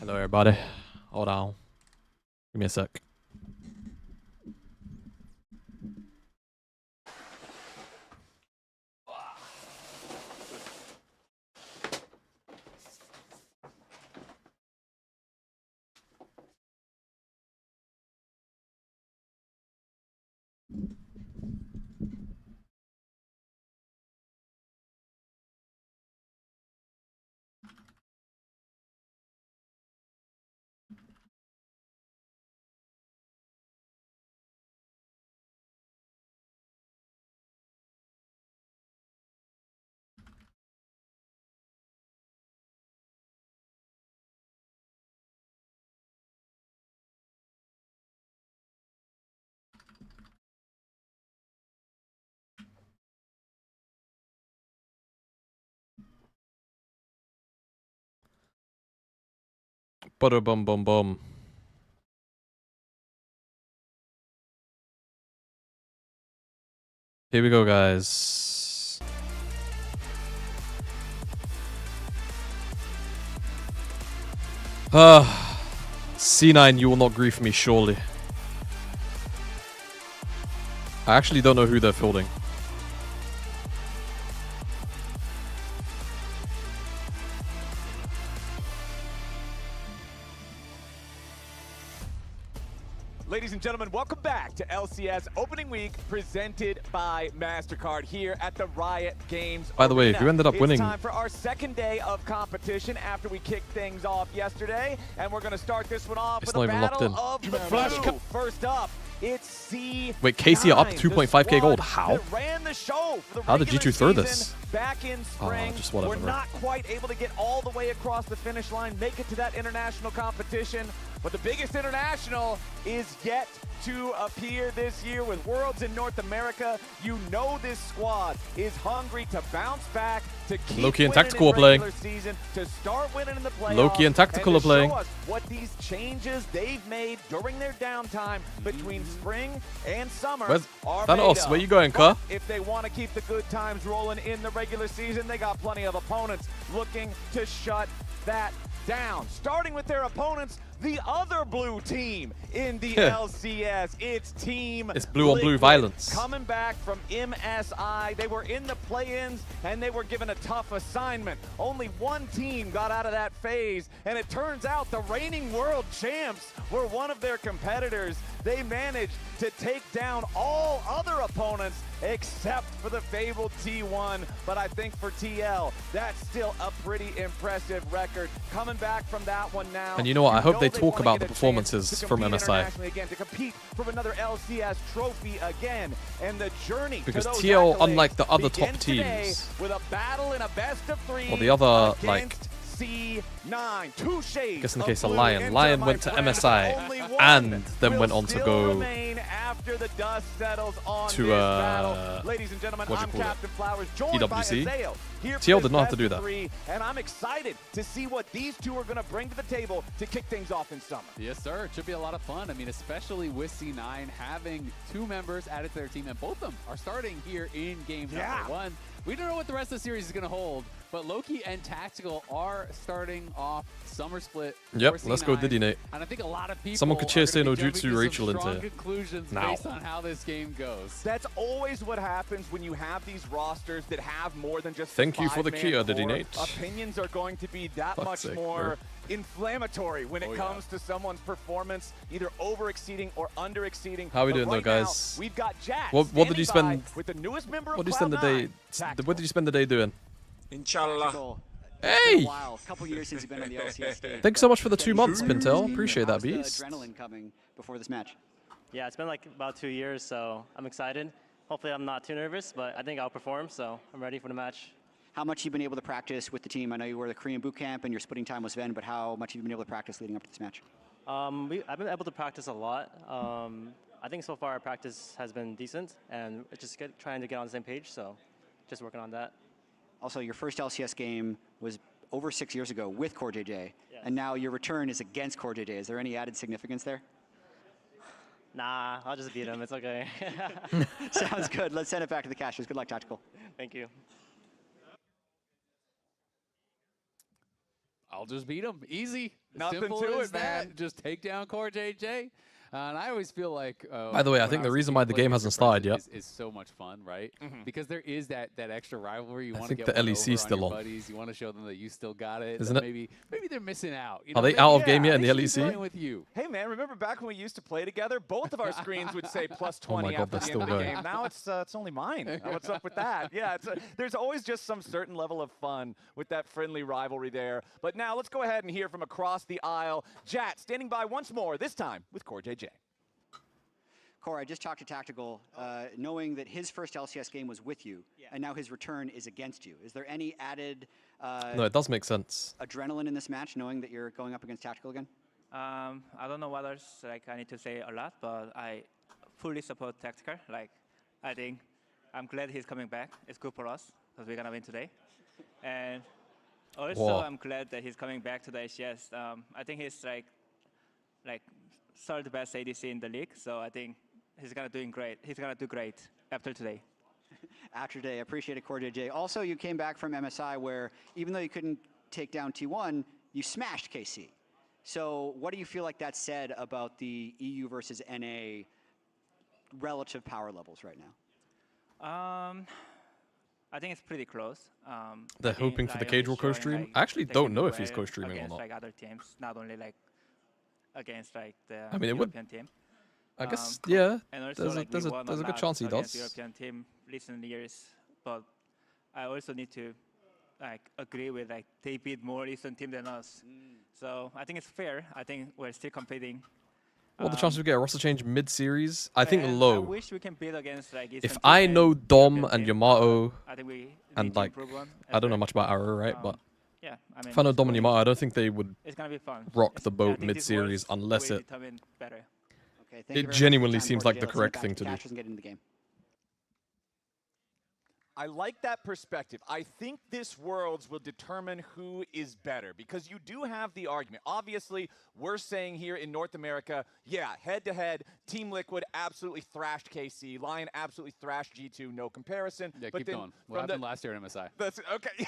Hello, everybody. Hold on. Give me a sec. Butter bum bum bum. Here we go, guys. C9, you will not grief me, surely. I actually don't know who they're fielding. Ladies and gentlemen, welcome back to LCS Opening Week, presented by MasterCard here at the Riot Games By the way, Arena. if you ended up winning... It's time for our second day of competition after we kicked things off yesterday, and we're going to start this one off with a battle of the blue. First up, it's C9. Wait, KC up 2.5k gold. How? Ran the show for the How did G2 throw this? Back in spring, just whatever. we're not quite able to get all the way across the finish line, make it to that international competition. But the biggest international is yet to appear this year with Worlds in North America. You know this squad is hungry to bounce back, to keep Loki and winning Tactical in are playing. regular season, to start winning in the playoffs. Loki and Tactical are playing. Show us what these changes they've made during their downtime between spring and summer are made Thanos, of. where you going, But if they want to keep the good times rolling in the regular season, they got plenty of opponents looking to shut that down. Starting with their opponents, the other blue team in the LCS. It's Team It's blue on blue Liquid, violence. coming back from MSI. They were in the play-ins and they were given a tough assignment. Only one team got out of that phase, and it turns out the reigning world champs were one of their competitors. They managed to take down all other opponents except for the fabled T1. But I think for TL, that's still a pretty impressive record. Coming back from that one now. And you know what? I hope they talk about the performances from MSI. Again, to compete for another LCS trophy again, and the journey Because to those TL, accolades unlike the other top begins teams, with a battle in a best of three, or the other, like, against C9. Two shades. I guess in the of case of blue Lion. enter, Lion my went to friend, MSI but only one and then will went on to still go remain after the dust settles on to, this battle. Ladies and gentlemen, what do I'm you call it? Captain Flowers, joined by PWC? Azael. Here TL for did not have this to do best of that. three, and I'm excited to see what these two are going to bring to the table to kick things off in summer. Yes, sir. It should be a lot of fun. I mean, especially with C9 having two members added to their team, and both of them are starting here in game number one. We don't know what the rest of the series is going to hold, but Loki and Tactical are starting off summer split. Yep, let's go Diddy Nate. And I think a lot of people Someone could cheer are gonna be Say No jumping Jutsu to Rachel some strong into conclusions now. based on how this game goes. That's always what happens when you have these rosters that have more than just Thank you for the five-man Kia, Diddy core. Nate. Opinions are going to be that Fuck's much sake, more inflammatory when it comes to someone's performance, either over-exceeding or under-exceeding. How are we But doing though, right now, guys? we've got Jack What did you standing spend? by with the newest member What of did you spend the day? Cloud9, What did you spend the day doing? Inshallah. Hey! A couple years since you've been on the LCS stage. Thanks so much for the 2 months, Pintel. Appreciate that, How's the beast. adrenaline coming before this match? Yeah, it's been like about 2 years, so I'm excited. Hopefully I'm not too nervous, but I think I'll perform, so I'm ready for the match. How much you've been able to practice with the team? I know you were the Korean boot camp and you're splitting time with Sven, but how much have you been able to practice leading up to this match? I've been able to practice a lot. I think so far our practice has been decent, and it's just trying to get on the same page, so just working on that. Also, your first LCS game was over 6 years ago with Core JJ, and now your return is against Core JJ. Is there any added significance there? Nah, I'll just beat him. It's okay. Sounds good. Let's send it back to the cashers. Good luck, Tactical. Thank you. I'll just beat him. Easy. Nothing Simple to as it, that. man. Just take down Core JJ. And I always feel like... By the way, I think the reason why the game hasn't started yet is so much fun, right? Because there is that extra rivalry. You want to think get the one LEC over is still your on. buddies. You want to show them that you still got it. Isn't That it? Maybe they're missing out. You Are know, they out of maybe- game yet in the they should be LEC? playing with you. Hey man, remember back when we used to play together? Both of our screens would say plus 20 Oh my God, after that's the end of still the going. game. Now it's only mine. What's up with that? Yeah, there's always just some certain level of fun with that friendly rivalry there. But now let's go ahead and hear from across the aisle. Jat standing by once more, this time with Core JJ. Core, I just talked to Tactical, knowing that his first LCS game was with you, and now his return is against you. Is there any added No, it does make sense. adrenaline in this match, knowing that you're going up against Tactical again? I don't know what else like I need to say a lot, but I fully support Tactical. Like, I think I'm glad he's coming back. It's good for us because we're gonna win today. And also, Whoa. I'm glad that he's coming back to the LCS. I think he's like third best ADC in the league, so I think he's gonna do great. He's gonna do great after today. After today, appreciate it, Core JJ. Also, you came back from MSI where, even though you couldn't take down T1, you smashed KC. So what do you feel like that said about the EU versus NA relative power levels right now? I think it's pretty close. They're I think hoping for the Lion Cage is will showing, co-stream. like, I actually taking don't know the if he's well co-streaming or against, not. like other teams, not only like against like the I mean, it would- European team. I guess, yeah. And also, There's a, like, there's we a, won there's a good lot chance he against does. European team recent years, but I also need to like agree with like they beat more Eastern team than us. So I think it's fair. I think we're still competing. What are the chances we get a roster change mid-series? I think And I low. wish we can beat against like Eastern If team I and know Dom European and team, Yamato, I think we need and to like, improve on I don't know as much about Arrow, right? well. But Yeah, I mean, if I know it's Dom and going- Yamato, I don't think they would It's gonna be fun. rock It's- the I boat think this mid-series world unless will it... determine better. Okay, thank you very much for genuinely your time, seems Core like the JJ. Let's correct get back thing to do. Cash doesn't get into the game. I like that perspective. I think this Worlds will determine who is better because you do have the argument. Obviously, we're saying here in North America, yeah, head-to-head, Team Liquid absolutely thrashed KC. Lion absolutely thrashed G2, no comparison. Yeah, but keep then going. What from happened last year at MSI? That's okay.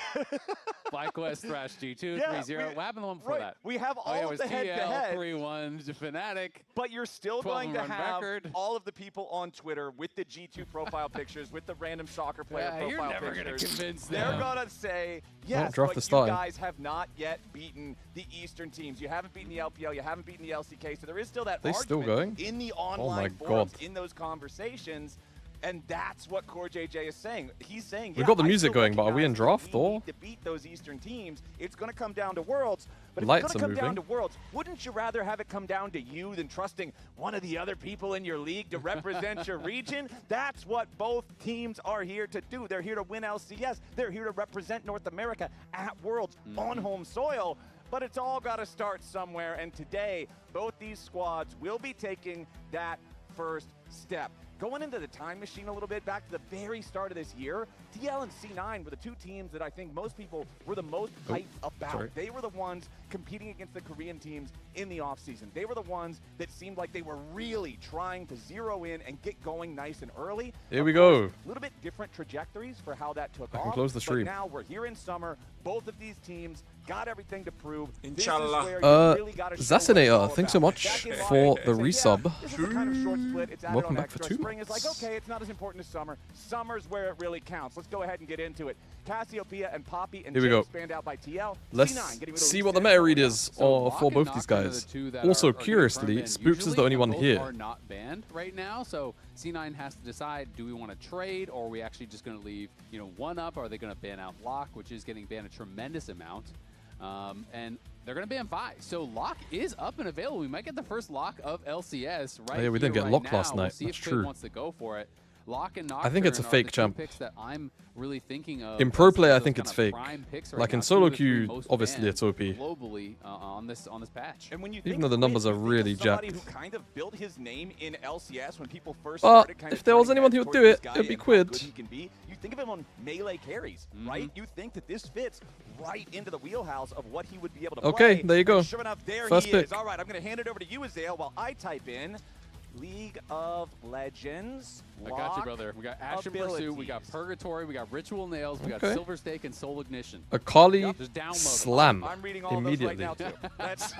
FlyQuest thrashed G2, Yeah, 3-0. we- What happened the one before right. that? We have Oh, yeah, it all was of the head-to-head. 3-1 to Fnatic. But you're still 12 going to run have record. all of the people on Twitter with the G2 profile pictures, with the random soccer player Yeah, you're profile never gonna pictures. convince They're them. going to say, yes, draft but is you starting. guys have not yet beaten the Eastern teams. You haven't beaten the LPL, you haven't beaten the LCK, so there is still that They still argument going? in the my online forums, God. in those conversations. And that's what Core JJ is saying. He's saying, We yeah, got the I music still going, but are we in recognize draft, that though? we need to beat those Eastern teams. It's going to come down to Worlds. But if Lights it's are going to come down moving. to Worlds, wouldn't you rather have it come down to you than trusting one of the other people in your league to represent your region? That's what both teams are here to do. They're here to win LCS. They're here to represent North America at Worlds on home soil. But it's all got to start somewhere, and today, both these squads will be taking that first step. Going into the time machine a little bit, back to the very start of this year, TL and C9 were the two teams that I think most people were the most hyped about. sorry. They were the ones competing against the Korean teams in the offseason. They were the ones that seemed like they were really trying to zero in and get going nice and early. Here Of we course, go. a little bit different trajectories for how that took I can off. close the But stream. now we're here in summer. Both of these teams got everything to prove. This is Inshallah. where you really gotta show what it's Zasinator, all thanks so about. much Back in for March, the they said, resub. yeah, this is a kind of short split. It's added Welcome on back for extra. 2 Spring is like, months. okay, it's not as important as summer. Summer's where it really counts. Let's go ahead and get into it. Cassiopeia and Poppy and Here we go. Jake spanned out by TL. Let's C9 getting rid of see Elite what the Six. meta read is So Lock for and both Nox these are the guys. two that Also, are getting curiously, confirmed Spooks is the usually, only and one both here. are not banned right now, so C9 has to decide, do we want to trade, or are we actually just going to leave, one up? Or are they going to ban out Lock, which is getting banned a tremendous amount? And they're going to ban 5. So Lock is up and available. We might get the first Lock of LCS right yeah, we didn't here, get right Lock now. last We'll night. see That's if Fig true. wants to go for it. Lock and I think it's a Nocturne are fake the two champ. picks that I'm really thinking of. In pro as play, I those think kind it's of fake. prime picks right Like in now, solo 2 of the 3 queue, most obviously banned it's OP. globally on this patch. And when you Even think though the of numbers Fig, are you think really of somebody jacked. who kind of built his name in LCS when people first But started kind if of there was turning anyone heads who would towards do this it, guy it'd be and how Quid. good he can be. You think of him on melee carries, right? You think that this fits right into the wheelhouse of what he would be able to play. Okay, there you go. And sure enough, there First he pick. is. All right, I'm going to hand it over to you, Azale, while I type in League of Legends. I got you, brother. We got Action Pursuit, we got abilities. Purgatory, we got Ritual Nails, we got Okay. Silver Stake, and Soul Ignition. Akali Just download 'em. Slam I'm reading all immediately. those right now too. That's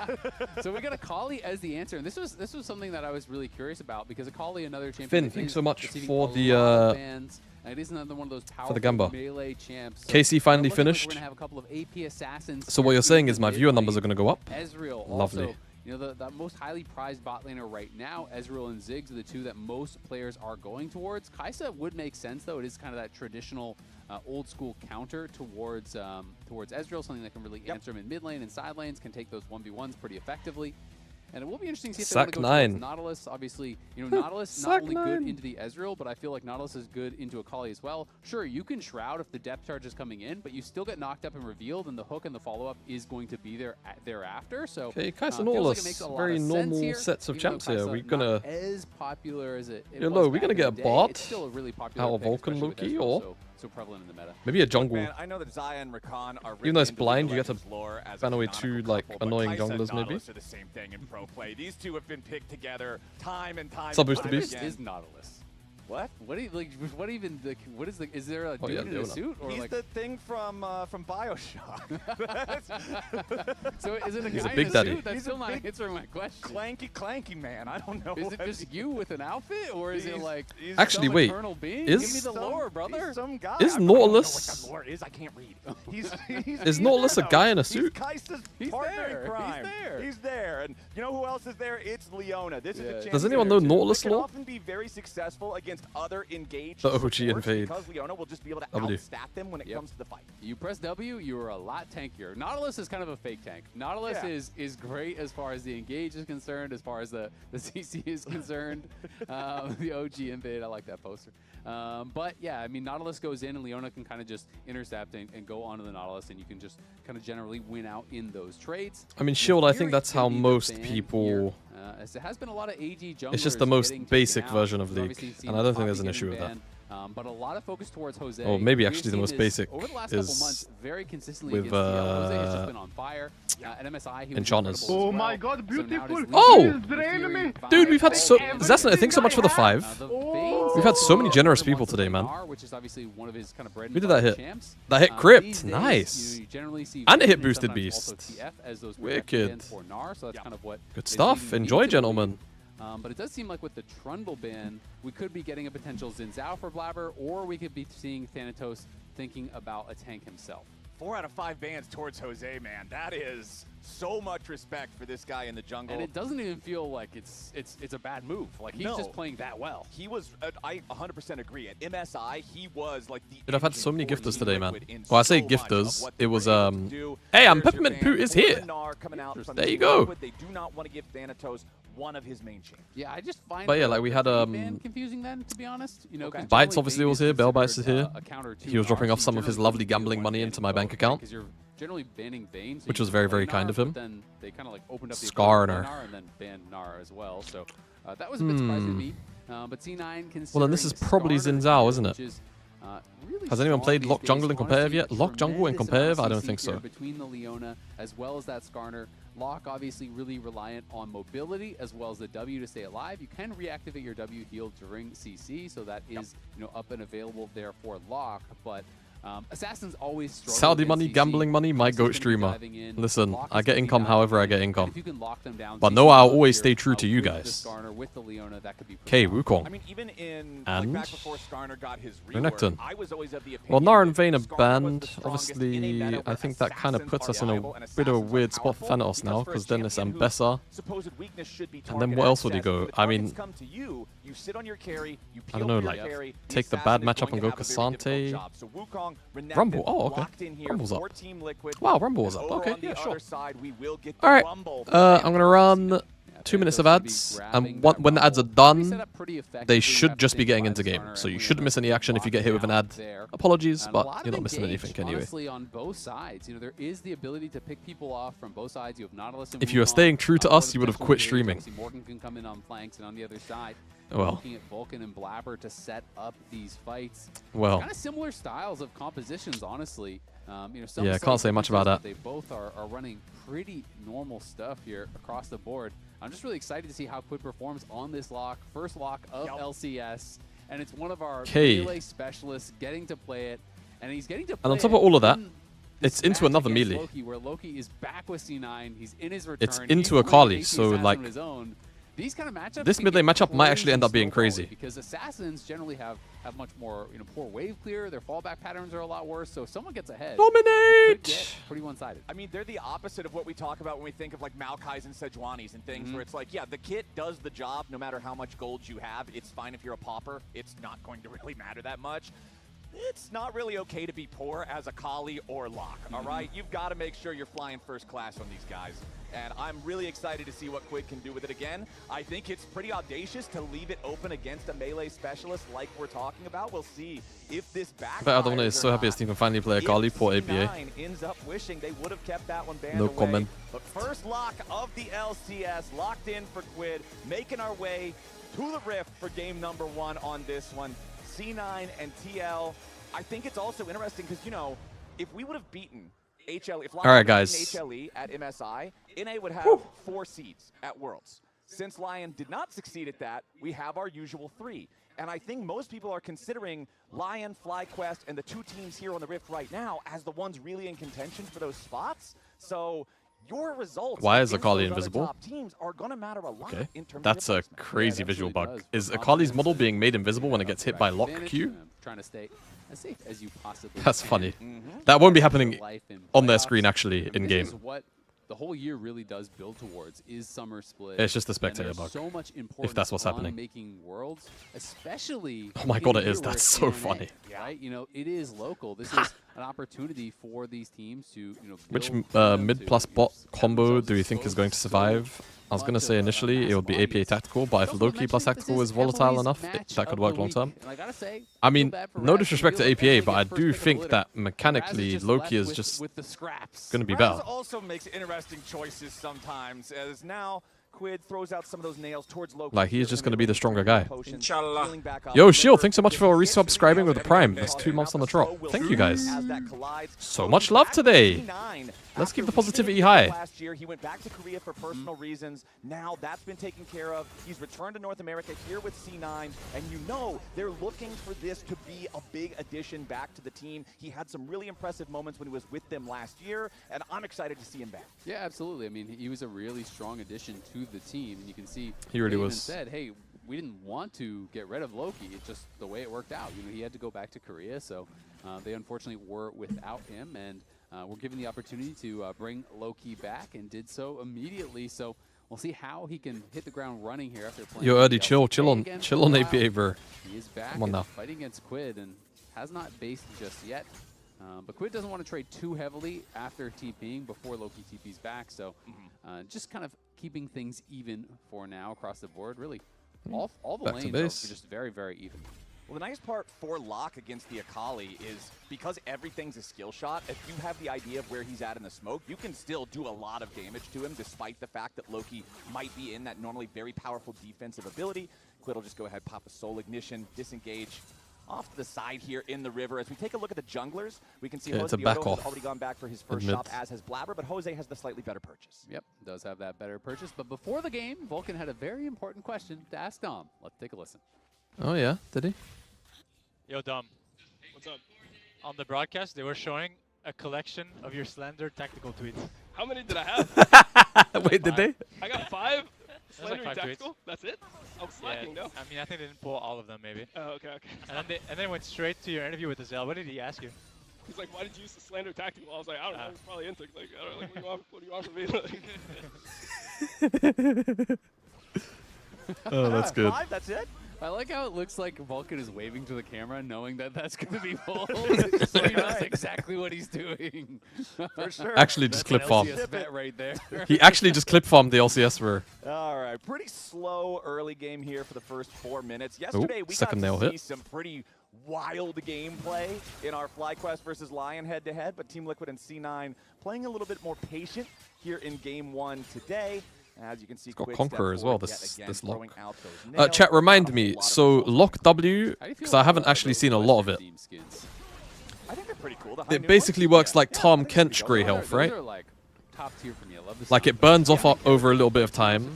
So we got Akali as the answer, and this was something that I was really curious about because Akali, another champion. Finn, that thanks is so much receiving for a the, lot of bans, and it is another one of those powerful Gamba. melee champs. So KC finally it looks like finished. We're gonna have a couple of AP assassins. So what you're saying is my viewer numbers are going to go up? Ezreal, Lovely. also, you know, the most highly prized bot laner right now, Ezreal and Ziggs are the two that most players are going towards. Kai'Sa would make sense, though. It is kind of that traditional old school counter towards Ezreal, something that can really answer him in mid lane and side lanes, can take those 1v1s pretty effectively. And it will be interesting to see if they want to go towards Nautilus. Obviously, you know, Nautilus not only good into the Ezreal, but I feel like Nautilus is good into Akali as well. Sure, you can Shroud if the depth charge is coming in, but you still get knocked up and revealed, and the hook and the follow-up is going to be there thereafter. So, Okay, Kai'Sa feels like Nautilus. it makes a lot Very of sense normal here, sets of even though champs here. Kai'Sa We're not gonna. as popular as it Yo, was Lo, we back gonna in get the a day. bot It's still a really popular out of pick, Vulcan especially with Loki, Ezreal or so prevalent in the meta. maybe a jungle. Man, I know that Xayah and Rakan are Even though it's written into blind, League you of get to Legends lore as ban a away canonical two, like, couple, but annoying Kai'Sa and junglers, maybe? Nautilus are the same thing in pro play. These two have been picked together time and time. Sub and Booster time Beast. again. Is Nautilus? What? What do you like? What even? Like, what is the? Is there a Oh, dude yeah, in a Leona. suit or He's like? the thing from BioShock. So is it a He's guy a big in a daddy. suit? That's He's a still not big answering my question. clanky man. I don't know. Is it just you with an outfit, or is it He's- like he's Actually, some wait. eternal being? Is- Give me the lore, brother. He's some guy. Is I don't know Nautilus- what the lore is. I can't read. He's Is Nautilus a there, guy though. in a He's suit? Kai'Sa's He's partner there. in crime. He's there. He's there. And you know who else is there? It's Leona. This is Yeah. a chance Does anyone there know too. Nautilus They can lore? often be very successful against other engaged The OG supports invade. because Leona will just be able to W. outstat them when it Yep. comes to the fight. You press W, you are a lot tankier. Nautilus is kind of a fake tank. Nautilus Yeah. is great as far as the engage is concerned, as far as the CC is concerned. The OG invade, I like that poster. But yeah, I mean, Nautilus goes in and Leona can kind of just intercept and go onto the Nautilus, and you can just kind of generally win out in those trades. I mean, Shield, I think Fury that's can how be the most ban people. here, as there has been a lot of AD junglers. It's just the most getting taken basic out. version of We've League, obviously seen and I don't think there's Poppy an issue getting with that. banned, but a lot of focus towards Jose. Or maybe We've actually the seen most this basic over the last couple is months, very consistently with, against TL. Jose has just been on fire. At MSI, he was Enchanters. incredible as Oh my well. God, So now it beautiful. is Oh! League Please drain Fury, me. Dude, we've had so. Everything Zesna, thanks so much for the I 5. the Oh. Veins We've had so many are generous the ones people with today, man. Gnar, which is obviously one of his kind of bread and We did that butter hit. champs. That hit These crypt. days, Nice. you generally see And it Veins hit boosted sometimes also beast. TF as those Wicked. bans for Gnar, so that's kind of what Good is stuff. leading me Enjoy, to gentlemen. believe. But it does seem like with the Trundle ban, we could be getting a potential Xin Zhao for Blabber, or we could be seeing Thanatos thinking about a tank himself. 4 out of 5 bans towards Jose, man. That is so much respect for this guy in the jungle. And it doesn't even feel like it's a bad move. Like, he's No. just playing that well. He was, I 100% agree. At MSI, he was like the. Dude, I've had engine so many for gifters Team today, man. Liquid in Well, I say so much of gifters. what It they was, were able to do. Hey, I'm There's your Peppermint ban Poo is for here. Gnar coming out from There you Team go. Liquid. They do not want to give Thanatos one of his main champs. Yeah, I just find But yeah, the- like we had, the ban confusing then, to be honest. You know, Okay. 'cause Bites generally obviously Vayne was is here, Bell Bites is considered, here. a counter to He was dropping Gnar, off so some you of his generally lovely wouldn't be the gambling one money banning into my both, bank right? account. 'Cause you're generally banning Vayne, so Which you was can very, play very kind Gnar, of him. but then they kind of like opened up the Scar ability to Gnar. play Gnar and then banned Gnar as well. So that was a bit surprising to me. But C9 considering Well, then this is probably Skarner Xin Zhao, here, isn't it? which is, really Has anyone strong played these Lock days. Jungle and Competitive Honestly, yet? Lock Jungle and tremendous Competitive? amount I of don't think CC here so. between the Leona as well as that Skarner. Lock obviously really reliant on mobility as well as the W to stay alive. You can reactivate your W heal during CC, so that is up and available there for Lock. But Assassins always struggle Saudi against money, CC. gambling money, my Obviously, goat gonna be streamer. diving in. Listen, Lock I is get gonna be income diving however I in, get and income. if you can lock them down, But CC no, I'll up always here, stay true to you with the guys. Skarner, with the Leona, that could be Okay, pretty powerful. I Wukong. mean, even in And like back before Skarner got his Renekton. rework, I was always of the Well, opinion Nar and that Vayne are Skarner was banned. the strongest in a meta Obviously, where I think that kind of assassins puts are us in a viable and bit of a assassins are weird spot for powerful, Thanatos now, for a because then it's champion whose Ambessa. supposed weakness should be And then target where else would he access. go? When the I targets mean, come to you, you sit on your carry, you I don't peel know, for like, your carry, take the assassin bad is matchup going and to go have a very difficult Cassante. job. So Wukong, Renekton Rumble, oh, okay. locked in here Rumble's up. for Team Liquid. Wow, Rumble was And up. over Okay, on the yeah, sure. other side, we will get All right, Rumble. I'm gonna run 2 minutes of ads, and when the ads are done, they should just be getting into game. So you shouldn't miss any action if you get hit with an ad. Apologies, but you're not missing anything anyway. Honestly, on both sides, you know, there is the ability to pick people off from both sides. You have Nautilus and If you were Wukong. staying true to One us, of you the would have best quit ways, streaming. obviously, Morgan can come in on flanks, and on the other side, Well. looking at Vulcan and Blabber to set up these fights. Well. Kind of similar styles of compositions, honestly. You know, some Yeah, slight can't say much about differences, that. but they both are running pretty normal stuff here across the board. I'm just really excited to see how Quid performs on this lock. First lock of LCS, and it's one of our melee specialists getting to play it, and he's getting to play. And on top of all of that, it's into another melee. Loki, where Loki is back with C9. He's in his return. It's into Akali, so like these kind of matchups. This mid lane matchup might actually end up being crazy because assassins generally have much more poor wave clear. Their fallback patterns are a lot worse. So if someone gets ahead, dominate. Pretty one-sided. I mean, they're the opposite of what we talk about when we think of like Maokai's and Sejuani's and things, where it's like, yeah, the kit does the job no matter how much gold you have. It's fine if you're a pauper. It's not going to really matter that much. It's not really okay to be poor as a Kali or Locke, all right? You've got to make sure you're flying first class on these guys. And I'm really excited to see what Quid can do with it again. I think it's pretty audacious to leave it open against a melee specialist like we're talking about. We'll see if this backfires. But Adona is so happy his team can finally play a Kali for APA. Ends up wishing they would have kept that one banned No away. comment. But first lock of the LCS, locked in for Quid, making our way to the Rift for game number 1 on this one. C9 and TL. I think it's also interesting because, you know, if we would have beaten HLE, if Lion had beaten HLE at MSI, NA would have 4 seeds at Worlds. Since Lion did not succeed at that, we have our usual 3. And I think most people are considering Lion, FlyQuest, and the 2 teams here on the Rift right now as the ones really in contention for those spots. So your results. Why is Akali invisible? Teams are going to matter a lot in terms That's of a crazy visual bug. Is Akali's model being made invisible when it gets hit by lock Q? Trying to stay as safe as you possibly That's can. funny. That won't be happening on their screen actually in game. This is what the whole year really does build towards is summer split. It's just a spectator bug. So much importance if that's what's happening. Making worlds, especially. Oh my god, it is. That's so funny. Right? You know, it is local. This is an opportunity for these teams to, Which mid plus bot combo do you think is going to survive? I was going to say initially it would be APA Tactical, but if Loki plus Tactical is volatile enough, that could work long term. I mean, no disrespect to APA, but I do think that mechanically Loki is just going to be better. Also makes interesting choices sometimes, as now Quid throws out some of those nails towards Loki. Like, he's just going to be the stronger guy. Inshallah. Yo, Shield, thanks so much for resubscribing with the Prime. That's 2 months on the drop. Thank you, guys. So much love today. Let's keep the positivity high. Last year, he went back to Korea for personal reasons. Now that's been taken care of. He's returned to North America here with C9, and you know they're looking for this to be a big addition back to the team. He had some really impressive moments when he was with them last year, and I'm excited to see him back. Yeah, absolutely. I mean, he was a really strong addition to the team, and you can see he really even was. Said, hey, we didn't want to get rid of Loki. It's just the way it worked out. You know, he had to go back to Korea, so they unfortunately were without him, and we're given the opportunity to bring Loki back, and did so immediately. So we'll see how he can hit the ground running here after playing. Yo, Eddie, chill on APA, bro. He is back. Come on now. Fighting against Quid, and has not based just yet. But Quid doesn't want to trade too heavily after TPing before Loki TP's back. So just kind of keeping things even for now across the board. Really, all the lanes are just very, very even. Well, the nice part for Locke against the Akali is because everything's a skill shot, if you have the idea of where he's at in the smoke, you can still do a lot of damage to him despite the fact that Loki might be in that normally very powerful defensive ability. Quid will just go ahead, pop a Soul Ignition, disengage off to the side here in the river. As we take a look at the junglers, we can see Jose has already gone back for his first shop, as has Blabber, but Jose has the slightly better purchase. Yep, does have that better purchase. But before the game, Vulcan had a very important question to ask Dom. Let's take a listen. Oh yeah, did he? Yo, Dom. What's up? On the broadcast, they were showing a collection of your Slender tactical tweets. How many did I have? Wait, did they? I got 5 Slender Slender tactical? tweets. That's it? I'm slacking, no? I mean, I think they didn't pull all of them, maybe. Oh, okay. And then went straight to your interview with Azelle. What did he ask you? He's like, why did you use the Slender tactical? I was like, I don't know. He's probably into it. Like, I don't know, like, what do you want from me? Oh, that's good. 5, that's it? I like how it looks like Vulcan is waving to the camera, knowing that that's going to be pulled. So he knows exactly what he's doing. For sure. Actually, just clip farm. Right there. He actually just clip farmed the LCS for. All right, pretty slow early game here for the first 4 minutes. Yesterday, we second got nail to see hit. some pretty wild gameplay in our FlyQuest versus Lion head-to-head, but Team Liquid and C9 playing a little bit more patient here in Game 1 today. As you can see, got Conqueror as well, this lock. Nails. Chat, remind me, so lock W, because I haven't actually seen a lot of it. I think they're pretty cool. It basically works like Tom Kench Grey Health, right? Top tier for me. I love this. Like it burns off over a little bit of time,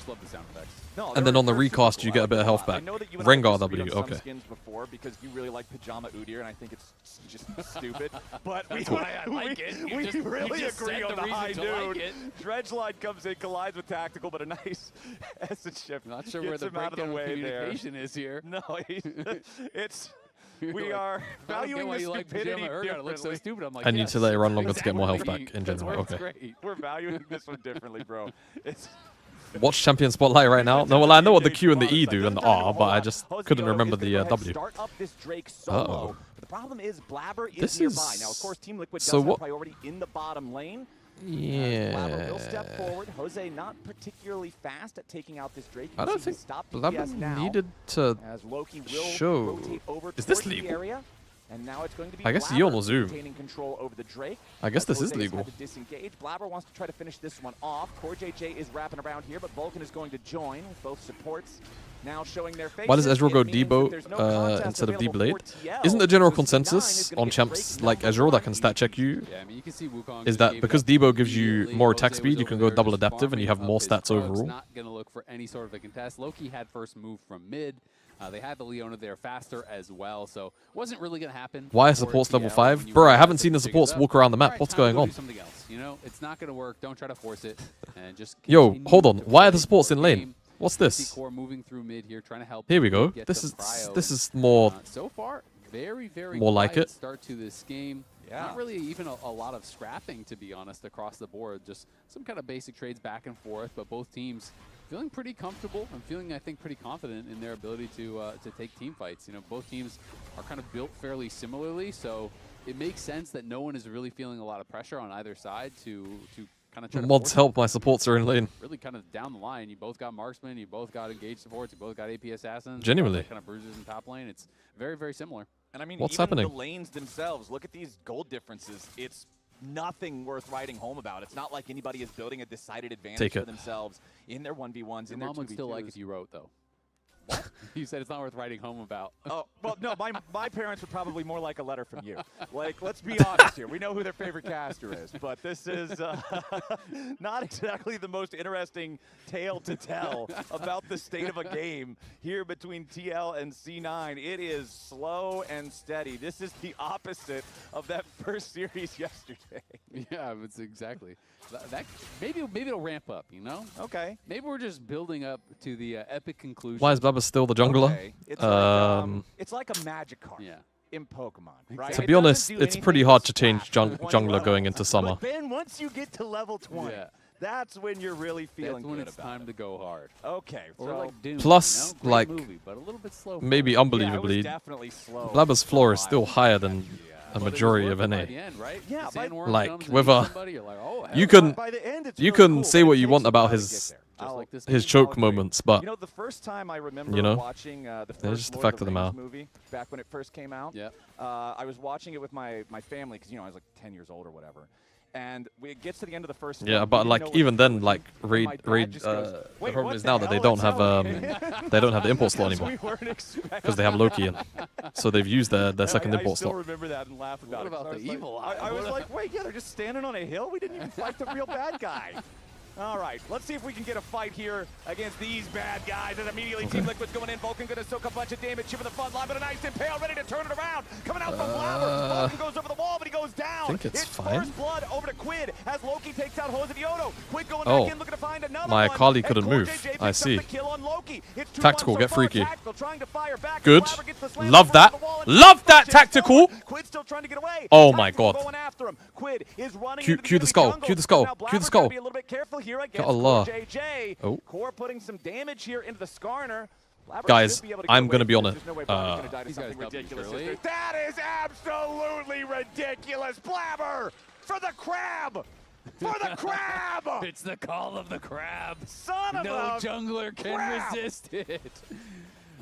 just love the sound effects. No, And then on the they're super recast, cool. you get a bit of health I back. know that you and I Rengar disagreed W, on some okay. skins before because you really like Pajama Udyr, and I think it's just stupid. But That's why I like it. You we just- you really just agree said on the the high reason to like noon. it. Dredgeline comes in, collides with Tactical, but a nice essence shift. Not sure where gets the him out of breakdown the of way there. communication is here. No, it's You're we like, are I don't get valuing why the you like stupidity Pajama Urgot. It looks so differently. stupid. I'm like, I need yes, to let it run longer to get more health exactly. back in That's general. where it's Okay. great. We're valuing this one differently, bro. It's Watch Champion Spotlight right now. No, well, I know what the Q and the E do and the R, but I just couldn't remember the W. Start up this Drake Uh-oh. solo. But the problem is Blabber is This nearby. is- Now, of course, Team Liquid does so have what- priority in the bottom lane. Blabber will step Yeah. forward. Jose not particularly fast at taking out this Drake. You I can don't see he think stopped Blabber DPS now, needed to as Loki will show. rotate over Is this towards the legal? area. And now it's going to be I guess Blabber Yeon will zoom. retaining control over the Drake. I guess as this is Jose's legal. had to disengage. Blabber wants to try to finish this one off. Core JJ is wrapping around here, but Vulcan is going to join with both supports now showing their faces. Why does Ezreal It go means Debo that there's no contest instead of available D-Blade? for TL. Isn't the general So C9 is consensus gonna on get champs Drake like number Ezreal that one can stat check you? Yeah, I mean, you can see Wukong Is just that gave because up Debo gives you immediately. more Jose attack was speed, you over can go there double just adaptive and you have farming more up his stats probes, overall? Not going to look for any sort of a contest. Loki had first move from mid. They had the Leona there faster as well, so wasn't really going to happen. Why is for supports level TL 5? when you Bro, I realize haven't that seen the you pick supports it up. walk around the map. Alright, What's time to going go on? do something else. You know, it's not going to work. Don't try to force it, and just Yo, continue hold on. to Why are the play supports in your lane? game. What's You see this? Core moving through mid here, trying to help. Here we go. get This some is pryos. more So far, very more like quiet it. start to this game. Yeah. Not really even a lot of scrapping, to be honest, across the board. Just some kind of basic trades back and forth, but both teams feeling pretty comfortable and feeling, I think, pretty confident in their ability to take team fights. You know, both teams are kind of built fairly similarly, so it makes sense that no one is really feeling a lot of pressure on either side to kind of try to mods force it. help. My supports are in lane. Really kind of down the line. You both got marksmen, you both got engaged supports, you both got AP assassins. Genuinely. Kind of bruises in top lane. It's very similar. And I mean, What's even happening? the lanes themselves, look at these gold differences. It's nothing worth writing home about. It's not like anybody is building a decided advantage Take for it. themselves in their 1v1s, Your in their mom would still like 2v2s. if you wrote, though. What? You said it's not worth writing home about. Oh, well, no, my parents would probably more like a letter from you. Like, let's be honest here. We know who their favorite caster is, but this is not exactly the most interesting tale to tell about the state of a game here between TL and C9. It is slow and steady. This is the opposite of that first series yesterday. Yeah, it's exactly. That maybe it'll ramp up, you know? Okay. Maybe we're just building up to the epic conclusion. Why is Blabber still the jungler? Okay. It's like a magic card. Yeah. In Pokemon, right? To It be honest, doesn't do it's pretty anything hard but to change splash at 20 jungler levels. going into summer. But then once you get to level 20, Yeah. that's when you're really feeling That's when good it's about time it. to go hard. Okay, Or so like Doom, Plus, you know? Great like, movie, but a little bit slow. Maybe yeah, it was unbelievably, definitely slow. Blabber's floor is for a still while. higher than a But it was majority of worth it by NA. the end, right? Yeah, The by- sandworm Like, comes and with eats a- somebody, you're like, oh, You hell can By the end, it's you really can cool, say but what it you takes want a about while to his get there. Just like this his game. choke Agree. moments, but You know, the first time I remember You know, watching the it's first just the Lord fact of the Rings matter. movie back when it first came out. Yep. I was watching it with my family because, you know, I was like 10 years old or whatever. And it gets to the end of the first yeah, film, but we didn't like know what even the then, show was. like And raid my dad raid. just goes, The "Wait, problem what is the now that they hell? don't It's have okay." they don't have the impulse slot Because anymore we weren't expecting because they have Loki in, so they've used their second I impulse still slot. remember that and laugh about What it. 'cause about I the was like- evil I eye? was like, wait, yeah, they're just standing on a hill? We didn't even fight the real bad guy. All right, let's see if we can get a fight here against these bad guys. And immediately Team Liquid's going in. Vulcan going to soak a bunch of damage here for the front line, but a nice impale ready to turn it around. Coming out from Blabber. Vulcan goes over the wall, but he goes down. I think it's fine. First blood over to Quid as Loki takes out Hosedioto. Quid going Oh, back in, looking to find another my one. Akali And couldn't Core move. JJ I picks up see. the kill on Loki. It's 2-1 Tactical, so get far. freaky. Tactical trying to fire back. Good. Blabber gets the slam Love over that. the wall and Love that pushes tactical. forward. Quid still trying to get away. Oh my Tactical God. going after him. Quid is running Cue- into cue the enemy skull, jungle. cue the skull, Now cue the Blabber's skull. gotta be a little bit careful here against Allah. Core JJ. Oh. Core putting some damage here into the Skarner. Blabber Guys, should be able to get I'm away gonna be from on this. it. There's no way Blabber's gonna die to These something guys W, ridiculous. surely. That is absolutely ridiculous. Blabber for the crab. For the crab. It's the call of the crab. Son of No a jungler can crab. resist it.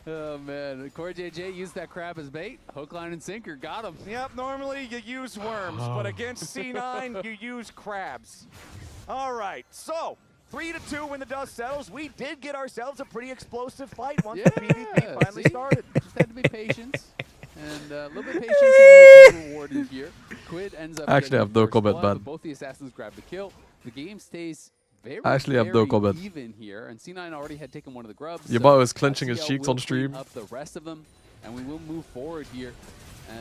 Oh man, Core JJ used that crab as bait. Hook, line, and sinker. Got him. Yep, normally you use worms, but against C9, you use crabs. All right, so 3-2 when the dust settles. We did get ourselves a pretty explosive fight once the PvP finally see? started. Just had to be patient. And a little bit of patience is rewarded here. Quid ends up I actually getting have no first comment, blood, man. but both the assassins grab the kill. The game stays very, actually have no comment. even here, and C9 already had taken one of the grubs. Yamato is clenching his FCL cheeks will on stream. clean up the rest of them, and we will move forward here.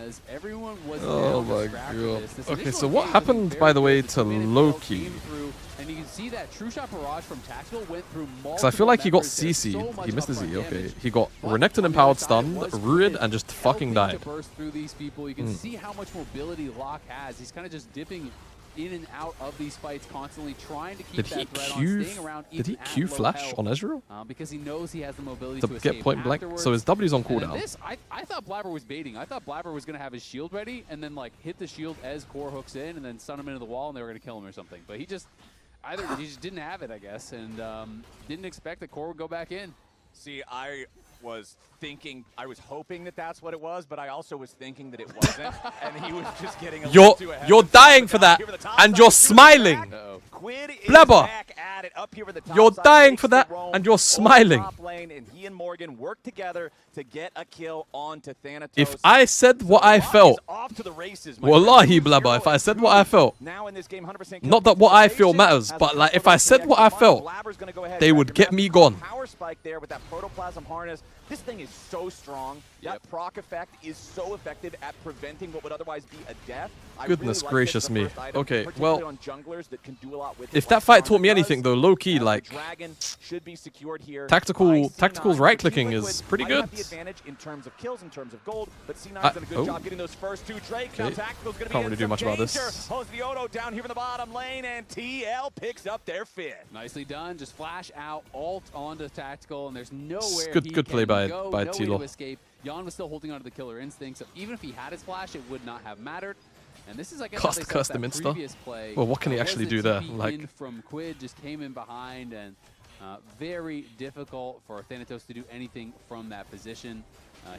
As everyone was Oh down my to scrap for god. this Okay, initial so what engagement happened, was by the very way, good. to The minute Loki? came through, and you can see that True Shot Barrage from Tactical went through multiple Because I feel like he got members. There's CC'd. so much He missed the Z. upfront Okay, damage. he got But Renekton on the empowered, other side stunned, was Ruined, Quid and just fucking helping died. to burst through these people. You can see how much mobility Locke has. He's kind of just dipping in and out of these fights constantly, trying to keep Did that he threat Q? on, staying around. Did he even at Q low flash health, on Ezreal because he knows he has the mobility to to get escape point blank? afterwards. So his W's on And then cooldown. this, I thought Blabber was baiting. I thought Blabber was going to have his shield ready and then like hit the shield as Core hooks in and then stun him into the wall and they were going to kill him or something. But he just he just didn't have it, I guess, and didn't expect that Core would go back in. See, I was thinking, I was hoping that that's what it was, but I also was thinking that it wasn't, and he was just getting a little too ahead. You're dying for that, and you're smiling. Uh-oh. Quid is Blabber, back at it up here with the top you're side, dying makes for the that, roam and you're over smiling. top lane, and he and Morgan work together to get a kill onto Thanatos. If I said what I Locke is felt, off to the races, my wallahi, friend. Blabber, if I said what I felt, Now in this game, 100% not that what I feel matters, but like if I said what I felt, they would get me gone. Power spike there with that protoplasm harness. This thing is so strong. That proc effect is so effective at preventing what would otherwise be a death. Goodness gracious me. Okay, well, on junglers that can do a lot with if that fight taught me anything though, low key, like Dragon should be secured here. tactical's right clicking is pretty good. The advantage in terms of kills, in terms of gold, but C9's done a good oh. job getting those first two Drakes. Now Okay. Tactical's going to be Can't really do much about this. Holds the Odo down here in the bottom lane, and TL picks up their fifth. Nicely done. Just flash out, ult onto Tactical, and there's nowhere Good- he good play can by go, no way TLAW. to escape. Jan was still holding onto the killer instinct, so even if he had his flash, it would not have mattered. And this is, I guess, how they set up Custom that insta. previous play. Well, what can he Was actually the do there? TP Like, in from Quid, just came in behind, and very difficult for Thanatos to do anything from that position.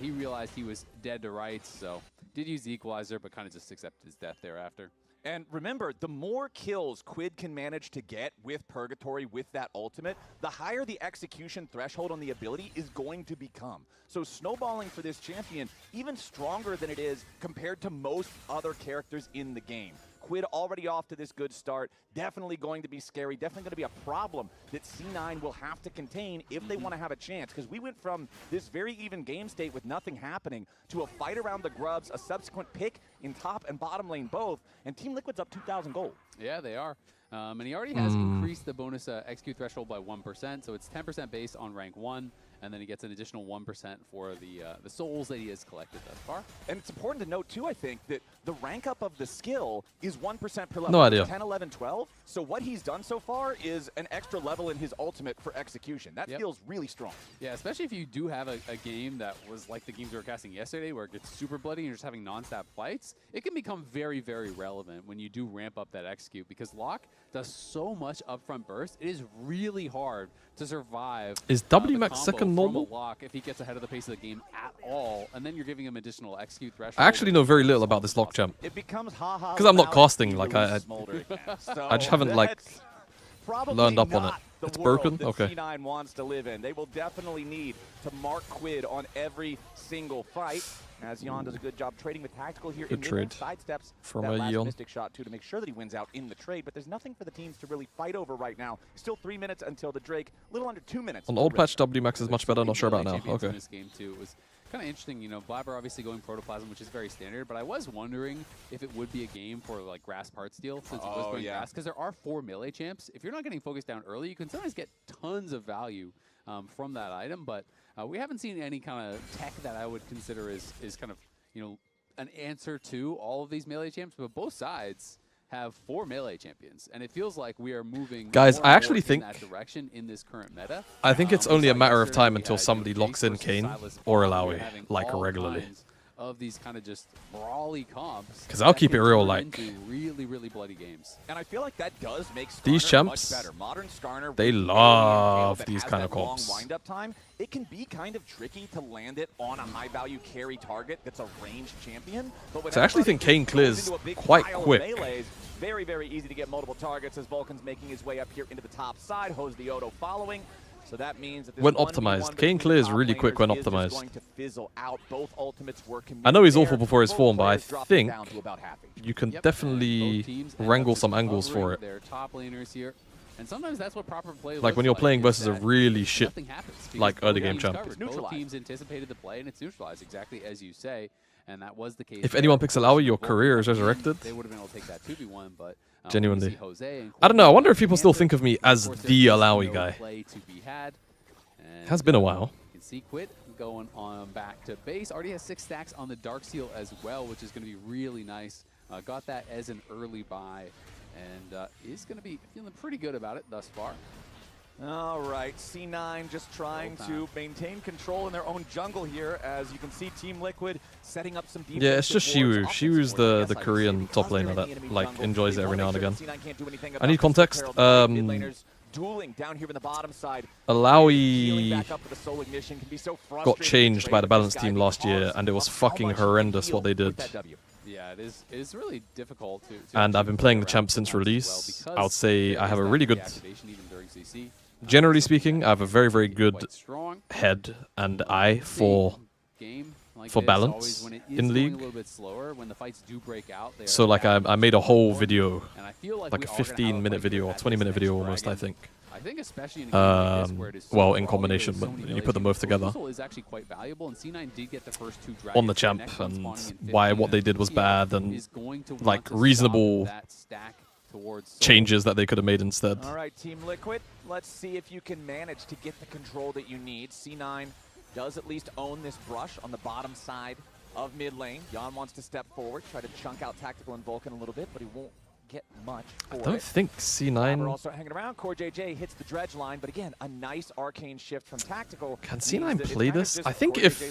He realized he was dead to rights, so did use the equalizer, but kind of just accepted his death thereafter. And remember, the more kills Quid can manage to get with Purgatory, with that ultimate, the higher the execution threshold on the ability is going to become. So snowballing for this champion, even stronger than it is compared to most other characters in the game. Quid already off to this good start, definitely going to be scary, definitely going to be a problem that C9 will have to contain if they want to have a chance. Because we went from this very even game state with nothing happening to a fight around the grubs, a subsequent pick in top and bottom lane both, and Team Liquid's up 2,000 gold. Yeah, they are. And he already has increased the bonus execute threshold by 1%, so it's 10% based on rank 1, and then he gets an additional 1% for the souls that he has collected thus far. And it's important to note, too, I think, that the rank up of the skill is 1% per level. No idea. 10, 11, 12. So what he's done so far is an extra level in his ultimate for execution. That feels really strong. Yeah, especially if you do have a game that was like the games we were casting yesterday where it gets super bloody and you're just having non-stop fights. It can become very, very relevant when you do ramp up that execute because Locke does so much upfront burst. It is really hard to survive. Is W Max second normal? Locke if he gets ahead of the pace of the game at all, and then you're giving him additional execute threshold. I actually know very little about this Locke champ. It becomes ha-ha. Because I'm not casting, like I just haven't like learned up on it. It's broken? Okay. C9 wants to live in. They will definitely need to mark Quid on every single fight. As Jan does a good job trading with Tactical here Good in trade sidesteps from that last Jan. Mystic shot too to make sure that he wins out in the trade. But there's nothing for the teams to really fight over right now. Still 3 minutes until the Drake. A little under 2 minutes. On old patch, W Max is much better. Not sure about now. Okay. In this game too, it was kind of interesting. You know, Blabber obviously going protoplasm, which is very standard. But I was wondering if it would be a game for like grass part steal since it was going grass, because there are 4 melee champs. If you're not getting focused down early, you can sometimes get tons of value from that item. But we haven't seen any kind of tech that I would consider is kind of, you know, an answer to all of these melee champs, but both sides have 4 melee champions, and it feels like we are moving. Guys, more I and actually more think in that direction in this current meta. I think it's only a So matter of yesterday time we until had, somebody Jake locks in versus Kane Silas or Bond. Alawi We're having like all regularly. kinds of these kind of just brawly comps. 'Cause I'll that keep can it real, turn like, into really, really bloody games. And I feel like that does make Skarner these champs, much better. Modern Skarner, they with love that these has kind that of long comps. wind-up time. It can be kind of tricky to land it on a high-value carry target that's a ranged champion. But So I actually think Kane clears quite quick. Melees, very, very easy to get multiple targets as Vulcan's making his way up here into the top side. Hose the Odo following. So that means that this When 1v1 optimized. Kane between clears top really quick when laners is just optimized. going to fizzle out. Both ultimates were I know he's committed awful there. before his Both form, but I players dropping think down to about half HP. you can Yep, and definitely both teams end up wrangle just some angles for covering it. Their top laners here. And sometimes that's what proper play Like when you're playing versus a really shit, nothing happens like early game champ. Both teams anticipated the play, and it's neutralized exactly as you say, and that was the case. If anyone picks LCS, your career is resurrected. They would have been able to take that 2v1, but genuinely. I don't know. I wonder if people still think of me as the LCS guy. It has been a while. You can see Quid going on back to base. Already has 6 stacks on the Dark Seal as well, which is going to be really nice. Got that as an early buy, and is going to be feeling pretty good about it thus far. All right, C9 just trying to maintain control in their own jungle here, as you can see Team Liquid setting up some defensive. Yeah, it's just Shiwu. Shiwu's the Korean top laner that like enjoys it every now and again. I need context. Dueling down here in the bottom side. Alawi got changed by the balance team last year, and it was fucking horrendous what they did. Yeah, it is really difficult to and I've been playing the champ since release. I would say I have a really good, generally speaking, I have a very, very good head and eye for balance in League. So like I made a whole video, like a 15-minute video or 20-minute video almost, I think. Well, in combination, but you put them both together on the champ, and why what they did was bad, and like reasonable changes that they could have made instead. All right, Team Liquid, let's see if you can manage to get the control that you need. C9 does at least own this brush on the bottom side of mid lane. Jan wants to step forward, try to chunk out Tactical and Vulcan a little bit, but he won't get much for I don't think C9... We're also hanging around. Core JJ hits the dredge line, but again, a nice arcane shift from Tactical. Can C9 play this? I think if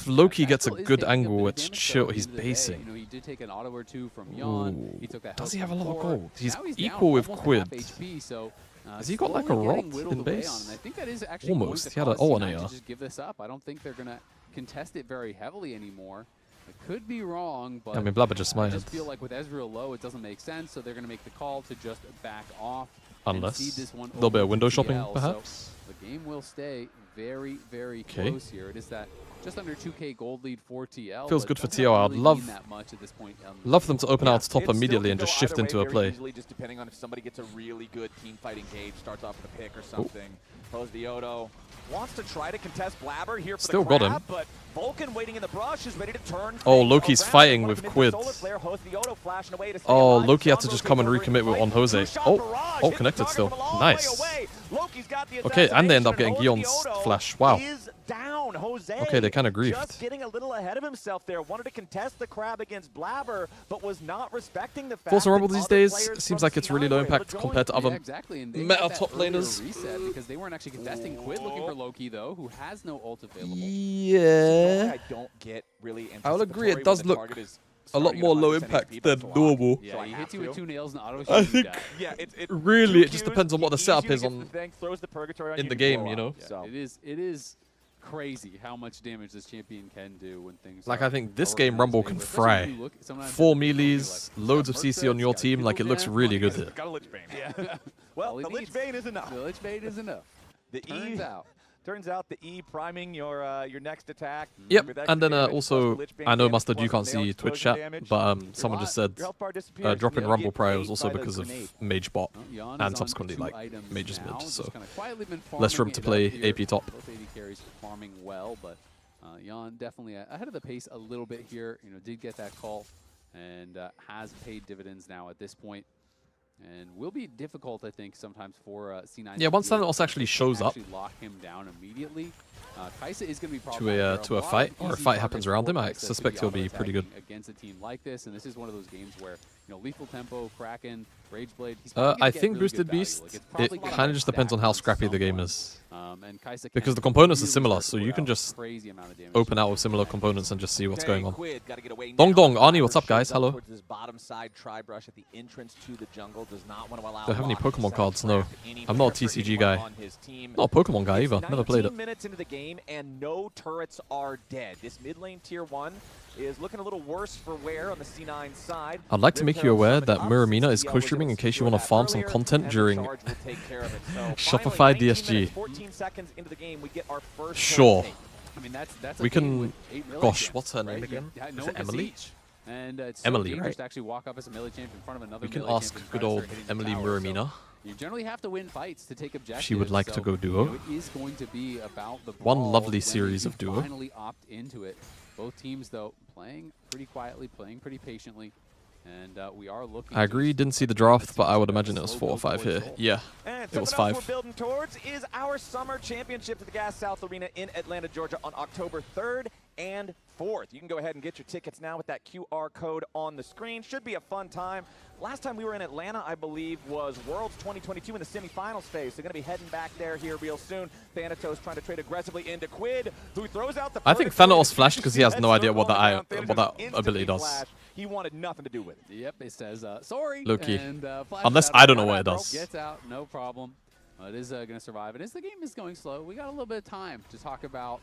Loki gets a good angle, it's chill. He's basing. He did take an auto or two from Jan. He took that. Does he have a lot of gold? He's equal with Quid. Has he got like a rot in base? I think that is actually almost. He had an O on AR. Just give this up. I don't think they're gonna contest it very heavily anymore. I could be wrong, but I mean, Blabber just I just feel like with Ezreal low, it doesn't make sense, so they're going to make the call to just back off. Unless a little bit of window shopping, perhaps. So the game will stay very, very close here. It is that just under 2K gold lead for TL. Feels good for TL. I'd love them to open out top immediately and just shift into a play. Just depending on if somebody gets a really good team fighting gauge, starts off with a pick or something. Pose the Odo. Wants to try to contest Blabber here for Still the grab, got him. But Vulcan waiting in the brush is ready to turn. Oh, Loki's fighting with Quid. Oh, Loki had to just come and recommit on Jose. Oh, connected still. Nice. Okay, and they end up getting Gion's flash. Wow. Okay, they kind of griefed. Just getting a little ahead of himself there. Wanted to contest the crab against Blabber, but was not respecting the fact Force Rumble these days seems like it's really low impact compared to other meta top laners. Because they weren't actually contesting. Quid looking for Loki though, who has no ult available. Yeah. I don't get really. I will agree. It does look a lot more low impact than normal. Yeah, he hits you with 2 nails and auto. I think really it just depends on what the setup is on in the game, you know. So it is crazy how much damage this champion can do when things like I think this game Rumble can fry. 4 melees, loads of CC on your team, like it looks really good here. Got a Lich Bane. Yeah. Well, the Lich Bane is enough. The Lich Bane is enough. Turns out the E priming your next attack. Yep, and then also, I know Mustard, you can't see Twitch chat, but someone just said dropping Rumble prior was also because of Mage bot, and subsequently like Mage's mid, so less room to play AP top. Both AD carries farming well, but Jan definitely ahead of the pace a little bit here. You know, did get that call and has paid dividends now at this point. And will be difficult, I think, sometimes for C9. Yeah, once Thanos actually shows up lock him down immediately. Kaisa is going to be to a fight, or a fight happens around him. I suspect he'll be pretty good against a team like this. And this is one of those games where lethal tempo, Kraken, Rageblade. I think boosted beast. It kind of just depends on how scrappy the game is. Because the components are similar, so you can just open out with similar components and just see what's going on. Dong Dong, Arnie, what's up, guys? Hello. Do I have any Pokemon cards? No. I'm not a TCG guy. Not a Pokemon guy either. Never played it. Minutes into the game and no turrets are dead. This mid lane tier 1 is looking a little worse for wear on the C9 side. I'd like to make you aware that Muramina is co-streaming in case you want to farm some content during Shopify DSG. 14 seconds into the game, we get our first sure. I mean, that's we can. Gosh, what's her name again? Is it Emily? And it's Emily, so dangerous right? to actually walk up as a melee champ in front of another We can melee ask champ and good try to old start hitting the Emily tower. Muramina. So you generally have to win fights to take objectives. She would like to so, go duo. You know, it is going to be about the One brawl lovely when series you of duo. finally opt into it. Both teams, though, playing pretty quietly, playing pretty patiently. And we are looking. I agree, didn't see the draft, but I would imagine it was 4 or 5 here. Yeah, And it was something 5. else we're building towards is our summer championship at the Gas South Arena in Atlanta, Georgia on October 3rd and 4th. You can go ahead and get your tickets now with that QR code on the screen. Should be a fun time. Last time we were in Atlanta, I believe, was Worlds 2022 in the semifinals phase. They're going to be heading back there here real soon. Thanatos trying to trade aggressively into Quid, who throws out the... I think Thanatos flashed because he has no idea what that ability does. Flash. He wanted nothing to do with it. Yep, it says, sorry. Low-key. And, Unless I don't know what it does. Gets out, no problem. It is going to survive. And as the game is going slow, we got a little bit of time to talk about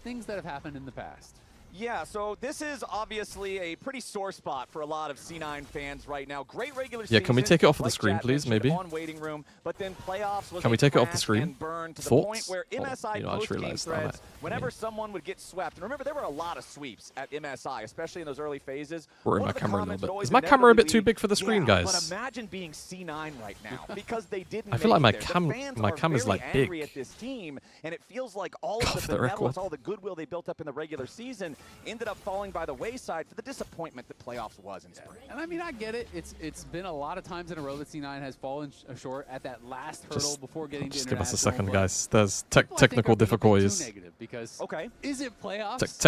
things that have happened in the past. Yeah, so this is obviously a pretty sore spot for a lot of C9 fans right now. Great regular season. Yeah, can we take it off of the like screen, Chad please, mentioned, maybe? On waiting room, but then playoffs was Can we a take it off the crash screen? and burn to the Thoughts? point where MSI you know, I just post-game realized threads, that. whenever someone would get swept, and remember there were a lot of sweeps at MSI, especially in those early phases. We're in One my of the camera a comments little would bit. Is always my camera a bit inevitably too big for the screen, be, guys? But imagine being C9 right now because they didn't I feel like make my it there. cam- The fans my are cam is, very like, angry big. at this team, and it feels like all Off of the the benevolence, record. all the goodwill they built up in the regular season ended up falling by the wayside for the disappointment that playoffs was in spring. And I mean, I get it. It's been a lot of times in a row that C9 has fallen short at that last hurdle before getting to Just give us a international, second, but guys. There's people, I think, technical are being a bit too difficulties. negative because Okay. is it playoffs?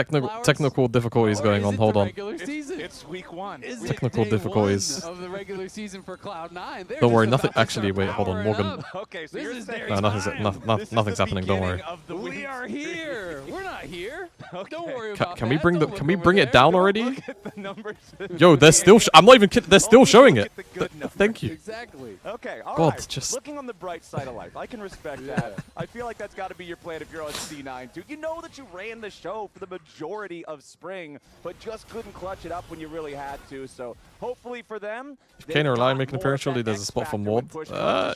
Technical difficulties Or going is on. it Hold the on. regular season? It's week one. Is Technical it day difficulties. one of the regular season for Cloud9? They're Don't worry, just nothing. about to Actually, start wait, hold on, powering Morgan. up. Okay, so This you're is saying their No, nothing's time. nothing's happening. Don't worry. We are here. We're not here. Don't worry Can, about can we that. bring the? Don't Can look we over bring there. it down Don't already? Look at the numbers. Yo, they're still. I'm not even kidding. They're still Only showing look it. at the good numbers. Thank you. Exactly. Okay, all God, right. just- Looking on the bright side of life, I can respect Yeah. that. I feel like that's got to be your plan if you're on C9, too. You know that you ran the show for the majority of spring, but just couldn't clutch it up when you really had to. So hopefully for them, Kane or Lion make an appearance, surely there's a spot for Mod.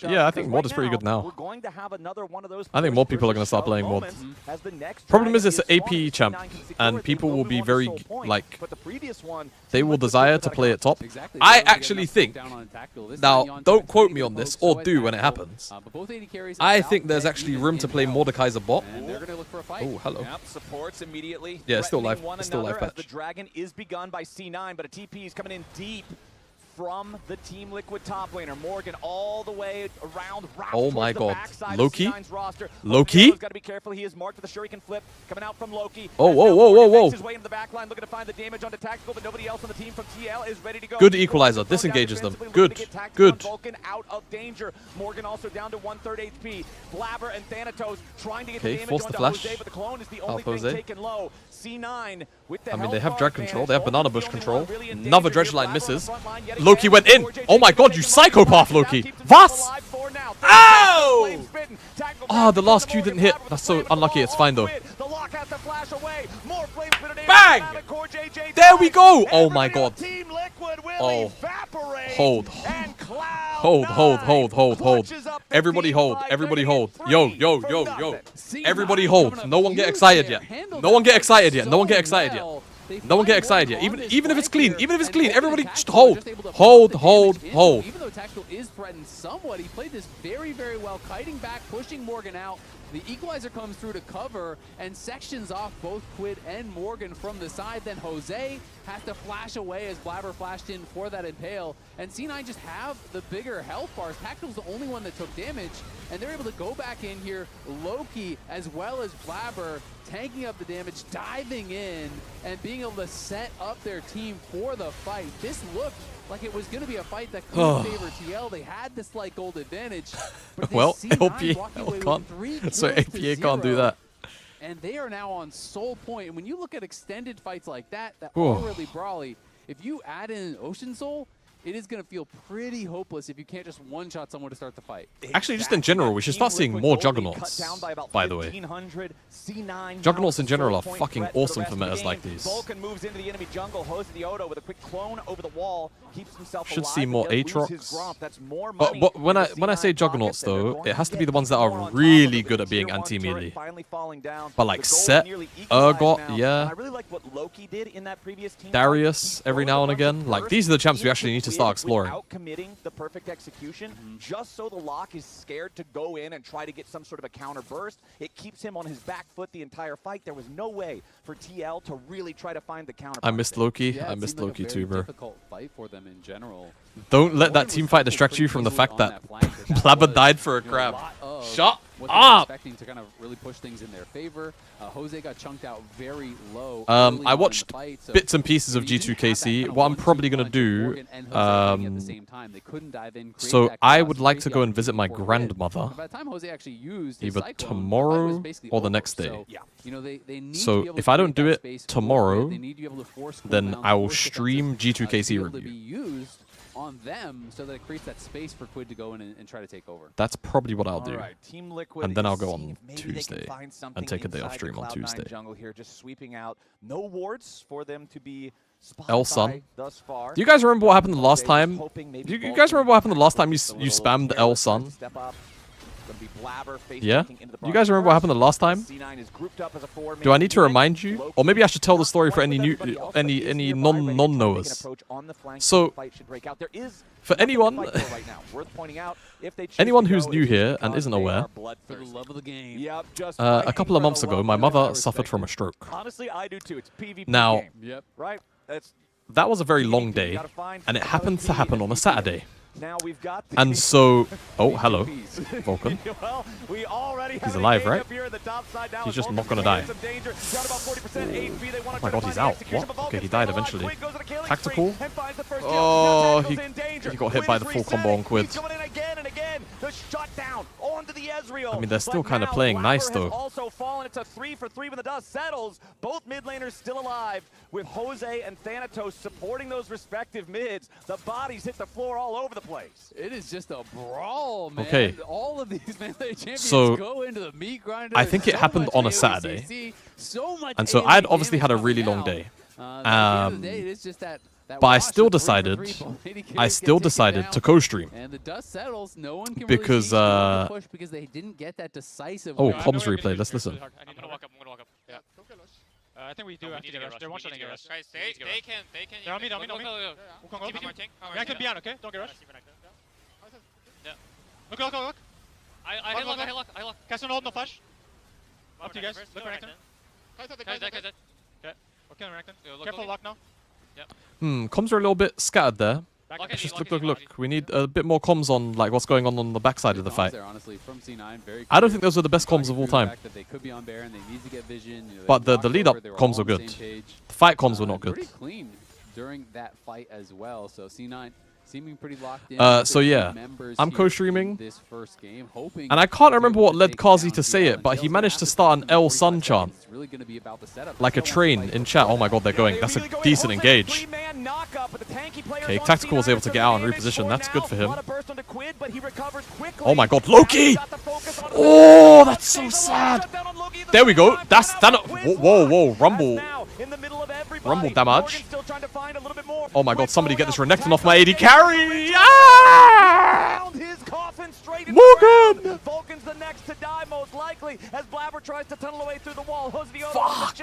Yeah, I think Mod is pretty good now. We're going to have another one of those I think more people are going to start playing Mod. Problem is it's an AP champ, and people will be very, like, they will desire to play it top. Exactly. I They're gonna actually get think, down on a tactical. This now, time Yon don't took quote pretty me good on this, pokes, or so do when it tactical. happens. But both AD carries I about think there's that actually even room to in play health. Mordekaiser bot. And they're going to look for a fight. Oh, hello. Yep, supports immediately. Yeah, it's still live. threatening one It's still live another as patch. the Dragon is begun by C9, but a TP is coming in deep from the Team Liquid top laner. Morgan all the way around. Oh my towards the God. backside of Loki? C9's roster. Loki? Got to be careful. He is marked with a shuriken flip coming out from Loki. Oh, As whoa, now whoa, Morgan whoa, makes whoa. his way into the back line, looking to find the damage onto Tactical, but nobody else on the team from TL is ready to go. Good equalizer. Disengages them. Good. Good. Vulcan out of danger. Morgan also down to 1/3 HP. Blabber and Thanatos trying to get Okay, the damage force the onto flash. Jose, but the clone is the Off only thing Jose. taken low. C9 with the I mean, health they have bar drag control. advantage. They have banana Vulcan's bush the control. only one really in Another danger dredge here. line Blabber on the misses. front line yet Loki again. went in. JJ Oh my God, you taking him psychopath, alive. Loki. Keeps himself Was? alive for now. Ow! Flames bitten. Tactical Ah, the grabs last the Q Morgan. didn't hit. Blabber with That's the so flame of the unlucky. wall. It's fine, though. Off the lock has to flash away. More flames bitten damage. Bang! Out of core. JJ There we dies. go. Oh my Everybody on God. Team Liquid will Oh. evaporate. Hold. And Hold. clutches up the Everybody team hold. fight. Everybody They're hold. getting Yo, three yo, for yo, nothing. yo. C9 Everybody coming hold. up No one get huge excited there. yet. Handled No one that get excited yet. so No one get excited yet. well. They No one get find excited yet. on Even this even if it's flank clean. here, Even if it's and clean. Vulcan Everybody and just Tactical are hold. just able to Hold. put the Hold. damage in. Hold. Even though Tactical is threatened somewhat, he played this very, very well, kiting back, pushing Morgan out. The equalizer comes through to cover and sections off both Quid and Morgan from the side. Then Jose has to flash away as Blabber flashed in for that impale. And C9 just have the bigger health bars. Tactical's the only one that took damage, and they're able to go back in here. Loki as well as Blabber tanking up the damage, diving in, and being able to set up their team for the fight. This looked like it was going to be a fight that could favor TL. They had the slight gold advantage. But Well, C9 LPA walking away with can't. 3 So kills to APA can't do 0. that. And they are now on soul point. And when you look at extended fights like that, that Ooh. are really brawly, if you add in Ocean Soul, it is going to feel pretty hopeless if you can't just one-shot someone to start the fight. Actually, just in general, we should start seeing more Juggernauts, by the way. Juggernauts in general are fucking awesome for metas like these. Vulcan moves into the enemy jungle, Jose the Odo with a quick clone over the wall, keeps himself Should alive, see more but does lose Aatrox. his Gromp. That's more money But when in the I say C9 Juggernauts pockets, and they're though, going it has to be the get ones that more on are top really of it. good The at being tier 1 turret anti-melee. finally falling down. But like The goal Set, nearly equalized Urgot, now. yeah. And I really like what Loki did in that previous team fight. Darius, He every throwed now a and bunch of again. Like, bursts these are the champs we into actually need to Quid start exploring. without committing the perfect execution, just so the lock is scared to go in and try to get some sort of a counter burst. It keeps him on his back foot the entire fight. There was no way for TL to really try to find the counter. I missed Loki. Yeah, I it missed seemed like Loki a too, very bro. difficult fight for them in general. Don't let that Morgan team was fight hustled distract pretty you from the easily fact on that flank, but that Plabba was, died for a you know, crab. lot of Shut what they were up! expecting to kind of really push things in their favor. Jose got chunked out very low. I early on in the watched fight, so bits and pieces of you didn't have that G2KC. kind of What I'm 1-2 probably gonna punch of do, Morgan and Jose hitting at the same time. They couldn't dive in, create so that I chaos, would like create to the go and visit my opportunity for Quid. grandmother By the time Jose actually used his either Cyclone, the fight was tomorrow basically or the over. next day. So, you know, they need to So be able if to I don't create do that it space for tomorrow, Quid. They need to be able to force then cooldowns, I will force stream defenses, to G2KC be able to review. be used on them so that it creates that space for Quid to go in and try to take over. That's probably what I'll do. All right, Team Liquid And then I'll is go seeing on if maybe they can Tuesday find something and take a day off inside stream the on Cloud9 Tuesday. jungle here, just sweeping out. No wards for them to be spotted L Sun. by thus far. Do you guys remember what happened the last Jose was time? hoping maybe Do you Vulcan guys remember what happened the last time you just a you little spammed careless, L tries Sun? to step up. Gonna be Blabber face Yeah? planting into the You guys remember what happened the last time? C9 is grouped up as a 4 Do I need to remind you? Loki Or maybe I should tell the story for not any quite new with everybody else, but he is any nearby, ready to try to make an non-knowers. approach on the flank So, the fight should break out. There is for nothing to anyone fight for right now. Worth pointing out, if they choose anyone to who's go, new it is here and because isn't they aware, are For the bloodthirsty. love of the game. Yep, just a fighting couple of for months the ago, love my of mother their suffered from a perspective. stroke. Honestly, I do too. It's a PvP Now, game, Yep. right? That's that was a very long PvP. day, Gotta find and it another happened to P happen in on a PvP. Saturday. Now we've got And so, oh, hello, Vulcan. well, we already have He's an alive, engage right? up here in the top side now He's as just Vulcan not gonna creates die. some danger. Down about 40% HP. They wanna Oh my try to god, find he's the out. execution, What? but Vulcan Okay, he died staying alive. eventually. Quid goes to the killing Tactical? spree and finds the first kill. Oh, Now he Tactical's in danger. got hit Quid by is the full combo on resetting. Quid. He's coming in again and again. The shutdown onto the Ezreal. I mean, they're still But kinda now playing Blabber nice, has though. also fallen. It's a 3-for-3 when the dust settles. Both mid laners still alive with Jose and Thanatos supporting those respective mids. The bodies hit the floor all over the place. It is just a brawl, man. Okay. All of these melee champions So, go into the meat grinder. I think it So happened much on a AoE Saturday. CC, so much And so AoE I'd obviously had a damage really coming long out. day. At the end of the day, it is just that But I wash still of 3 for decided, 3 from 80 I carries still get taken decided down, to co-stream. And the dust settles. No one can Because, really see the push because they didn't get that decisive. Oh, win. comms replay, let's listen. I'm gonna walk up. Yeah. I think we do have to get rushed. They're one shotting us. Guys, they can. They're on me, on me, on me. Keep Keep marching. I can be on, okay? Don't get rushed. Look. I hit lock. Cast an ult, no flash. Up to you guys. Look for Renekton. Guys, dead. Okay, Renekton. Careful lock now. Comms are a little bit scattered there. Back Lock up. it. Just look. We need a bit more comms on like what's going on the backside of the Comms fight. there, honestly, from C9, very I don't clear. think those are the best comms of all Talking through the time. fact that they could be on Baron, they need to get vision. You know, But they the walked lead-up over, they were comms all were on the good. same page. The fight comms were not good. Pretty clean during that fight as well. So C9 seeming pretty locked in. So yeah, I'm co-streaming. This first game, hoping And I can't to remember be able what to led take Kazi down to say TL, it, but and he TL's managed to gonna start have an to L spend Sun 45 chant. seconds. It's really gonna be about the setup. Like a There's no train fight in for chat. Oh Quid. my god, they're going. That's a decent engage. Okay, Tactical was able to get out and reposition. That's good for him. Oh my god, Loki! Oh, that's so sad. There we go. That's whoa, rumble damage. Oh my god, somebody get this Renekton off my AD carry! Ah! Morgan! Vulcan's the next to die, most likely, as Blabber tries to tunnel away through the wall. Fuck!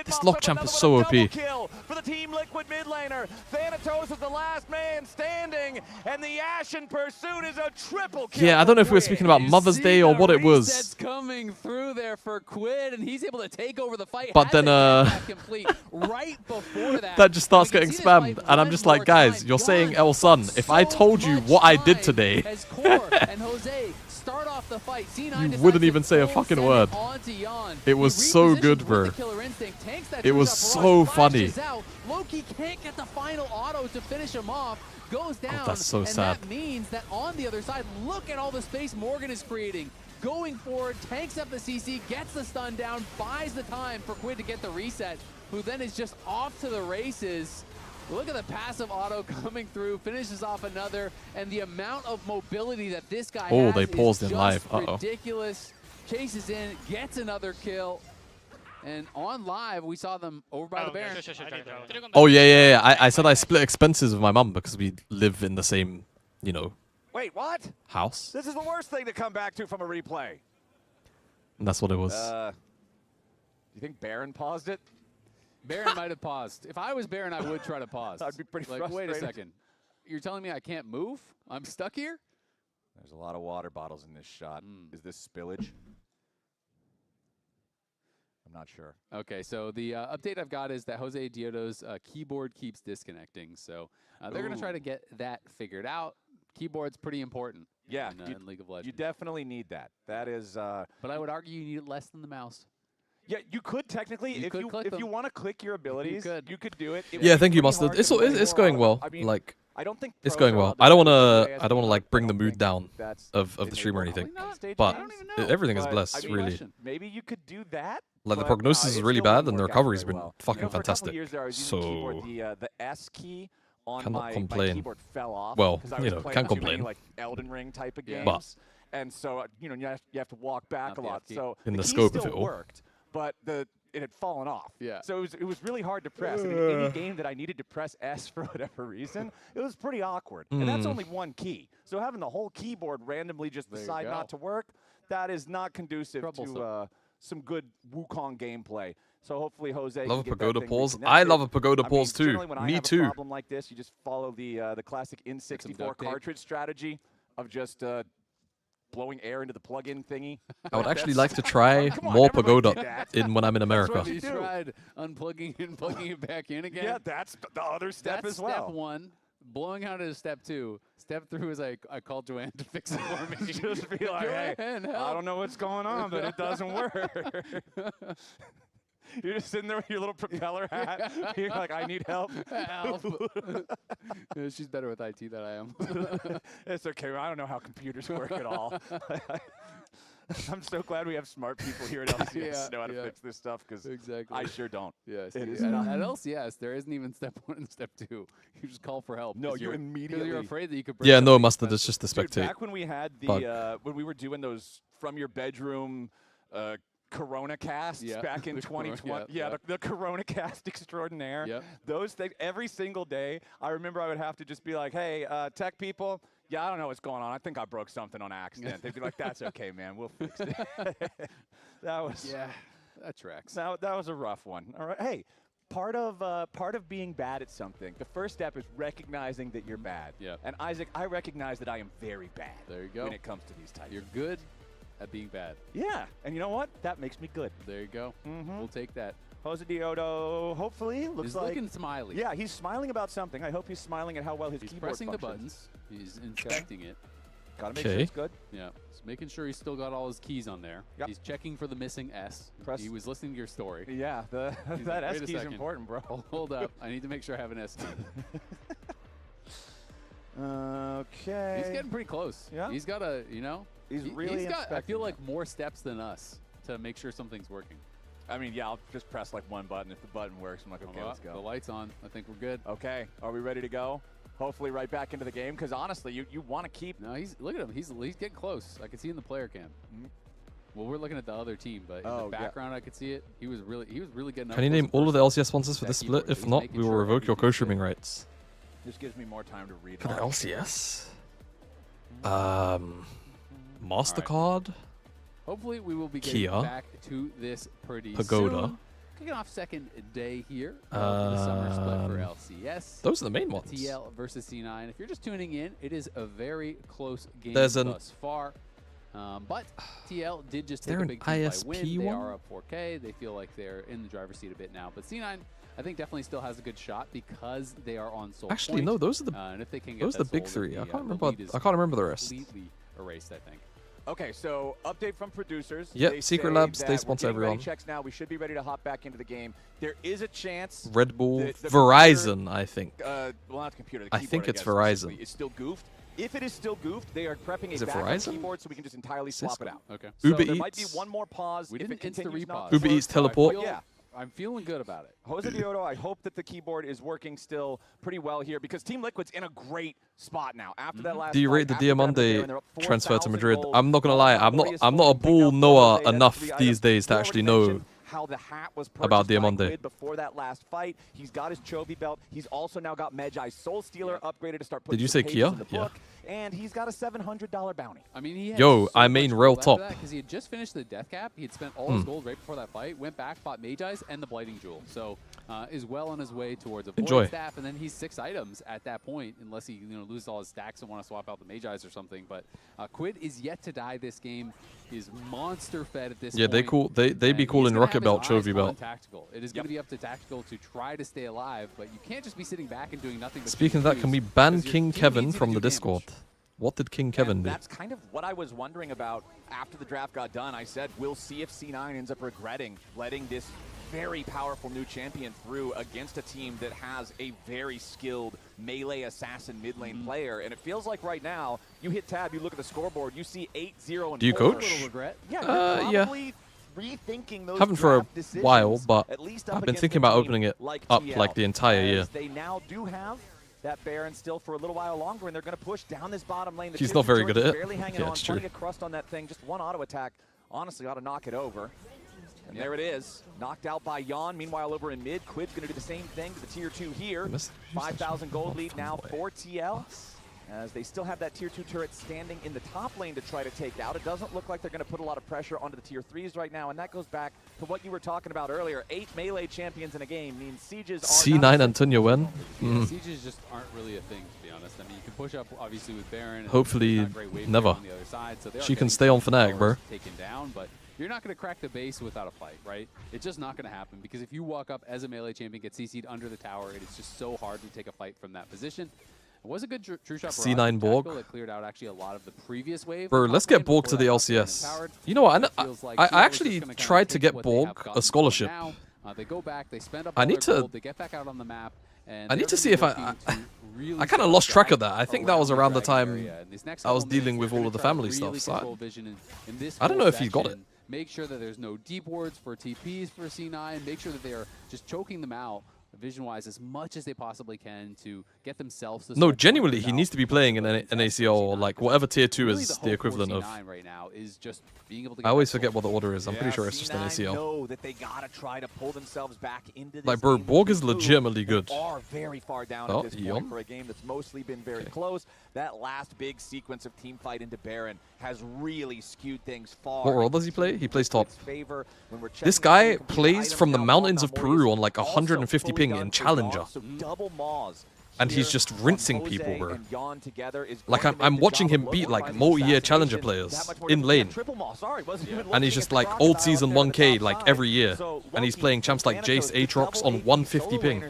This lock champ is so OP. Kill for the Team Liquid mid laner. Thanatos is the last man standing, and the Ashen Pursuit is a triple kill. Yeah, I don't know if we were for speaking Quid. about Mother's Day or what it was. Resets coming through there for Quid, and he's able to take over the fight. But Has then, the deathmatch complete right before that. That just starts We can getting see this fight spammed, and I'm one just like, more guys, time. you're saying One, L Sun. If I so told you much what I did time today, as Core and Jose start off the fight. C9 You decides wouldn't to even say a full fucking send word. onto Yon. It was He so repositions good, with bro. the killer instinct, takes that It was two-shot so barrage, funny. flashes out. Loki can't get the final auto to finish him off. Goes down, that's so and sad. that means that on the other side, look at all the space Morgan is creating. Going forward, tanks up the CC, gets the stun down, buys the time for Quid to get the reset, who then is just off to the races. Look at the passive auto coming through, finishes off another, and the amount of mobility that this guy has they paused is in just live. ridiculous. Chases in, gets another kill. And on live, we saw them over by the Baron. Oh, yeah. I said I split expenses with my mum because we live in the same, Wait, what? house. This is the worst thing to come back to from a replay. And that's what it was. You think Baron paused it? Baron might have paused. If I was Baron, I would try to pause. I'd be pretty like, wait a frustrated. second. You're telling me I can't move? I'm stuck here? There's a lot of water bottles in this shot. Is this spillage? I'm not sure. Okay, so the update I've got is that Jose Diodo's keyboard keeps disconnecting. So they're going to try to get that figured out. Keyboard's pretty important Yeah, in League of Legends. you definitely need that. That is. But I would argue you need it less than the mouse. Yeah, you could technically, You could click if you them. want to click your abilities, you could do it. It Yeah, I would think be you pretty must. hard It's to play it's more going on. well. I mean, Like I don't think it's pros going are well. allowed I don't to wanna play as I don't wanna much. like bring I the don't mood think down that's of the stream or enabled anything. on stage But games. everything is But, blessed, I mean, really. Maybe you could do that. Like the but, prognosis it is really still won't bad, and the work out recovery's very been well. fucking For a couple fantastic. years there, I was using the So keyboard, the S key on cannot my complain. keyboard fell off. Well, 'cause I was playing can't too many, complain. like Elden Ring type of Yeah. games. And so, you have to walk back Not a the lot. F key. So In the key scope of still it all. worked, but it had fallen off. Yeah. So it was really hard to press. And in any game that I needed to press S for whatever reason, it was pretty awkward. And that's only one key. So having the whole keyboard randomly just There you decide go. not to work, that is not conducive Troublesome. to some good Wukong gameplay. So hopefully Jose Love a can get that pagoda thing pause. reconnected. I love a pagoda I mean, pause too. generally when I Me have too. a problem like this, you just follow the classic N64 duct tape. cartridge strategy of just blowing air into the plug-in thingy. I would actually like to try Come on, more everybody pagoda did that. in when I'm in America. what You do. tried unplugging and plugging it back in again? Yeah, that's the other step That's as well. step one. Blowing out is step two. Step three is I called Joanne to fix it for me. Just be like, hey, Joanne, I help. don't know what's going on, but it doesn't work. You're just sitting there with your little propeller hat. You're like, I need help. Help. Yeah, she's better with IT than I am. It's okay. I don't know how computers work at all. I'm so glad we have smart people here at LCS Yeah, to know how to yeah. fix this stuff because Exactly. I sure don't. Yeah, see, It is at not. LCS, there isn't even step one and step two. You just call for help. No, 'cause you you're immediately- afraid that you could break Yeah, no, something mustard. It's expensive. just the Dude, spectate. back when we had bug. the when we were doing those from your bedroom Corona casts Yeah, back in the Corona- 2020. yeah, yeah. The Corona cast extraordinaire. Yep. Those things every single day. I remember I would have to just be like, "Hey, tech people, yeah, I don't know what's going on. I think I broke something on accident." They'd be like, "That's okay, man. We'll fix it." That was Yeah, that tracks. that was a rough one. All right, hey. Part of being bad at something, the first step is recognizing that you're bad. Yep. And Isaac, I recognize that I am very bad. There you go. When it comes to these types. You're good at being bad. Yeah, and you know what? That makes me good. There you go. We'll take that. Jose Diodo, hopefully, looks He's like looking smiley. yeah, he's smiling about something. I hope he's smiling at how well his He's keyboard pressing the functions. buttons. He's inspecting it. Gotta make sure Okay. it's good. Yeah, just making sure he's still got all his keys on there. Yep. He's checking for the missing S. Press- He was listening to your story. Yeah, He's that like, S "Wait a key is second. important, bro. Hold up. I need to make sure I have an S key. Okay. He's getting pretty close. Yeah. He's got a, He's really he's got, I inspecting feel it. like, more steps than us to make sure something's working. I mean, yeah, I'll just press like one button. If the button works, I'm like, okay, Well, let's The go. light's on. I think we're good. Okay, are we ready to go? Hopefully right back into the game, because honestly, you want to keep No, look at him. He's getting close. I can see in the player cam. Well, we're looking at the other team, but in Oh, the yeah. background, I could see it. He was really getting up Can you close name and all of the personal. LCS sponsors for That this split? keyboard. If He's not, making we will sure revoke your everything's co-streaming good. rights. This gives me more time to read. For the all. LCS? MasterCard? Hopefully, we will be getting Kia. back to this pretty Pagoda. soon. Kicking off second day here of the summer split for LCS. Those are the main ones. TL versus C9. If you're just tuning in, it is a very close game There's thus far. But TL did just take there a an big 2 ISP win. They one? are up 4K. They feel like they're in the driver's seat a bit now. But C9, I think, definitely still has a good shot because they are on Soul Actually, Point. no, those are the And if they can get those are the that big soul, then three. I the, can't the remember. lead is I can't remember the rest. completely erased, I think. Okay, so update from producers. Yep, They Secret say Labs, that they we're sponsor getting ready everyone. checks now. We should be ready to hop back into the game. There is a chance. Red Bull, the Verizon, I think. Well, not the computer. The I keyboard, think it's guess, Verizon. specifically, is still goofed. If it is still goofed, they are prepping Is a it backup Verizon? keyboard so we can just entirely swap it Cisco? out. Okay. So Uber there might be Eats. one more pause We if didn't it continues not insta-repause. to Uber work, Eats so I teleport. feel- Yeah. I'm feeling good about it. Jose Diodo, I hope that the keyboard is working still pretty well here because Team Liquid's in a great spot now. After that last Do you rate the fight, after Diamante transfer to Madrid? gold. I'm not gonna lie, I'm not a bull knower enough these days to actually know how the hat was about purchased by Diamante. Quid before that last fight. He's got his trophy belt. He's also now got Medjai's Soul Stealer upgraded to start putting Did you some say pages Kia? in the book. And he's got a $700 bounty. I mean, he had Yo, so I mean much real gold after top. because he had just finished the death cap. He had spent all his gold right before that fight. Went back, bought Medjai's and the Blighting Jewel. So is well on his way towards a Enjoy. Void Staff, and then he's 6 items at that point, unless he loses all his stacks and want to swap out the Medjai's or something. But Quid is yet to die this game. He's monster fed at this Yeah, point. they be calling Rocket Belt Chovy Belt. Tactical. It is going to be up to Tactical to try to stay alive, but you can't just be sitting back and doing nothing. But Speaking of that, can we ban King Kevin from the Discord? What did King Kevin do? That's kind of what I was wondering about after the draft got done. I said, we'll see if C9 ends up regretting letting this very powerful new champion through against a team that has a very skilled melee assassin mid lane player. And it feels like right now, you hit tab, you look at the scoreboard, you see 8-0 and Do you 4. coach? Regret. Yeah, Yeah. rethinking those Haven't for a draft decisions, while, but at least up I've been against thinking a about team opening it like up TL, like the entire as year. They now do have that Baron still for a little while longer, and they're going to push down this bottom lane. The He's tier not very two good at it. barely hanging Yeah, on, it's plenty true. of crust on that thing. Just one auto attack, honestly, ought to knock it over. And there it is, knocked out by Yon. Meanwhile, over in mid, Quid's going to do the same thing to the tier 2 here. 5,000 gold lead now for TL, as they still have that tier 2 turret standing in the top lane to try to take out. It doesn't look like they're going to put a lot of pressure onto the tier 3s right now, and that goes back to what you were talking about earlier. 8 melee champions in a game means sieges are C9 Antonio Wen? Sieges just aren't really a thing, to be honest. I mean, you can push up, obviously, with Baron. And Hopefully, not a great wave never. on the other side, so they are She can getting stay on some Fnatic, towers bro. taken down, but you're not going to crack the base without a fight, right? It's just not going to happen, because if you walk up as a melee champion, get CC'd under the tower, it is just so hard to take a fight from that position. It was a good true shot. C9 Borg. That cleared out actually a lot of the previous wave. Bro, let's get Borg to the LCS. You know what? I actually tried to get Borg a scholarship. They go back, they spend up I all need their to- gold, they get back out on the map. And I need to see if I kind of lost track of that. I think that was around the time I was dealing with all of the family stuff. So I don't know if he's got it. Make sure that there's no deep wards for TPs for C9. Make sure that they are just choking them out vision-wise as much as they possibly can to get themselves to No, genuinely, he needs to be playing in an ACL or like whatever tier 2 is the equivalent of. Right now is just being able to I always forget what the order is. I'm pretty sure it's just an C9 ACL. know that they gotta try to pull themselves back into this Like, bro, game. Borg is They legitimately good. are very far down Oh, at this point Yon. for a game that's mostly been very close. That last big sequence of team fight into Baron has really skewed things far. What role does he play? He plays top. This guy plays from the mountains of Peru on like 150 ping in Challenger. And he's just rinsing people, bro. Like, I'm watching him beat like multi-year Challenger players in lane. And he's just like old season 1K like every year. And he's playing champs like Jace, Aatrox on 150 ping.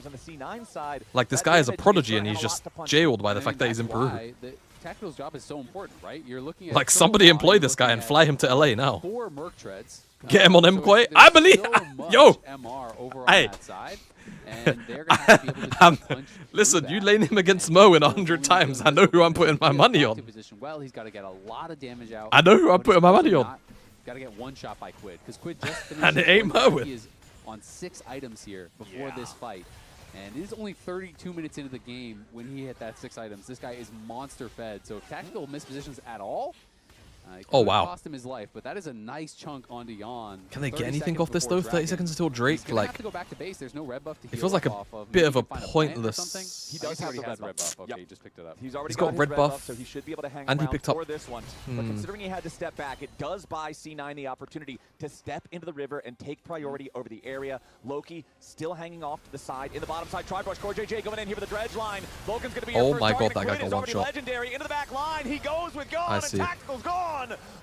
Like, this guy is a prodigy and he's just jailed by the fact that he's in Peru. Tactical's job is so important, right? You're looking at Like, somebody employ this guy and fly him to LA now. 4 Merc treads. Get him on So MQuay. there's I believe. so much Yo. MR over on Hey. that side, and they're gonna have to be able to just punch Listen, through you that. lane him against Mo in 100 times. I know who I'm putting my money on. Position well, he's got to get a lot of damage out. I know who I'm putting my money on. Got to get one shot by Quid, because Quid just finished. And it ain't his Mo. He is on 6 items here before this fight. And it is only 32 minutes into the game when he hit that 6 items. This guy is monster fed. So if Tactical mispositions at all, it Oh, could wow. cost him his life. But that is a nice chunk onto Yon. Can they get 30 anything seconds off this before though? 30 Dragon. seconds until He's Drake? gonna have Like, to go back to base. There's no red buff to it heal feels like a off of. bit Maybe of a he can find plant or pointless. something. He does have already the has red red buff. buff. Okay, he just picked it up. He's already He's got got his red red buff, so he should be able to hang and he around picked up- for this one. But considering he had to step back, it does buy C9 the opportunity to step into the river and take priority over the area. Loki still hanging off to the side. In the bottom side, Tribrush, Core JJ going in here with the dredge line. Vulcan's going to be Oh your first my target. God, that guy Quid is got one already shot. legendary. Into the back line. He goes with Gone, I and see. Tactical's gone.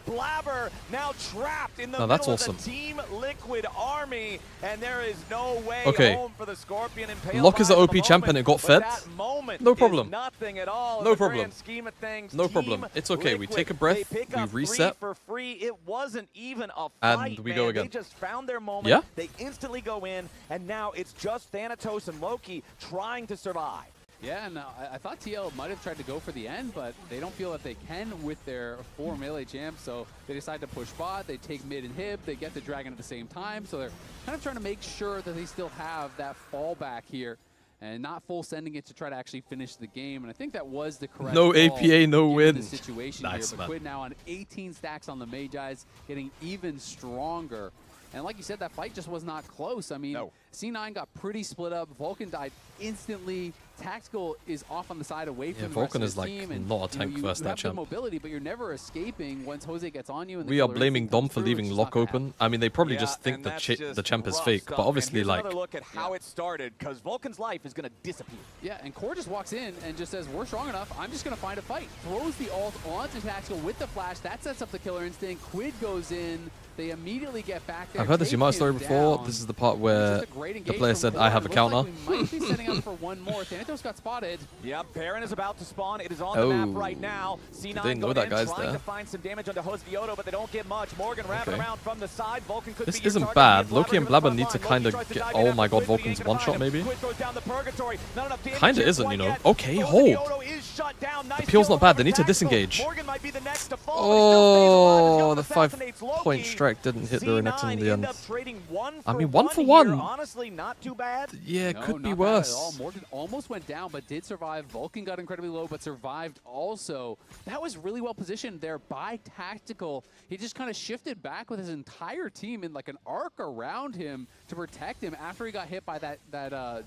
Blabber now trapped in the No, middle that's awesome. of the Team Liquid army, and there is no way Okay. home for the Scorpion. Impaled Locke is by an it at OP the champ and moment, it got but fed. that moment No is problem. nothing at all in No the problem. grand scheme of things. No Team problem. It's okay. We Liquid, take a breath, they pick we up 3 reset. for free. It wasn't even a And fight, we man. go again. They just found their moment. Yeah? They instantly go in, and now it's just Thanatos and Loki trying to survive. Yeah, and I thought TL might have tried to go for the end, but they don't feel that they can with their 4 melee champs, so they decide to push bot, they take mid and hib, they get the dragon at the same time, so they're kind of trying to make sure that they still have that fallback here and not full sending it to try to actually finish the game, and I think that was the correct No call APA, no given win. the situation Nice, here, but man. Quid now on 18 stacks on the Magi's, getting even stronger. And like you said, that fight just was not close. I mean, C9 got pretty split up. Vulcan died instantly. Tactical is off on the side away from the Vulcan rest is of like his team. And, not a tank you versus that have the champ. mobility, but you're never escaping once Jose gets on you. And the We are killer blaming instinct Dom comes for through. leaving It's just lock not gonna open. I mean, they probably Yeah, just think and the that's the champ is rough fake, stuff. but obviously, and like, another look at how it started, because Vulcan's life is going to disappear. Yeah, and Core just walks in and just says, we're strong enough, I'm just going to find a fight. Throws the ult onto Tactical with the flash. That sets up the killer instinct. Quid goes in. They immediately get back there. I've heard this Yamato story before. This is the part where the player said, I have a counter. Like we might be setting up for one more. Thanatos got spotted. Yeah, Baron is about to spawn. It is on the map right now. C9 didn't know going that in, guy's trying there. to find some damage onto Hosvioto, but they don't get much. Morgan wrapping around from the side. Vulcan could This be your isn't target. bad. He is Loki and Blabber Blabber need to given kind the of front line. get... Loki tries to Oh my god, dive in, but Vulcan's he ain't one gonna shot find him. maybe? Quid throws down the purgatory. Not enough damage Kinda here isn't, quite you know. yet. Okay, hold. Hosvioto is shut down. Nice Appeal's kill not bad. over They need to Tactical. disengage. Morgan might be the next to fall, Oh, but the he still stays alive as Young 5-point assassinates strike didn't hit the Renekton in the C9 end. end up trading I mean, one for here. one. Honestly, not too bad. Yeah, it No, could be not bad at worse. all. Morgan almost went down, but did survive. Vulcan got incredibly low, but survived also. That was really well positioned there by Tactical. He just kind of shifted back with his entire team in like an arc around him to protect him after he got hit by that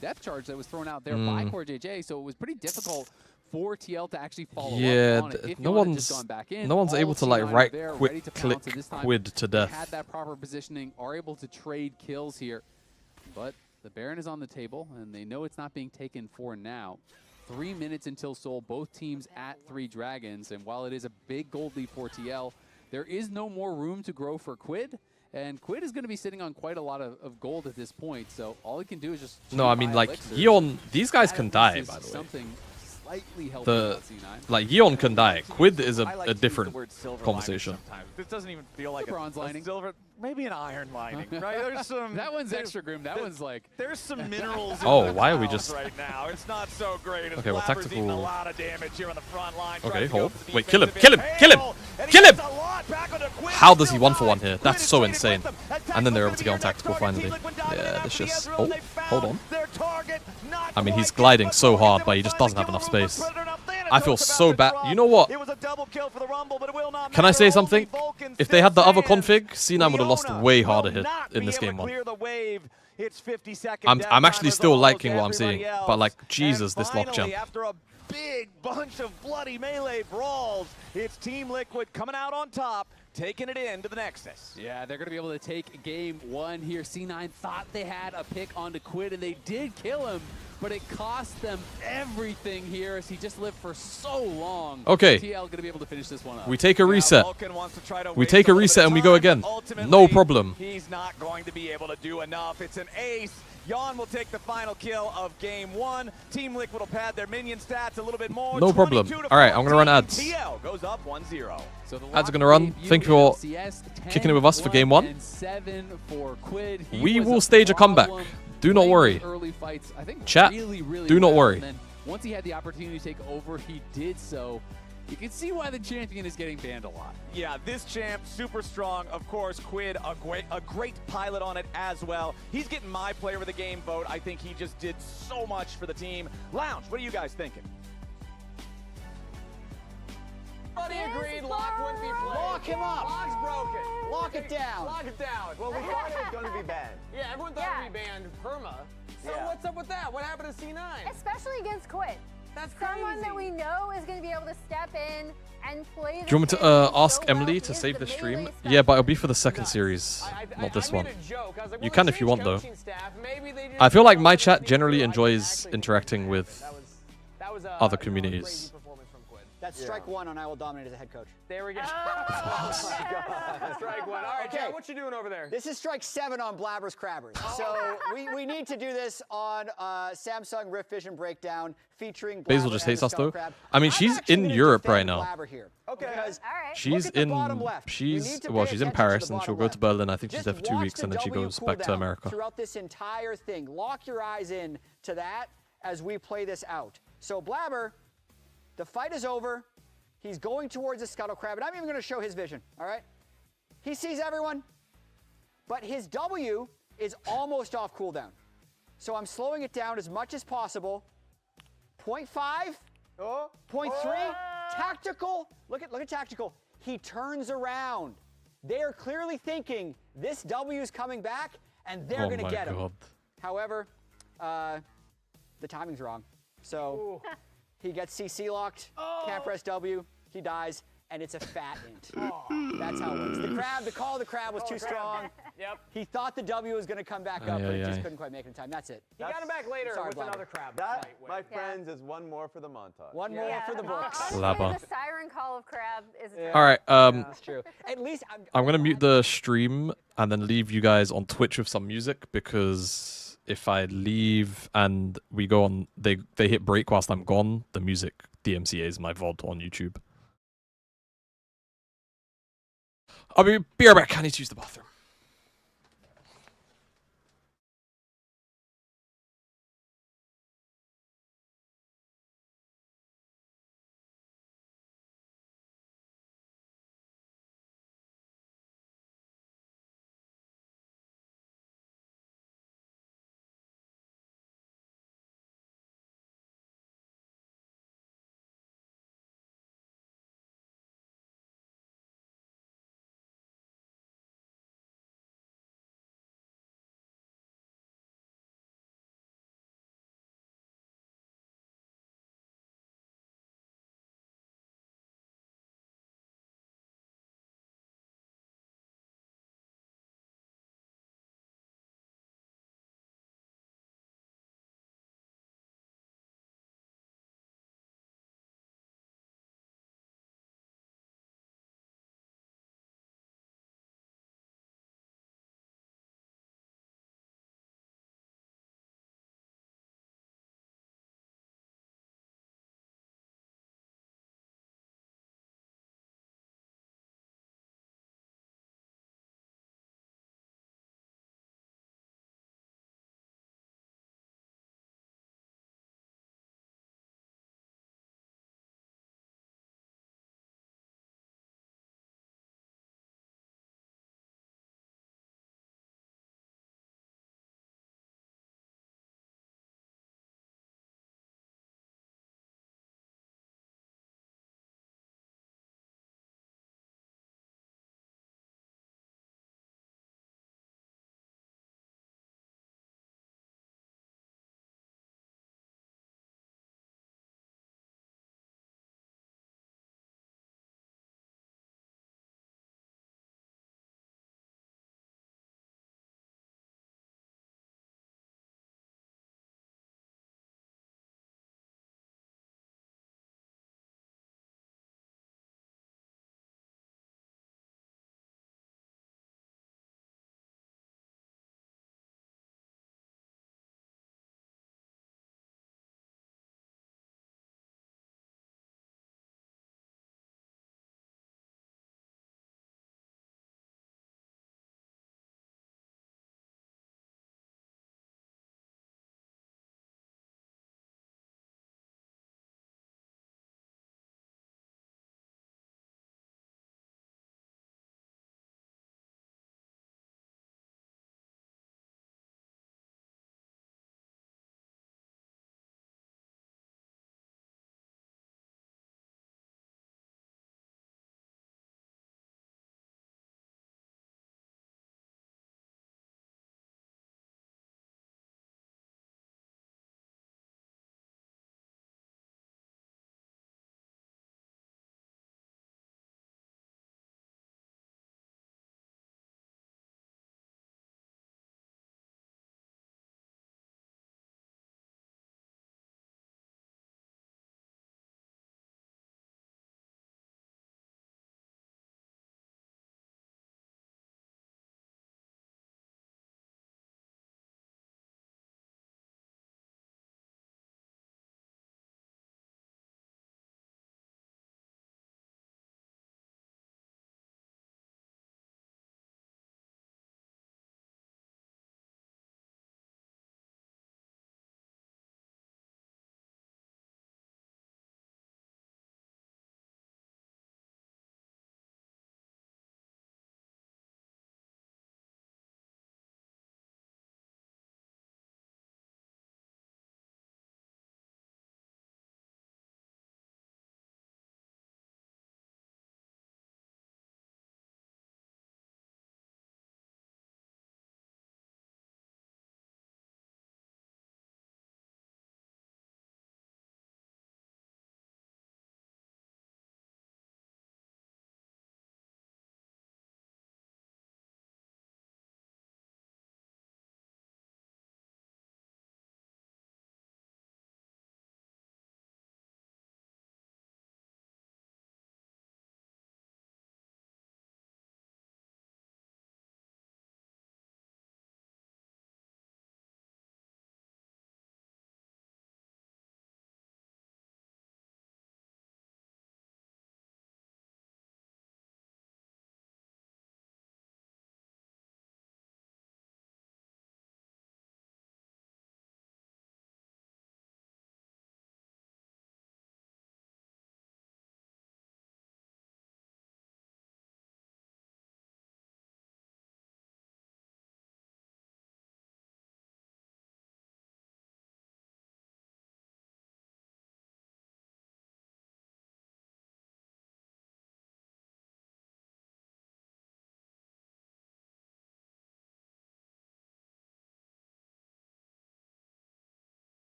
depth charge that was thrown out there by Core JJ. So it was pretty difficult for TL to actually follow up on it. If no Yon had one's just gone back in, no one's all able of to like C9 right there, quick ready to click pounce, and this time Quid to they death. had that proper positioning, are able to trade kills here. But the Baron is on the table, and they know it's not being taken for now. 3 minutes until Seoul, both teams at 3 dragons, and while it is a big gold lead for TL, there is no more room to grow for Quid, and Quid is going to be sitting on quite a lot of gold at this point, so all he can do is just... No, I mean, buy like, elixirs. Yeon, these guys That can at die, least by is the way. something slightly healthy about C9. Like, Yeon can die. Quid is I a like to use the different word silver conversation. lining sometimes. This doesn't even feel like a bronze lining. silver, maybe an iron lining, right? There's some. That one's extra grim. That one's like... There's some minerals. Oh, in the why are we clouds just- right now? It's not so great. Okay, well, Blabber's eating a Tactical- lot of damage here on the front line. Okay, tries to go hold. for the Wait, kill him, defensive kill him, end. kill him, Hail, and he kill gets him! a lot back onto Quid. How does he Still 1-for-1 alive. here? Quid That's is so traded insane. with them. And then they're able Tactical's to get on gonna be your Tactical next target. finally. Team Liquid dive Yeah, into this the just... Ezreal, Oh, they found hold on. their target. Not I mean, he's quite, gliding but so Morgan's hard, able but to he just find doesn't the have enough kill room. space. Predator enough. I feel Thanatos so about to bad. drop. You know what? It was a double kill for the Rumble, but it will not Can I say matter. something? Only Vulcan If they had the still other stands. config, C9 would have lost Leona way will harder hit not in be this able game to one. clear the wave. It's 50-second I'm actually timers still on liking what I'm almost seeing, everybody but like, else. Jesus, And this lock finally, champ. after a big bunch of bloody melee brawls, it's Team Liquid coming out on top, taking it into the Nexus. Yeah, they're going to be able to take game 1 here. C9 thought they had a pick onto Quid, and they did kill him, but it cost them everything here as he just lived for so long. Okay. TL going to be able to finish this one up. We take a reset. Vulcan wants to try to We waste take a little bit reset of and we go time, again. but ultimately, No problem. He's not going to be able to do enough. It's an ace. Yon will take the final kill of game 1. Team Liquid will pad their minion stats a little bit more. No problem. 22 to All right, I'm gonna run 14. ads. TL goes up 1-0. So the Ads are lock gonna run. debut Thank you in for LCS, kicking it with us for game 1. and 7 for Quid. He We was will stage a comeback. problem Do not playing worry. those early fights, I think Chat, really do not well. worry. And then once he had the opportunity to take over, he did so. You can see why the champion is getting banned a lot. Yeah, this champ, super strong. Of course, Quid, a great pilot on it as well. He's getting my player of the game vote. I think he just did so much for the team. Lounge, what are you guys thinking? Everybody agreed Lock wouldn't be played. Lock him up. Lock's broken. Lock it down. Lock it down. Well, we thought it was going to be banned. Yeah, everyone thought it would be banned perma. So Yeah. what's up with that? What happened to C9? Especially against Quid. That's crazy. Someone that we know is going to be able to step in and play the Do you want me to champion ask so Emily well. to He save is the the stream? melee Yeah, but it'll be for the second series, not this I one. made a joke. I was like, You well, can they if you changed want, though. coaching staff. Maybe they I feel like my didn't chat know generally what to do. I enjoys actually interacting think with that was other a communities. crazy performance from Quid. That's strike 1 on I Will Dominate as a head coach. There we go. Oh, Strike 1. All right, Okay. Chad, what you doing over there? This is strike 7 on Blabber's Crabbers. So we need to do this on Samsung Rift Vision Breakdown featuring Blabber Basil just and hates the us, though. Skullcrab. I mean, I'm she's actually in gonna Europe defend right now. Blabber here. Okay. Because all right. She's look at the in, bottom left. You need to well, pay she's in attention to Paris, the and she'll bottom go left. to Berlin. I think she's Just there for 2 watch weeks, the and then she W goes back to cooldown America. Throughout this entire thing, lock your eyes in to that as we play this out. So Blabber, the fight is over. He's going towards the Scuttle Crab, and I'm even going to show his vision, all right? He sees everyone, but his W is almost off cooldown. So I'm slowing it down as much as possible. 0.5, 0.3, Tactical. Look at Tactical. He turns around. They are clearly thinking this W is coming back, and they're going to get him. However, the timing's wrong. So he gets CC locked, can't press W, he dies, and it's a fat int. That's how it works. The call of the crab was too strong. Yep. He thought the W was going to come back up, but it just couldn't quite make it in time. That's it. He got him back later Sorry, with Blabber. another crab. That, my friends, is one more for the montage. One more for the books. Honestly, Blabber. the siren call of crab is All right. That's true. At least I'm gonna mute the stream and then leave you guys on Twitch with some music, because if I leave and we go on, they hit break whilst I'm gone, the music DMCA's my VOD on YouTube. I'll be right back. I need to use the bathroom.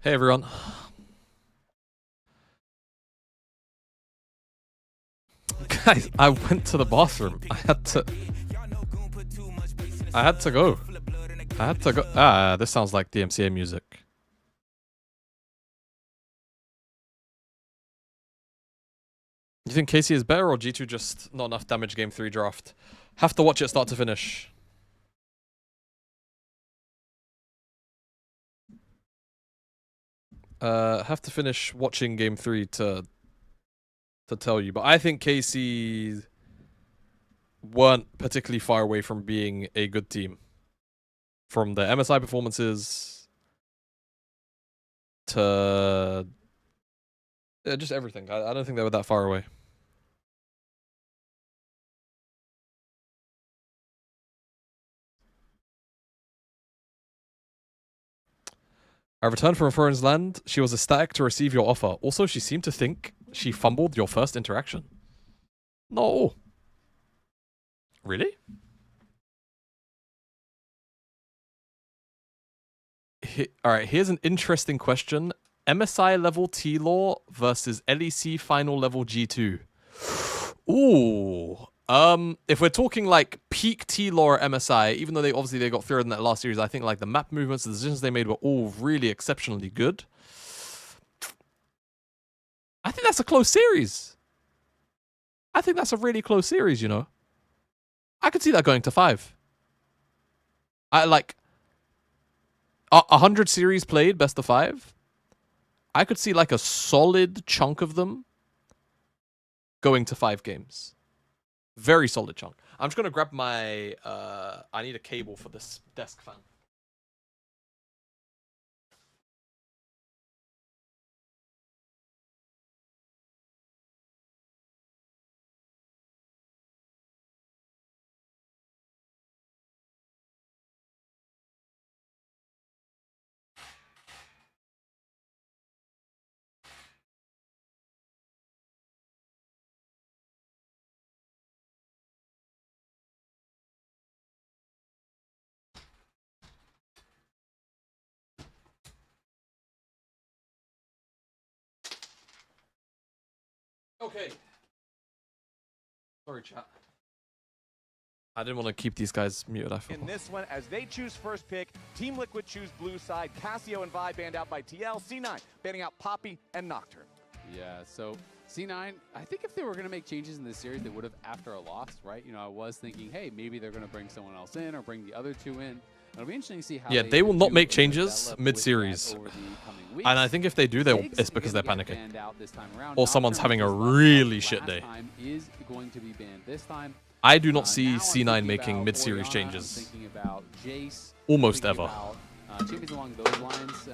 Hey everyone. Guys, I went to the bathroom. I had to go. Ah, this sounds like DMCA music. You think KC is better or G2 just not enough damage game 3 draft? Have to watch it start to finish. Have to finish watching game 3 to tell you, but I think KC weren't particularly far away from being a good team. From the MSI performances to just everything. I don't think they were that far away. I returned from a foreign land. She was ecstatic to receive your offer. Also, she seemed to think she fumbled your first interaction. No. Really? Alright, here's an interesting question. MSI level TLAW versus LEC final level G2. Ooh. If we're talking like peak TLAW or MSI, even though they got third in that last series, I think like the map movements, the decisions they made were all really exceptionally good. I think that's a close series. I think that's a really close series, you know. I could see that going to 5. I like 100 series played, best of 5. I could see like a solid chunk of them going to 5 games. Very solid chunk. I'm just going to grab my... I need a cable for this desk fan. Okay. Sorry, chat. I didn't want to keep these guys muted. I forgot. In this one, as they choose first pick, Team Liquid choose blue side. Cassio and Vi banned out by TL. C9 banning out Poppy and Nocturne. Yeah, so C9, I think if they were going to make changes in this series, they would have after a loss, right? You know, I was thinking, hey, maybe they're going to bring someone else in or bring the other two in. It'll be interesting to see how they will not make changes mid-series. And I think if they do, it's because they're panicking. Or someone's having a really shit day. I do not see C9 making mid-series changes. Almost ever. Champions along those lines,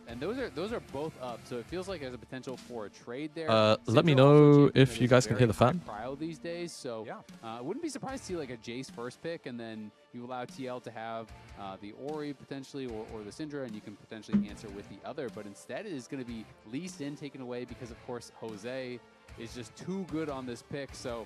and those are both up, so it feels like there's a potential for a trade there. Let me know if you guys can hear the fan. Cryo these days, so I wouldn't be surprised to see like a Jace first pick, and then you allow TL to have the Ori potentially, or the Syndra, and you can potentially answer with the other. But instead, it is going to be Lee Sin taken away because, of course, Jose is just too good on this pick. So.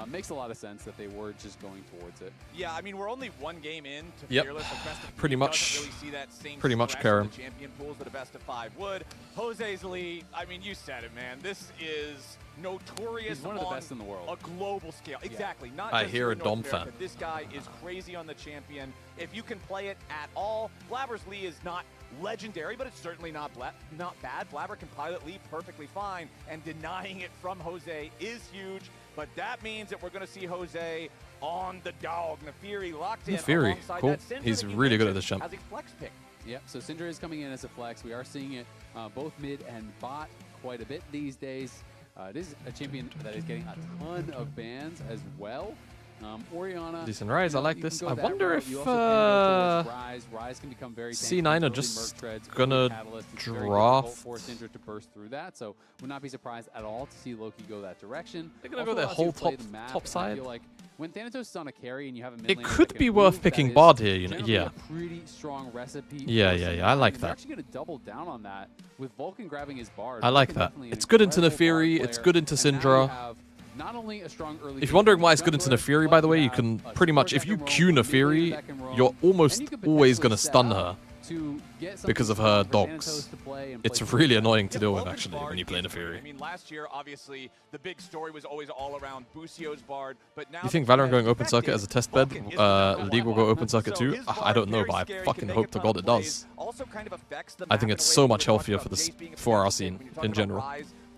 Makes a lot of sense that they were just going towards it. Yeah, I mean, we're only one game in to Fearless. Like best of pretty much. Really see that same Karam. The champion pools that a best of 5 would. Jose's lead, I mean, you said it, man. This is notorious. He's one of the best in the world. A global scale. Yeah. Exactly. Not I just hear a North Dom fan. America. This guy is crazy on the champion. If you can play it at all, Blabber's Lee is not legendary, but it's certainly not bad. Blabber can pilot Lee perfectly fine, and denying it from Jose is huge. But that means that we're going to see Jose on the dog. Nefiri locked in. Nefiri, cool. He's really good at this jump. As a flex pick. Yeah, so Syndra is coming in as a flex. We are seeing it both mid and bot quite a bit these days. It is a champion that is getting a ton of bans as well. Oriana, decent Rise, I like this. I wonder if Rise can become very C9 are just gonna draft. For Syndra to burst through that, so would not be surprised at all to see Loki go that direction. They're gonna go their whole top side. I feel like when Thanatos is on a carry and you have a mid it laner could be worth picking Bard here, you know. Yeah. A pretty strong recipe. Yeah. I like that. They're actually gonna double down on that with Vulcan grabbing his Bard. I like that. It's good into Nefiri. It's good into Syndra. Not only a strong early if you're wondering why it's good into Nefiri, by the way, you can pretty much, if you Q Nefiri, you're almost always going to stun her. to get because of her dogs. It's really annoying to deal with, actually, when you play in a Fury. I mean, last year, obviously, the big story was always all around Busio's Bard, but now You think Valorant going open circuit as a test bed, League will go open circuit too? I don't know, but I fucking hope to God it does. I think it's so much healthier for this 4-hour scene in general.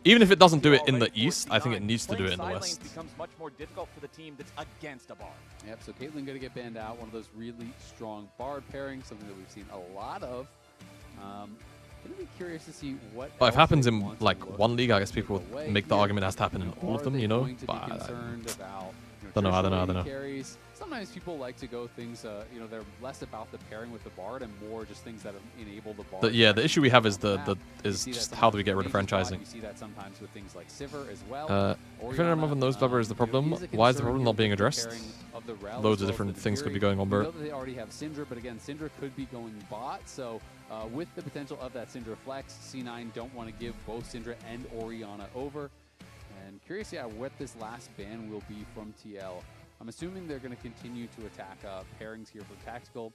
Even if it doesn't do it in the East, I think it needs to do it in the West. Becomes much more difficult for the team that's against a Bard. Yep, so Caitlyn going to get banned out. One of those really strong Bard pairings, something that we've seen a lot of. Going to be curious to see what. But if it happens in like one league, I guess people would make the argument it has to happen in all of them, you know? But I don't know. Carries. Sometimes people like to go things, you know, they're less about the pairing with the Bard and more just things that enable the Bard. Yeah, the issue we have is just how do we get rid of franchising? You see that sometimes with things like Sivir as well. If anyone other than those Blubber is the problem, why is the problem not being addressed? Loads of different things could be going on, bro. They already have Syndra, but again, Syndra could be going bot, so with the potential of that Syndra flex, C9 don't want to give both Syndra and Orianna over. And curious, yeah, what this last ban will be from TL. I'm assuming they're going to continue to attack pairings here for Tactical.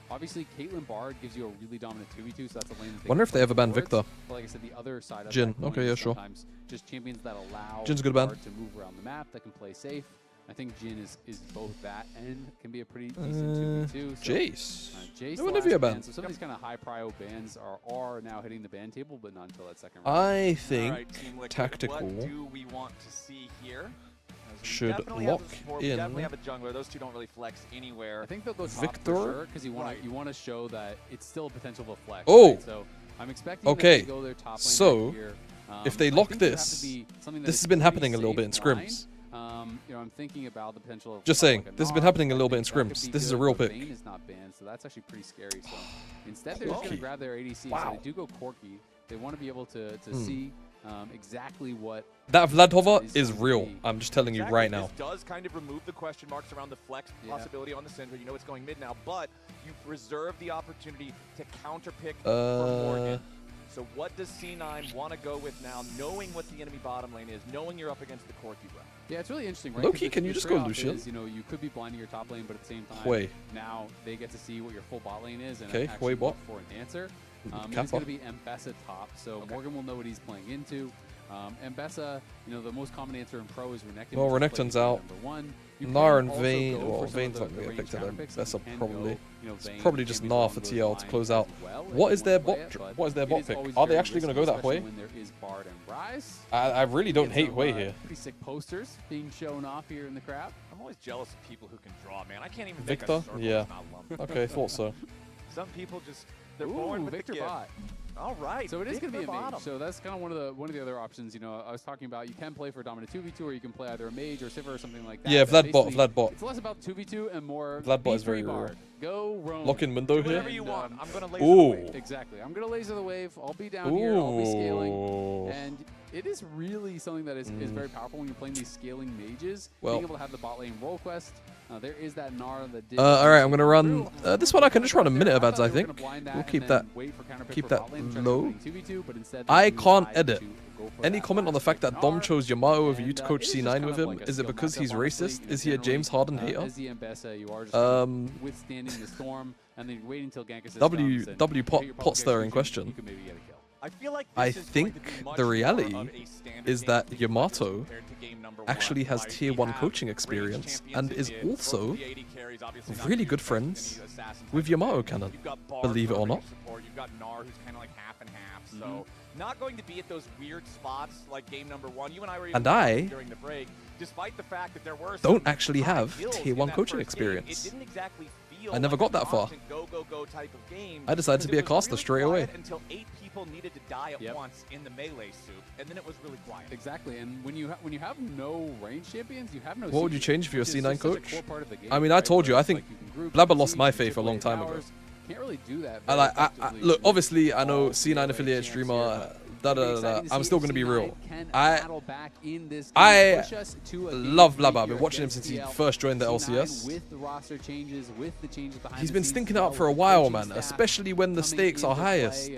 Obviously, Caitlyn Bard gives you a really dominant 2v2, so that's a lane that they Wonder if they ever ban Victor. But like I said, the other side of Jhin. that coin Okay, yeah, is sure. sometimes just champions that allow Jin's a good ban. Bard to move around the map, that can play safe. I think Jhin is both that and can be a pretty decent 2v2. So, Jace. Jace No one ever ban. So some of these kind of high prio bans are now hitting the ban table, but not until that second I round. think Tactical What do we want to see here? should Definitely lock have a support, in. We definitely have a jungler. Those two don't really flex anywhere. I think they'll go top Victor? for sure because you want to show that it's still a potential of a flex. Oh! Right? So I'm expecting Okay. them to go their top lane So, right here. if they I lock think there has this, to be something that this is has been pretty happening a little bit in safe line. scrims. You know, I'm thinking about the potential of Just something saying, like a this has been Gnar. happening a little bit in That could scrims. be This is a good, real but pick. Vayne is not banned, so that's actually pretty scary. So instead, they're just going to grab their ADC. So they do go Corki. They want to be able to see exactly what That Vlad hover is real. I'm just telling you right now. This does kind of remove the question marks around the flex possibility on the Syndra. You know it's going mid now, but you preserve the opportunity to counter pick for Morgan. So what does C9 want to go with now, knowing what the enemy bottom lane is, knowing you're up against the Corki bro? Yeah, it's really interesting, right? Low-key, can you just go Lucian? Is, you know, you could be blinding your top lane, but at the same time, Hwei. now they get to see what your full bot lane is and Okay, actually Hwei bot. look for an answer. Kappa. It's going to be Mbessa top, so Morgan will know what he's playing into. Mbessa, you know, the most common answer in pro is Renekton. Well, which is Renekton's played out. number one. You Gnar can and also Vayne. go Well, for some Vayne's of not the going to get ranged picked at them. counterpicks, That's and you can probably. go, you know, It's Vayne probably can just be Gnar thrown for really TL to blind close as out. well if What you is their wanna play bot? it, but What is their it bot is pick? always Are they very actually going to risky, go that way? especially when there is Bard and Ryze. I really don't hate Hwei here. Pretty sick posters being shown off here in the crowd. I'm always jealous of people who can draw, man. I can't even Victor? make a circle. Yeah. It's not lumped. Okay, thought so. Some people just, they're born with Victor the gift. bot. All right. So it is going to be a bottom. mage. So that's kind of one of the other options. You know, I was talking about you can play for dominant 2v2, or you can play either a mage or Sivir or something like that. Yeah, But Vlad bot, basically, Vlad bot. It's less about 2v2 and more Vlad bot is B3 very Bard. real. Go roam. Lock in Mundo here. Whatever you want. I'm going to laser Ooh. the wave. Exactly. I'm going to laser the wave. I'll be down here. I'll be scaling. Ooh. And it is really something that is very powerful when you're playing these scaling mages. Well. Being able to have the bot lane roll quest. There is that Gnar that did. All right, I'm going to run. This one I can just run a minute of ads, I think. We'll keep that low. I can't edit. Any comment on the fact that Dom chose Yamato over you to coach C9 with him? Is it because he's racist? Is he a James Harden hater? Withstanding the storm, and then waiting until Gank says W pot stirring question. I think the reality is that Yamato actually has tier 1 coaching experience and is also really good friends with Yamato Cannon, believe it or not. You've got Gnar, who's kind of like half and half, so not going to be at those weird spots like game number 1. You and I were even talking during the break, despite the fact that there were some don't actually have tier 1 coaching experience. It didn't exactly feel I never like got that far. go type of game. I decided to be a caster straight away. Until 8 people needed to die at once in the melee soup, and then it was really quiet. Exactly, and when you have no range champions, you have no. What would you change for your C9 coach? Game, I mean, I told you, I think Blabber lost my faith a long time ago. Can't really do that. I look, obviously, I know C9 affiliate streamer. I'm still going to be real. I love Blabber. I've been watching him since he first joined the LCS. He's been stinking out for a while, man, especially when the stakes are highest.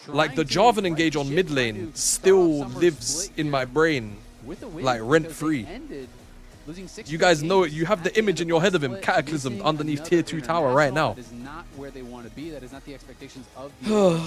Like, the Jarvan engage on mid lane still lives in my brain, like rent-free. Losing 6 You guys know it. games You have at the end image of in your one head of him, split, Cataclysm missing underneath another tier 2 tower right international. now. That is not where they want to be. That is not the expectations of the so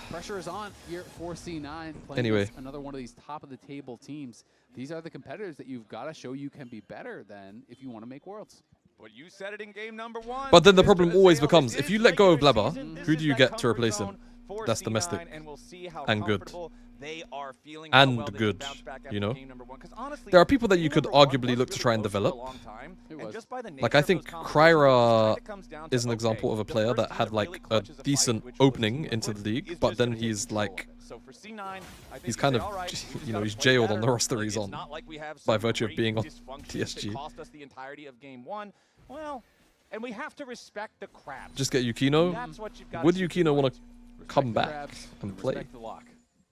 pressure is on here for C9. Playing Anyway. against another one of these top of the table teams. These are the competitors that you've got to show you can be better than if you want to make Worlds. But you said it in game number 1. But then the problem Mr. always Azale, becomes, this if you is let go of regular Blabber, season. This who is do you that get to comfort replace him? zone for That's C9, domestic. and we'll see how And good. comfortable they are feeling, And how well they good, bounce back you after know? game number 1. 'Cause honestly, There are people that you game could number 1 arguably was look to really try and close for a develop. long time, It and was. just by the nature Like, I of think those competitions, Kryra it kinda comes down to, is an example of a the player first that team had that like really a clutches a fight, decent which was opening Team into the Liquid, league, is but just then gonna take he's control of like, it. So for C9, I think he's they kind say, of, "All right, we just you know, gotta he's play jailed on better." the roster Like, he's it's on not like we have by some virtue of great being on dysfunction TSG. that cost us the entirety of game 1. Well, and we have to respect the crabs. Just get Yukino. That's what you've got Would to Yukino want to come back Crabs, and play? respect the lock.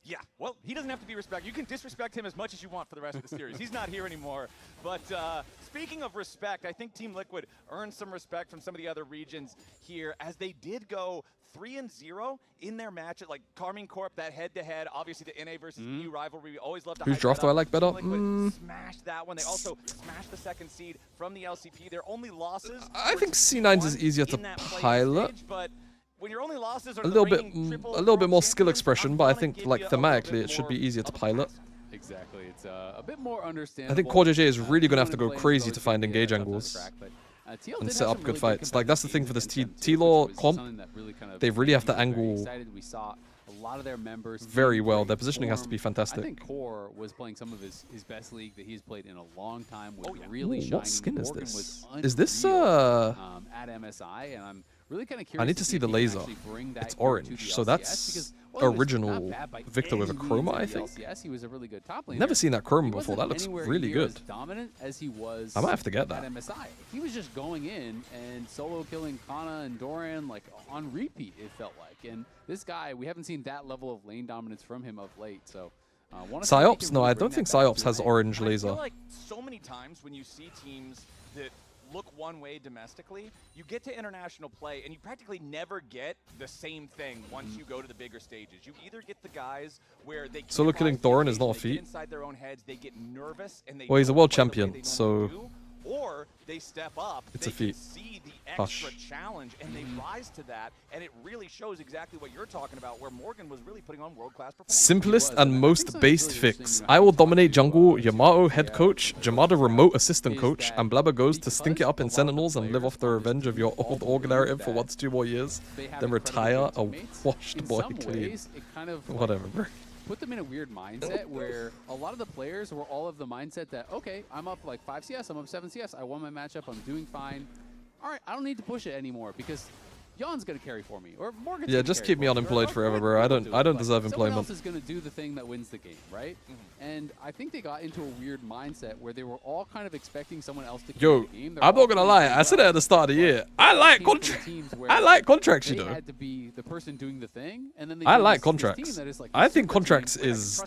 Yeah, well, he doesn't have to be respected. You can disrespect him as much as you want for the rest of the series. He's not here anymore. But speaking of respect, I think Team Liquid earned some respect from some of the other regions here, as they did go 3-0 in their match at like Carmine Corp, that head-to-head. Obviously, the NA versus EU rivalry. We always love to Whose hype draft that do I up. like better? Team Liquid smashed that one. They also smashed the second seed from the LCP. Their only losses. I were think to C9's is T1 easier to in that play-in pilot. stage, but when your only losses are A to little the bit, reigning triple a little bit more world skill champions, expression, I'm but I gonna think give like you a little thematically bit it should be more easier to of a pilot. pass. Exactly. It's a bit more understandable. I think Core JJ is really gonna have to Even go when it crazy plays to find those engage games, angles that's a crack, but, TL and did set have up some good really fights. Like that's the thing for this competitive games TLAW against them too, comp. which is something that really kind of They really have to made me very angle excited. We saw a lot of their members very in well. great Their positioning has to form. be fantastic. I think Core was playing some of his best league that he's played in a long time. Was Oh, yeah. really Ooh, shining. what skin is Morgan this? was Is this unreal, at MSI, and I'm really kind of curious. I need to see if the he can laser. actually bring that It's here to orange, the so LCS, that's because, well, he was not original bad by Victor with a any means chroma, in I the think. LCS. He was a really good top laner. Never seen that He chroma before. wasn't That looks anywhere really near good. as dominant as he was I might have to get at that. MSI. He was just going in and solo killing Kana and Doran like on repeat, it felt like. And this guy, we haven't seen that level of lane dominance from him of late. So Psyops? No, I don't think Psyops has orange I laser. feel like so many times when you see teams that look one way domestically, you get to international play and you practically never get the same thing once you go to the bigger stages. You either get the guys where they Solo killing Thorin is not a they get feat. inside their own heads, they get nervous, and they Well, he's a don't world play the way champion, they so normally do, or they step up, it's they a feat. can see the Hush. extra challenge, and they rise to that, and it really shows exactly what you're talking about, where Morgan was really putting on world-class performance. Simplest and most based fix. I will dominate jungle, Yamato head coach, Jamada remote assistant coach, and Blabber goes to stink it up in Sentinels and live off the revenge of your old org narrative for 1 to 2 more years, then retire a washed boy clean. Whatever, bro. Put them in a weird mindset where a lot of the players were all of the mindset that, okay, I'm up like 5 CS, I'm up 7 CS, I won my matchup, I'm doing fine. All right, I don't need to push it anymore because Jan's gonna carry for me, or Morgan's Yeah, gonna just carry keep for me me, unemployed or forever, Quid bro. I will don't do it, deserve but Someone employment. else is gonna do the thing that wins the game, right? And I think they got into a weird mindset where they were all kind of expecting someone else to carry Yo, the game. I'm not gonna lie. I said it at the start of the year. I like contracts. I like contracts, you They know. had to be the person doing the thing, and then they I joined like this contracts. team that is like I this think super contracts team. is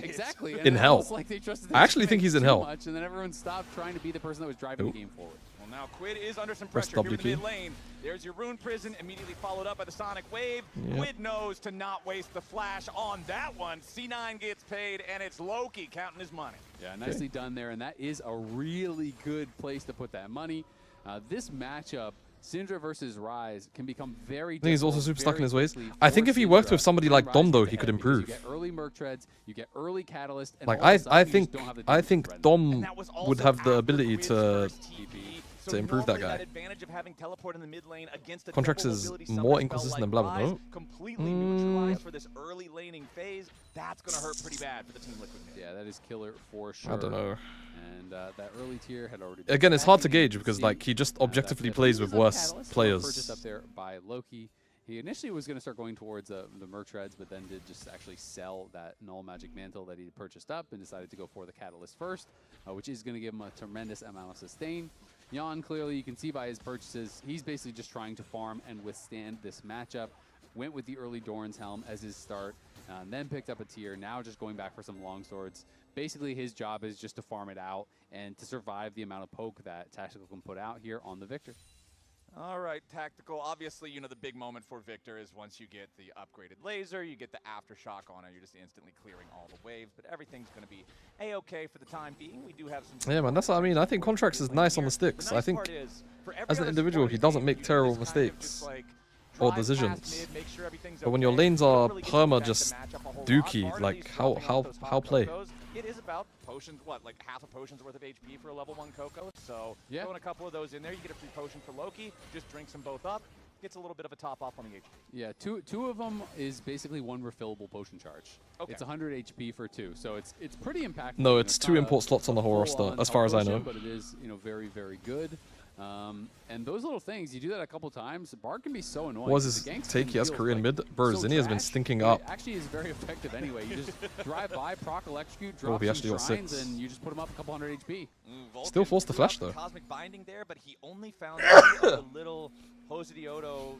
Exactly. And in it's hell. almost like they trusted their I actually think teammates he's in too hell. much, and then everyone stopped trying to be the person that was driving Nope. the game forward. Well, now Quid is under some Press pressure here in the W mid lane. There's your Rune Prison, immediately followed up by the Sonic Wave. Yep. Quid knows to not waste the flash on that one. C9 gets paid, and it's Loki counting his money. Yeah, nicely done there, and that is a really good place to put that money. This matchup, Syndra versus Ryze, can become very I think he's also difficult super stuck in very his ways. quickly I for think if he worked Syndra with somebody when like Ryze Dom, though, gets he could ahead, because improve. You get early Merc Treads, you get early Catalyst, and Like all of a sudden I you just think don't have the I damage think ready. Dom would have the ability to improve that guy. advantage of having teleport in the mid lane against a Contracts double is ability more summoner inconsistent spell than like Blabber, Ryze, no? completely neutralized for this early laning phase. That's going to hurt pretty bad for the Team Liquid mid. Yeah, that is killer for sure. I don't know. And that early tier had already been Again, it's hard to attacking, gauge you because see, like he just objectively that plays he with was up worse Catalyst, purchased up players. there by Loki. He initially was going to start going towards the Merc Treads, but then did just actually sell that Null Magic Mantle that he purchased up and decided to go for the Catalyst first, which is going to give him a tremendous amount of sustain. Jan, clearly, you can see by his purchases, he's basically just trying to farm and withstand this matchup. Went with the early Doran's Helm as his start, and then picked up a tier, now just going back for some long swords. Basically, his job is just to farm it out and to survive the amount of poke that Tactical can put out here on the Victor. All right, Tactical. Obviously, you know, the big moment for Victor is once you get the upgraded laser, you get the aftershock on it, you're just instantly clearing all the waves, but everything's going to be a-okay for the time being. We do have some... Yeah, man, that's what I mean. I think Contracts is nice on the sticks. I think as an individual, he doesn't make terrible mistakes or decisions. But when your lanes are perma just dookie, like how play? It is about potions, what, like half a potion's worth of HP for a level 1 Coco? So throwing a couple of those in there, you get a free potion for Loki, just drinks them both up, gets a little bit of a top off on the HP. Yeah, two of them is basically one refillable potion charge. Okay. It's 100 HP for 2, so it's pretty impactful. No, it's 2 import slots on the whole roster, as far as I know. But it is, you know, very, very good. And those little things, you do that a couple times, Bard can be so annoying. What was his take? He has Korean mid. Bro, Zinni has been stinking up. It actually is very effective anyway. You just drive by, proc electrocute, Oh, drop he some actually got shrines, 6. and you just put him up a couple hundred HP. Still forced the flash though. Cosmic binding there, but he only found the little Hosedioto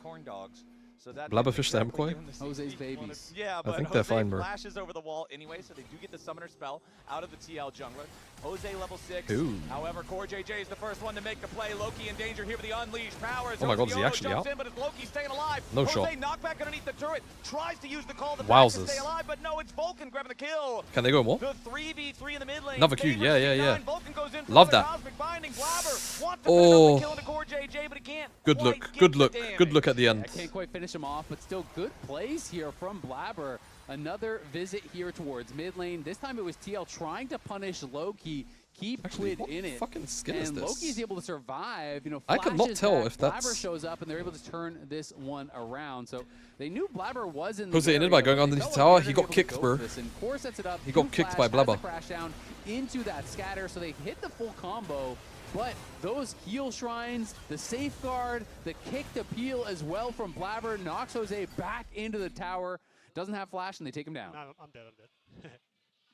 corn dogs. So that Blabberfish the Hemkoi? Jose's babies. Yeah, but I think they're Jose fine, bro. flashes over the wall anyway, so they do get the summoner spell out of the TL jungler. Jose level 6. Ooh. However, Core JJ is the first one to make the play. Loki in danger here with the unleashed powers. Oh my god, is he actually out? In, but it's Loki staying alive. No Jose shot. knockback underneath the turret. Tries to use the call to Wowzers. stay alive, but no, it's Vulcan grabbing the kill. Can they go more? The 3v3 in the mid lane. Another Q, favors yeah. C9. Vulcan goes in for Love another that. Cosmic binding. Blabber wants to Oh. kill into Core JJ, but he can't. Good quite look, get good the look, damage. good look at the end. I can't quite finish him off, but still good plays here from Blabber. Another visit here towards mid lane. This time it was TL trying to punish Loki. Keep Actually, Quid what in it. fucking skin is and this? Loki's able to survive. You know, I could not flashes tell back, if that's- Blabber shows up and they're able to turn this one around. So they knew Blabber was in the Jose ended area, by going but they underneath felt the tower. like He they got were able to kicked, go bro. for this, and Core sets it up. He got Huge kicked flash, by has the Blabber. crash down into that scatter, so they hit the full combo. But those heal shrines, the safeguard, the kick to peel as well from Blabber knocks Jose back into the tower. Doesn't have flash, and they take him down. No, I'm dead.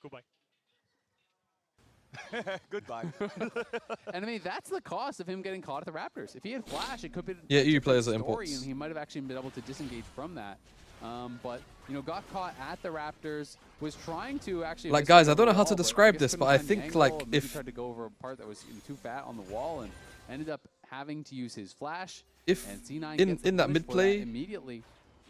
Goodbye. Goodbye. And I mean, that's the cost of him getting caught at the Raptors. If he had flash, it could be Yeah, a EU different players are story, imports. and he might have actually been able to disengage from that. But you know, got caught at the Raptors, was trying to actually. Like, miss guys, over I don't know the how to wall, describe guess this, couldn't but I find the think, angle, like, and maybe if- tried to go over a part that was too fat on the wall, and ended up having to use his flash. If and C9 in gets the that punish mid for play immediately.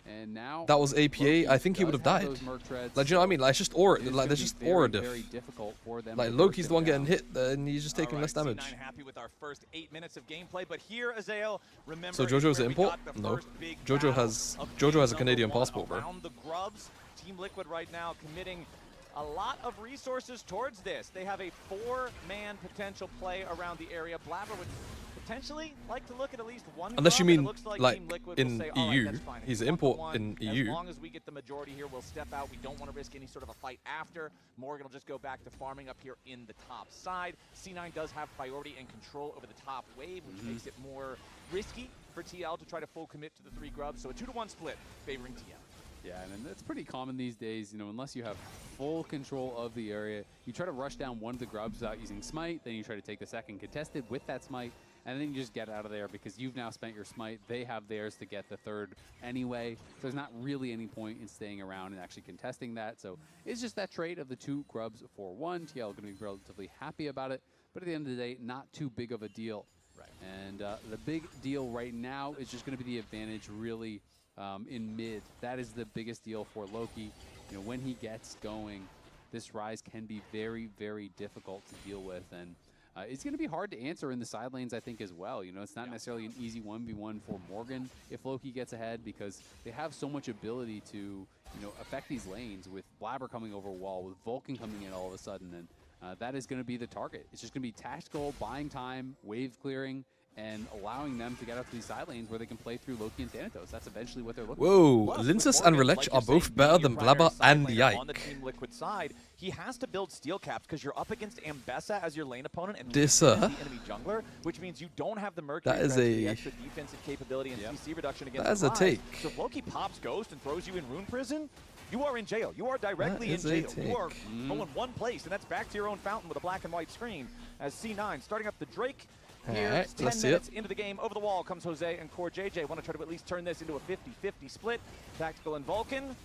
And now that was APA, Loki I think he does would have have died. those Merc treads, Like, do you know what I mean? Like, it's just aura. it is Like, gonna there's be just very, aura diff. very difficult for them Like, to Loki's work the one him getting down. hit, and he's just taking less damage. C9 happy with our first 8 minutes of gameplay, but here, Azael, remember, So is Jojo's where an we import? got the No. first big Jojo battle has of a game Canadian number one passport, bro. around the Grubs. Team Liquid right now committing a lot of resources towards this. They have a 4-man potential play around the area. Blabber would potentially like to look at least one. Unless you grub, and it mean, looks like like, Team Liquid in will say, "All right, EU. that's fine. If He's you an want the import one, in As EU. long as we get the majority here, we'll step out. We don't want to risk any sort of a fight after. Morgan will just go back to farming up here in the top side. C9 does have priority and control over the top wave, which makes it more risky for TL to try to full commit to the 3 grubs. So a 2-to-1 split favoring TL. Yeah, and it's pretty common these days, you know, unless you have full control of the area, you try to rush down one of the grubs without using smite, then you try to take the second contested with that smite, and then you just get out of there because you've now spent your smite. They have theirs to get the third anyway. So there's not really any point in staying around and actually contesting that. So it's just that trade of the 2 grubs for 1. TL going to be relatively happy about it, but at the end of the day, not too big of a deal. Right. And the big deal right now is just going to be the advantage really in mid. That is the biggest deal for Loki. You know, when he gets going, this Rise can be very, very difficult to deal with, and it's going to be hard to answer in the side lanes, I think, as well. You know, it's not necessarily an easy 1v1 for Morgan if Loki gets ahead, because they have so much ability to, you know, affect these lanes with Blabber coming over a wall, with Vulcan coming in all of a sudden, and that is going to be the target. It's just going to be tactical, buying time, wave clearing, and allowing them to get out to these side lanes where they can play through Loki and Thanatos. That's eventually what they're looking for. Whoa, Plus, Linces with and Morgan, Relech like are you're saying, both better being than a primary Blabber side and laner on the Yike. Team Liquid side, he has to build steel caps because you're up against Ambessa as your lane opponent and This, Lucian as the enemy jungler, which means you don't have the Mercury That is Crest, the a- extra defensive capability and CC reduction against That is a Rise. take. So if Loki pops Ghost and throws you in Rune Prison, you are in jail. You are directly in That is a jail. You are take. going one place, and that's back to your own fountain with a black and white screen. As C9 starting up the Drake. Here, Alright, 10 let's see minutes it. into the game. Over the wall comes Jose and Core JJ. Want to try to at least turn this into a 50-50 split. Tactical and Vulcan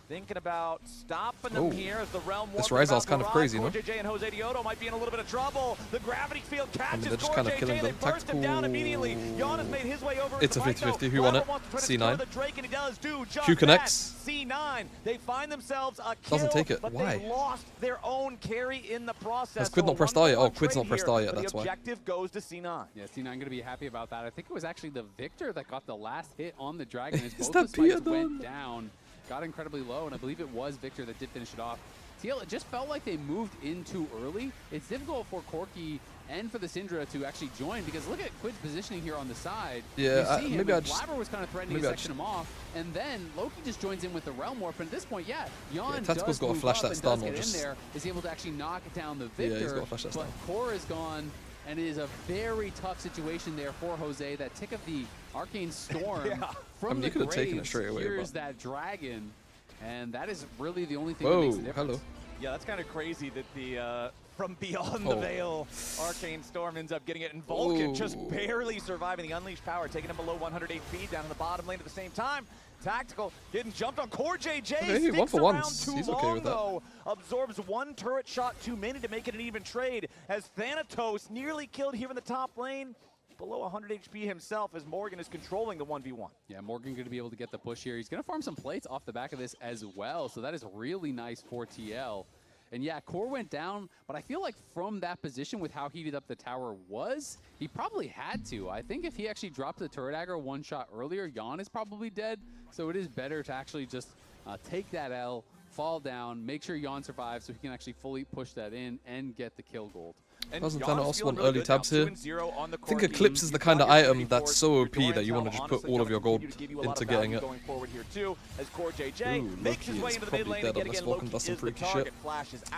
Thinking about stopping them here as the realm this warping Ryzar's about kind of to crazy, arrive. no? CoreJJ and Jose Diodo might be in a little bit of trouble. The gravity field catches they're just kind of CoreJJ. killing They them. burst him down immediately. Jan has made his way over. It's a 50-50. Who won it? C9. Q connects. C9. They find themselves a kill, Doesn't take it. but Why? they lost their own carry in the process. Has Quid not pressed R yet? Oh, Quid's not pressed R yet, that's why. The objective goes to C9. Yeah, C9 going to be happy about that. I think it was actually the Victor that got the last hit on the Dragon as Is both that the spikes Pia went down. Got incredibly low, and I believe it was Victor that did finish it off. TL, it just felt like they moved in too early. It's difficult for Corki and for the Syndra to actually join because look at Quid's positioning here on the side. Yeah, you see him, maybe I and just... Blabber was kind of threatening to section him off, and then Loki just joins in with the Realm Warp, and at this point, yeah, Jan Tactical's does got to move flash up that and stun does or get just... in there, is able to actually knock down the Victor, Yeah, he's got to flash that but stun. Core is gone. And it is a very tough situation there for Jose. That tick of the Arcane Storm from you the could have taken it graves straight away. here's But... that Dragon. And that is really the only thing that makes a difference. Hello. Yeah, that's kind of crazy that the from beyond the veil, Arcane Storm ends up getting it, and Vulcan just barely surviving the unleashed power, taking him below 100 HP down in the bottom lane at the same time. Tactical getting jumped on. CoreJJ Okay, sticks for around once. too He's long okay with that. though. Absorbs one turret shot too many to make it an even trade as Thanatos nearly killed here in the top lane. Below 100 HP himself as Morgan is controlling the 1v1. Yeah, Morgan going to be able to get the push here. He's going to farm some plates off the back of this as well, so that is really nice for TL. And yeah, Core went down, but I feel like from that position with how heated up the tower was, he probably had to. I think if he actually dropped the turret aggro one shot earlier, Jan is probably dead, so it is better to actually just take that L, fall down, make sure Jan survives so he can actually fully push that in and get the kill gold. Doesn't Thanos want early tabs here? I think Eclipse is the kind of item that's so OP that you want to just put all of your gold into getting it. Ooh, Loki is probably dead unless Vulcan does some freaky shit.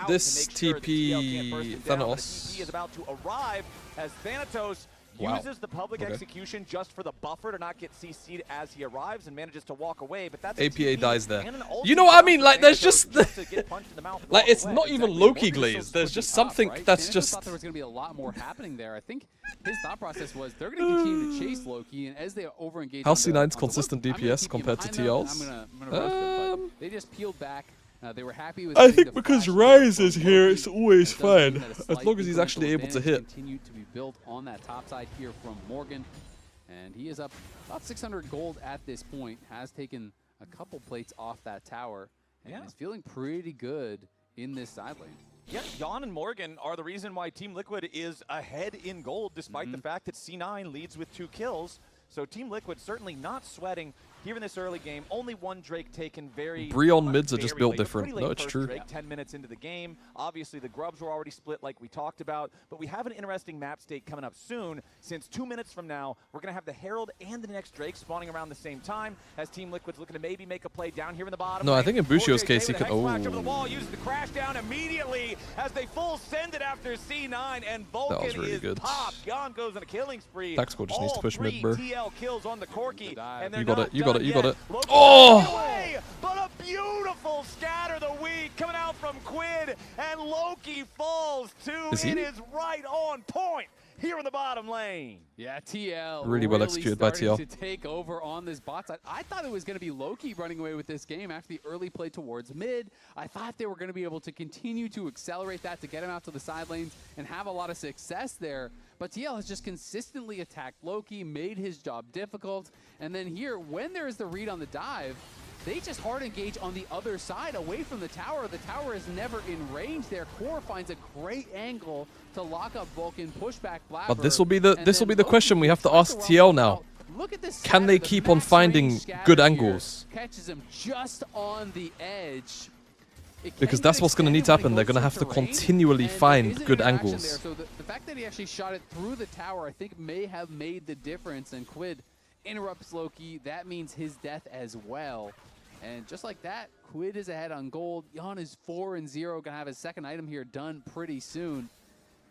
This TP Thanos. is about to arrive as Thanatos uses the public execution just for the buffer to not get CC'd as he arrives and manages to walk away, but that's APA dies there. You know what I mean? Like, there's just... like, it's not even Loki glaze. There's just something that's just... I thought there was going to be a lot more happening there. I think his thought process was they're going to continue to chase Loki, and as they over-engage... How's C9's consistent DPS compared to TL's? I'm gonna roast them, but they just peeled back. They were happy with I think because Rise is here, it's always fine. As long as he's actually able to hit. Continued to be built on that top side here from Morgan. And he is up about 600 gold at this point. Has taken a couple plates off that tower. And is feeling pretty good in this side lane. Yeah, Jan and Morgan are the reason why Team Liquid is ahead in gold, despite the fact that C9 leads with 2 kills. So Team Liquid certainly not sweating here in this early game. Only one Drake taken very... Breon mids are just built late, different. No, it's true. Drake, 10 minutes into the game. Obviously, the Grubs were already split like we talked about, but we have an interesting map state coming up soon, since 2 minutes from now, we're going to have the Herald and the next Drake spawning around the same time, as Team Liquid's looking to maybe make a play down here in the bottom. No, I think in Bushio's case, he can... Over the wall, uses the crash down immediately as they full send it after C9, and Vulcan really is good. popped. Jan goes on a killing spree. Tactical just needs to push mid, bro. TL kills on the Corki, and You got it, you got it, you got it. Oh! But a beautiful scatter the week coming out from Quid, and Loki falls too. It is right on point here in the bottom lane. Yeah, TL really well executed by TL. To take over on this bot side. I thought it was going to be Loki running away with this game after the early play towards mid. I thought they were going to be able to continue to accelerate that to get him out to the side lanes and have a lot of success there. But TL has just consistently attacked Loki, made his job difficult. And then here, when there is the read on the dive, they just hard engage on the other side away from the tower. The tower is never in range there. Core finds a great angle to lock up Vulcan, push back Blabber. But this will be the question we have to ask TL now. Look at this. Can they keep on finding good angles? Catches him just on the edge. Because that's what's going to need to happen. They're going to have to continually find good angles. So the fact that he actually shot it through the tower, I think, may have made the difference. And Quid interrupts Loki. That means his death as well. And just like that, Quid is ahead on gold. Jan is 4-0. Going to have his second item here done pretty soon.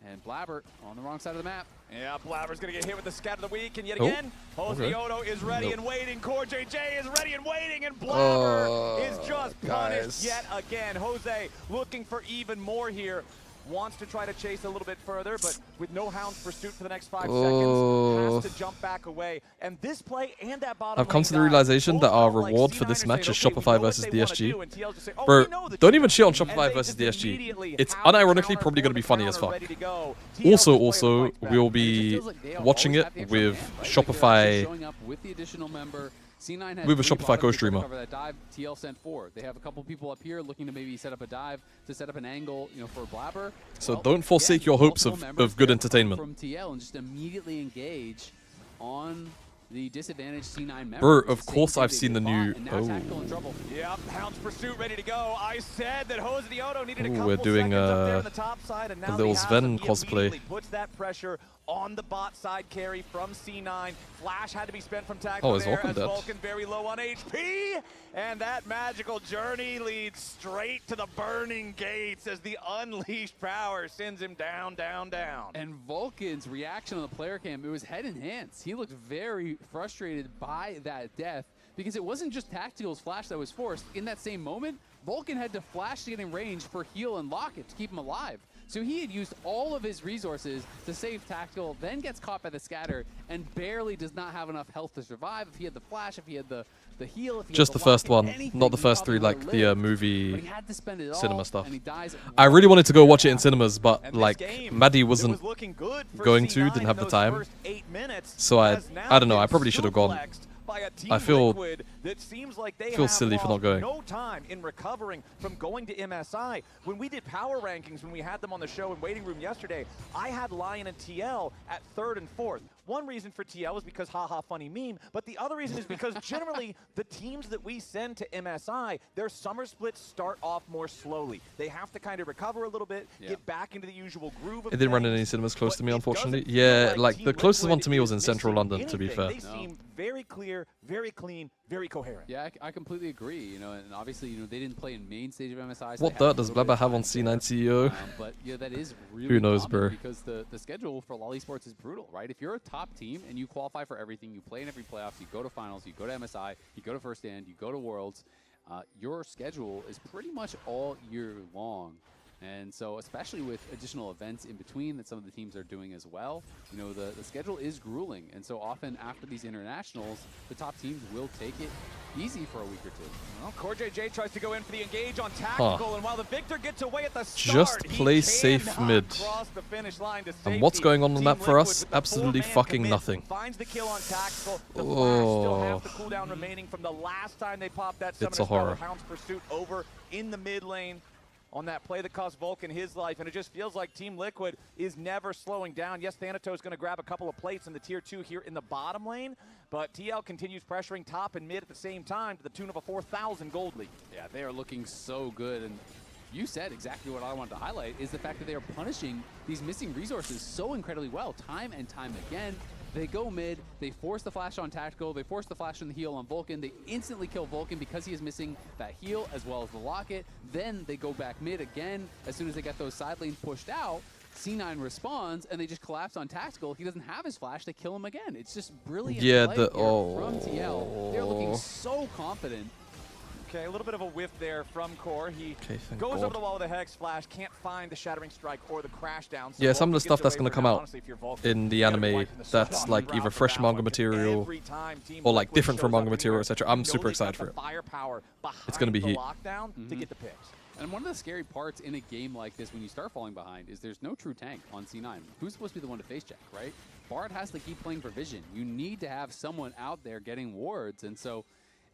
And Blabber on the wrong side of the map. Yeah, Blabber's going to get hit with the scatter of the week. And yet again, Jose Diodo is ready and waiting. CoreJJ is ready and waiting. And Blabber is just punished yet again. Jose looking for even more here. wants to try to chase a little bit further, but with no Hound's pursuit for the next 5 seconds, has to jump back away. And this play and that bottom I've come lane to the dive realization that our both felt reward like for this C9 match is saying, "Okay, we know Shopify what versus they wanna DSG. do," and TL just say, "Oh, Bro, we know that don't you even know." shit on And Shopify they versus just DSG. immediately It's have the unironically counter probably for going to be the funny as counter fuck. ready to go. Also, we'll be watching it with Shopify. Showing up with the additional member. C9 has With a 3 Shopify bottom, they try to co-streamer. cover that dive. TL sent 4. They have a couple people up here looking to maybe set up a dive to set up an angle, for Blabber. So Well, don't forsake your hopes multiple of members good there entertainment. from TL and just immediately engage on the disadvantaged C9 member. Bro, It's the of same course thing I've they seen the did new. bot, and now Tactical in trouble. Yep, Hound's pursuit ready to go. I said that Jose Dioto needed a Ooh, couple we're doing, seconds up there on the top side, and a now little he has Sven him. He cosplay. immediately puts that pressure on the bot side carry from C9. Flash had to be spent from Tactical is there Vulcan as dead? Vulcan very low on HP. And that magical journey leads straight to the burning gates as the unleashed power sends him down, down, down. And Vulcan's reaction on the player cam, it was head and hands. He looked very frustrated by that death because it wasn't just Tactical's flash that was forced. In that same moment, Vulcan had to flash to get in range for heal and locket to keep him alive. So he had used all of his resources to save Tactical, then gets caught by the scatter, and barely does not have enough health to survive. If he had the flash, if he had the heal, if he Just had the the first locket, one, anything, not the he first probably three like would've the lived. movie But he had to spend it cinema all, stuff. and he dies I really wanted to go watch it in cinemas, but And this like game, Maddie it wasn't was looking good for going C9 to, didn't have in the those time. first 8 minutes, So has now I don't know, I been probably should have gone. suplexed by a Team I feel- Liquid that seems like they feel have silly for lost not going. no time in recovering from going to MSI. When we did power rankings, when we had them on the show in waiting room yesterday, I had Lion and TL at 3rd and 4th. One reason for TL is because haha funny meme, but the other reason is because generally the teams that we send to MSI, their summer splits start off more slowly. They have to kind of recover a little bit, get back into the usual groove of It didn't run in things, any cinemas close to me, but it unfortunately. doesn't feel Yeah, like Team the closest one Liquid to me was is in central missing London, to be fair. anything. They seem very clear, very clean, very coherent. Yeah, I completely agree. And obviously, they didn't play in main stage of MSI. So What dirt does Blabber have on C9 CEO? But yeah, that is really Who knows, common bro? because the schedule for lolesports is brutal, right? If you're a top team and you qualify for everything, you play in every playoffs, you go to finals, you go to MSI, you go to first stand, you go to Worlds, your schedule is pretty much all year long. And so, especially with additional events in between that some of the teams are doing as well, the schedule is grueling. And so often after these internationals, the top teams will take it easy for a week or two. Well, CoreJJ tries to go in for the engage on Tactical, and while the Victor gets away at the start, Just play he safe cannot mid. cross the finish line to And what's safety. going on Team map for us? Liquid with the Absolutely 4-man fucking commit nothing. Finds the kill on Tactical. The Flash Oh. still have the cooldown remaining from the last time they popped that It's a Summoner spell horror. with Hound's Pursuit over in the mid lane on that play that cost Vulcan his life, and it just feels like Team Liquid is never slowing down. Yes, Thanatos going to grab a couple of plates in the tier 2 here in the bottom lane, but TL continues pressuring top and mid at the same time to the tune of a 4,000 gold lead. Yeah, they are looking so good. And you said exactly what I wanted to highlight is the fact that they are punishing these missing resources so incredibly well, time and time again. They go mid, they force the flash on Tactical, they force the flash on the heal on Vulcan, they instantly kill Vulcan because he is missing that heal as well as the locket. Then they go back mid again as soon as they get those side lanes pushed out. C9 responds and they just collapse on Tactical. He doesn't have his flash, they kill him again. It's just brilliant Yeah, play the- here from TL. They're looking so confident. Okay, a little bit of a whiff there from Core. He thank goes God. over the wall with a Hex Flash, can't find the Shattering Strike or the Crash Down. So Yeah, some of the Vulcan stuff gets that's away going to for come now. out Honestly, if you're Vulcan, in the you gotta be anime wiping the that's sweat like off either for fresh that manga one. material Every time Team or like Liquid different from shows up manga in material, here, etc. you I'm know super they've got excited for the it. firepower It's going to be behind heat. the lockdown to get the picks. And one of the scary parts in a game like this when you start falling behind is there's no true tank on C9. Who's supposed to be the one to face check, right? Bard has to keep playing for vision. You need to have someone out there getting wards, and so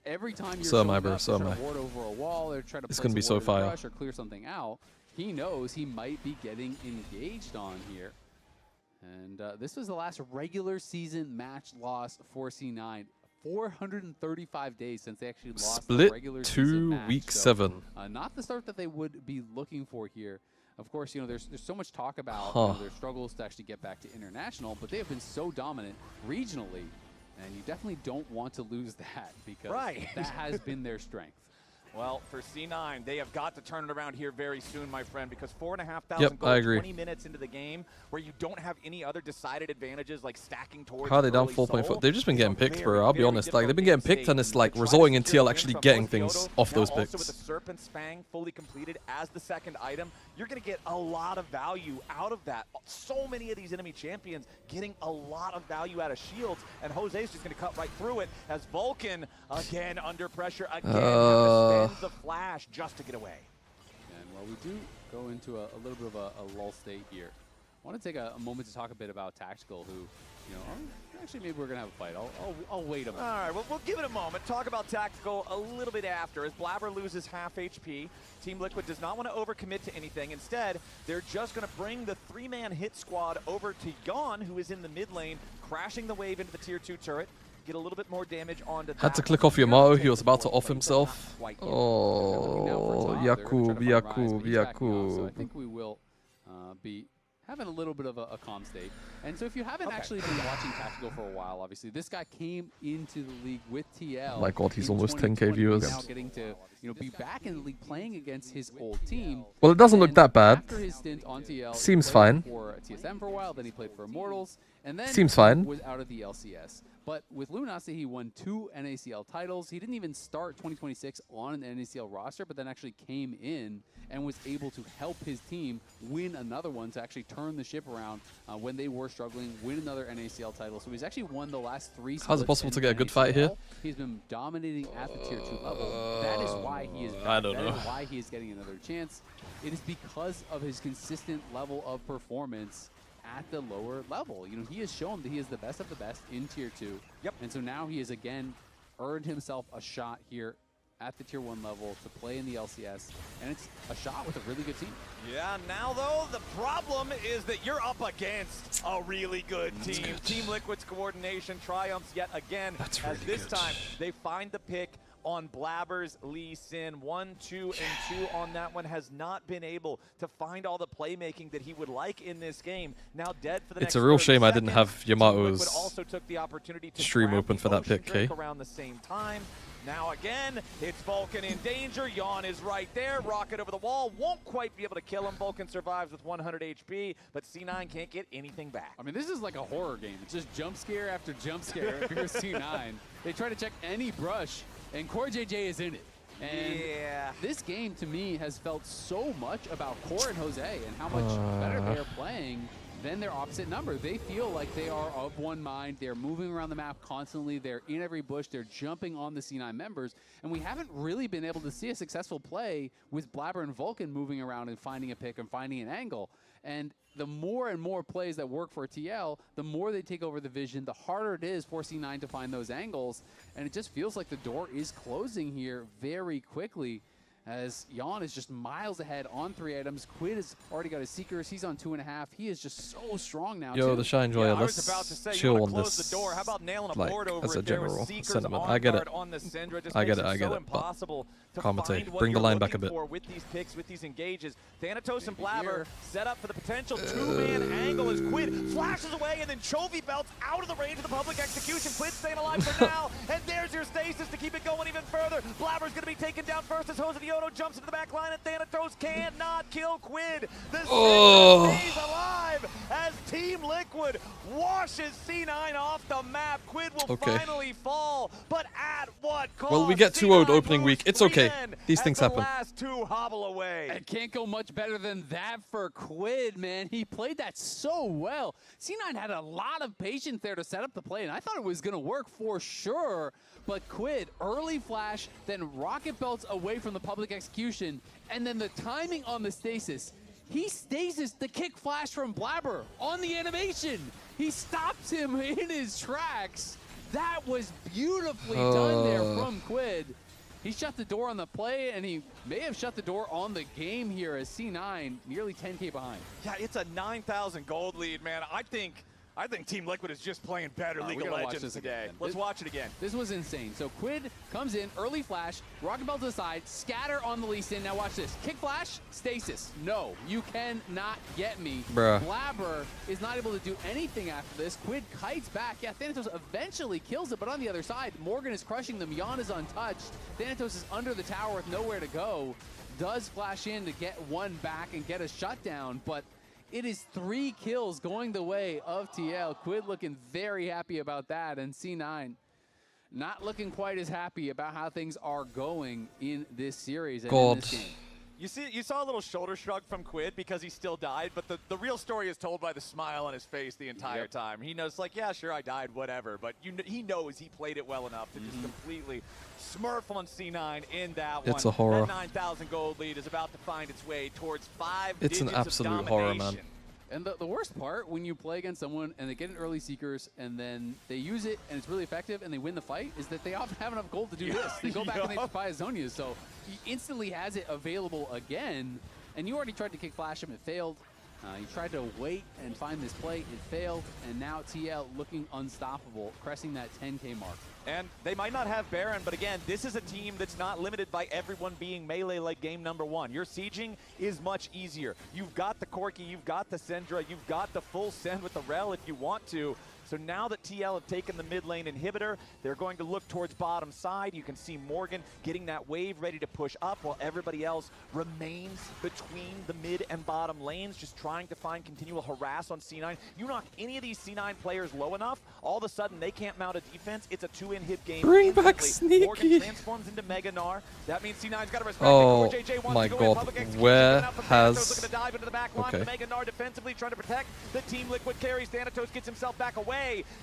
every time you're So am I, showing bro, up, so you're am trying to I. ward over a wall or try to It's place gonna be a so ward in the fire. rush or clear something out, he knows he might be getting engaged on here. And this was the last regular season match loss for C9. 435 days since they actually lost the Split regular 2 season match. week So, 7. not the start that they would be looking for here. Of course, there's so much talk about their struggles to actually get back to international, but they have been so dominant regionally, and you definitely don't want to lose that because that has been their strength. Well, for C9, they have got to turn it around here very soon, my friend, because 4,500 Yep, gold, I agree. 20 minutes into the game, where you don't have any other decided advantages like stacking towards. How are they down early 4.4? soul. They've just been getting It's a picked, very, bro. I'll be very honest. Like, they've been difficult getting picked, and it's like Try to resulting in secure TL the actually win from getting both things Yodo. off Now those also with the picks. Serpent's Fang fully completed as the second item, you're going to get a lot of value out of that. So many of these enemy champions getting a lot of value out of shields, and Jose's just going to cut right through it as Vulcan, again under pressure, again have to spend the flash just to get away. And while we do go into a little bit of a lull state here, I want to take a moment to talk a bit about Tactical, who, you know, actually maybe we're going to have a fight. I'll wait a moment. All right, well, we'll give it a moment. Talk about Tactical a little bit after. As Blabber loses half HP, Team Liquid does not want to overcommit to anything. Instead, they're just going to bring the 3-man hit squad over to Yon, who is in the mid lane, crashing the wave into the tier 2 turret. Get a little bit more damage onto that. Had to click off Yamato. He was about to off himself. Oh, Yakub. So I think we will be having a little bit of a calm state. And so if you haven't actually been watching Tactical for a while, obviously, this guy came into the league with TL. My God, he's in almost 10K 2020, viewers. Now getting to, you know, be back in the league playing against his old team. Well, it doesn't look that bad. After his stint on TL, Seems he fine. played for TSM for a while, then he played for Immortals, and then Seems fine. was out of the LCS. But with Lunasi, he won 2 NACL titles. He didn't even start 2026 on an NACL roster, but then actually came in and was able to help his team win another one to actually turn the ship around when they were struggling, win another NACL title. So he's actually won the last 3 How's it splits possible in to get a good NACL. fight here? He's been dominating at the tier 2 level. That is why he is back. I don't That know. is why he is getting another chance. It is because of his consistent level of performance at the lower level. You know, he has shown that he is the best of the best in tier 2. Yep. And so now he has again earned himself a shot here at the tier 1 level to play in the LCS, and it's a shot with a really good team. Yeah, now though, the problem is that you're up against a really good team. Team Liquid's coordination triumphs yet again. That's as really this good. time they find the pick on Blabber's Lee Sin. 1, 2, and 2 on that one. Has not been able to find all the playmaking that he would like in this game. Now dead for the next It's a real 30 shame I didn't seconds. have Team Liquid Yamato's also took the opportunity to stream grab open the for that Ocean pick, Drake K. around the same time. Now again, it's Vulcan in danger. Yon is right there. Rocket over the wall. Won't quite be able to kill him. Vulcan survives with 100 HP, but C9 can't get anything back. I mean, this is like a horror game. It's just jump scare after jump scare if you're C9. They try to check any brush, and Core JJ is in it. And yeah. This game, to me, has felt so much about Core and Jose and how much better they're playing than their opposite number. They feel like they are of one mind. They're moving around the map constantly. They're in every bush. They're jumping on the C9 members. And we haven't really been able to see a successful play with Blabber and Vulcan moving around and finding a pick and finding an angle. And the more and more plays that work for TL, the more they take over the vision, the harder it is for C9 to find those angles. And it just feels like the door is closing here very quickly, as Yon is just miles ahead on 3 items. Quid has already got his Seekers. He's on 2.5. He is just so strong now, Yo, too. the Shine Joy, I was let's about to say, you chill wanna on close this, the door. How about nailing a like, board over as a it there with general Seekers sentiment. on I get guard it. on the Syndra. Just I makes get it, I get so it, but impossible to commentate. find what Bring the you're line back a looking bit. for with these picks, with these engages. Thanatos and Blabber set up for the potential 2-man angle as Quid flashes away, and then Chovy belts out of the range of the public execution. Quid staying alive for now, and there's your stasis to keep it going even further. Blabber's going to be taken down first as Jose Dioto jumps into the back line, and Thanatos cannot kill Quid. The Syndra stays alive as Team Liquid washes C9 off the map. Quid will finally fall, but at what cost? Well, we get 2-0'd opening week. It's okay. These things happen. The last 2 hobble away. It can't go much better than that for Quid, man. He played that so well. C9 had a lot of patience there to set up the play, and I thought it was going to work for sure. But Quid, early flash, then rocket belts away from the public execution, and then the timing on the stasis. He stasis the kick flash from Blabber on the animation. He stops him in his tracks. That was beautifully done there from Quid. He shut the door on the play, and he may have shut the door on the game here as C9 nearly 10K behind. Yeah, it's a 9,000 gold lead, man. I think I think Team Liquid is just playing better League of Legends today. Let's watch it again. This was insane. So Quid comes in, early flash, Rocket Bell to the side, scatter on the Lee Sin. Now watch this. Kick flash, stasis. No, you cannot get me. Bruh. Blabber is not able to do anything after this. Quid kites back. Yeah, Thanatos eventually kills it, but on the other side, Morgan is crushing them. Yon is untouched. Thanatos is under the tower with nowhere to go. Does flash in to get one back and get a shutdown, but it is 3 kills going the way of TL. Quid looking very happy about that, and C9 not looking quite as happy about how things are going in this series and in this game. You saw a little shoulder shrug from Quid because he still died, but the real story is told by the smile on his face the entire time. He knows, like, yeah, sure, I died, whatever, but he knows he played it well enough to just completely smurf on C9 in that one. It's a horror. That 9,000 gold lead is about to find its way towards 5 It's an digits of absolute horror, man. domination. And the worst part, when you play against someone and they get an early Seekers and then they use it and it's really effective and they win the fight, is that they often have enough gold to do this. They go back and they buy Azonias, so he instantly has it available again. And you already tried to kick flash him, it failed. You tried to wait and find this play, it failed. And now TL looking unstoppable, pressing that 10K mark. And they might not have Baron, but again, this is a team that's not limited by everyone being melee like game number 1. Your sieging is much easier. You've got the Corki, you've got the Syndra, you've got the full send with the Rel if you want to. So now that TL have taken the mid lane inhibitor, they're going to look towards bottom side. You can see Morgan getting that wave ready to push up while everybody else remains between the mid and bottom lanes, just trying to find continual harass on C9. You knock any of these C9 players low enough, all of a sudden they can't mount a defense. It's a 2-in-hit game. Bring back instantly. Sneaky. Morgan transforms into Mega Gnar. That means C9's got to respect Oh it. JJ wants my to go in god, public execution. where Looking has... to dive into the back line. Okay. Mega Gnar defensively trying to protect the Team Liquid carries. Thanatos gets himself back away.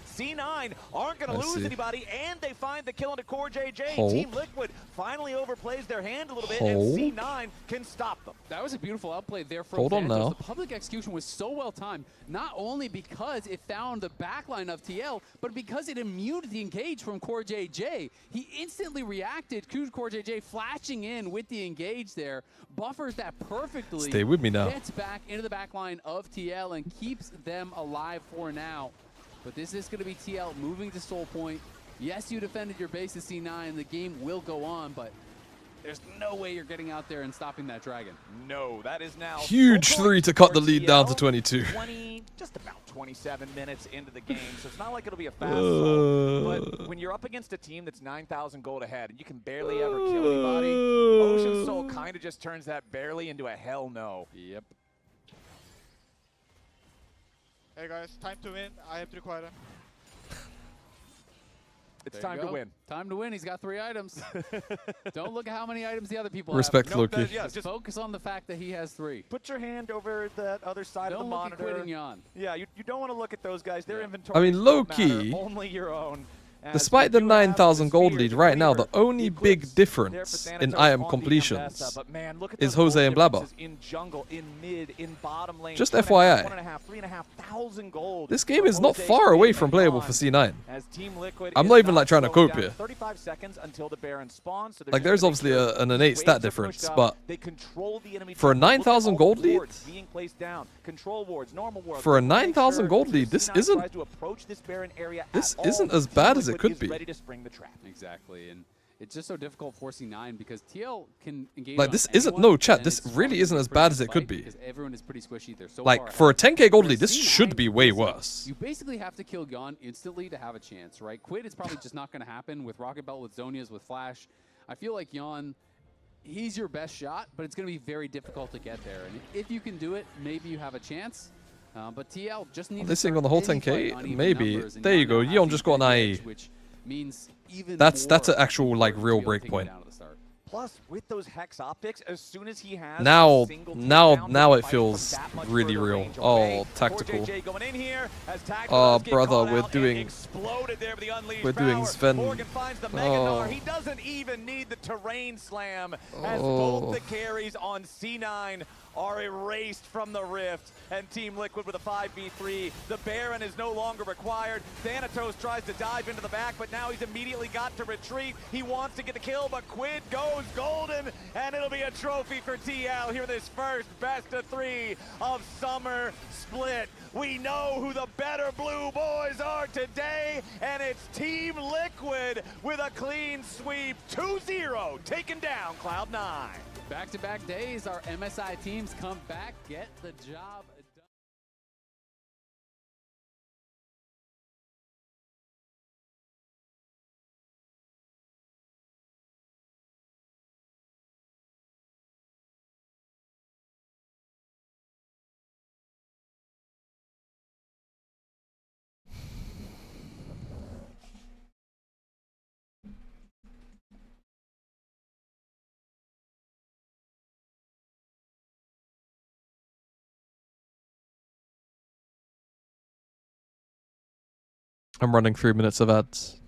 C9 aren't going to lose anybody, and they find the kill into Core JJ. Hold. Team Liquid finally overplays their hand a little bit, Hold. and C9 can stop them. That was a beautiful outplay there from Hold on Thanatos. now. The public execution was so well timed, not only because it found the backline of TL, but because it immuned the engage from Core JJ. He instantly reacted to Core JJ flashing in with the engage there, buffers that perfectly. Stay with me now. Gets back into the backline of TL and keeps them alive for now. But this is going to be TL moving to Soul Point. Yes, you defended your base at C9. The game will go on, but there's no way you're getting out there and stopping that dragon. No, that is now Huge 3 to cut the lead down to 22. Just about 27 minutes into the game, so it's not like it'll be a fast soul. But when you're up against a team that's 9,000 gold ahead and you can barely ever kill anybody, Ocean Soul kind of just turns that barely into a hell no. Yep. Hey guys, time to win. I have to require them. It's time to win. Time to win. He's got 3 items. Don't look at how many items the other people Respect have. Loki. Just focus on the fact that he has 3. Put your hand over that other side of the monitor. Don't look at Quid and Yon. Yeah, you don't want to look at those guys. Their inventory. I mean, low-key, only your own. despite the 9,000 gold lead right now, the only big difference in item completions is Jose and Blabber. In jungle, in mid, in bottom lane. Just FYI. 3,500 gold. This game is not far away from playable for C9. I'm not even like trying to cope here. 35 seconds until the Baron spawns. So Like there's obviously an innate stat difference, but they control the enemy for a team. Look at 9,000 all gold the lead, wards being placed down. Control wards, normal wards. for a Make sure 9,000 gold lead, this C9 isn't tries to approach this Baron area this at all. isn't as bad as it could Is be. ready to spring the trap. Exactly, and it's just so difficult for C9 because TL can engage Like on this isn't, anyone, no chat, and this it's really hard isn't to as break bad the as it could spike be. because everyone is pretty squishy. They're so Like far for a ahead. 10k gold For lead, this C9, should be way it's like worse. You basically have to kill Gon instantly to have a chance, right? Quid is probably just not going to happen with Rocket Belt, with Zonias, with Flash. I feel like Yon, he's your best shot, but it's going to be very difficult to get there. And if you can do it, maybe you have a chance. But TL just needs This to thing on the whole start any 10k, fight on even maybe. numbers, and There you Yon go. now Yon has just got an advantage, IE. which means even That's an more actual like real to break take him point. down at the start. Plus, with those Hex optics, as soon as he has Now a single takedown, now they're it fighting feels from that much really further real. range Oh, away. tactical. Core JJ going in here as Oh, Tacticals get brother, called we're out and doing- exploded there with the unleashed we're doing power. Sven. Morgan finds the Mega Oh. Gnar. He doesn't even need the terrain slam as Oh. both the carries on C9 are erased from the Rift, and Team Liquid with a 5v3. The Baron is no longer required. Thanatos tries to dive into the back, but now he's immediately got to retreat. He wants to get the kill, but Quid goes golden, and it'll be a trophy for TL here this first best of 3 of Summer Split. We know who the better blue boys are today, and it's Team Liquid with a clean sweep, 2-0, taking down Cloud9. Back-to-back days, our MSI teams come back, get the job done. I'm running 3 minutes of ads.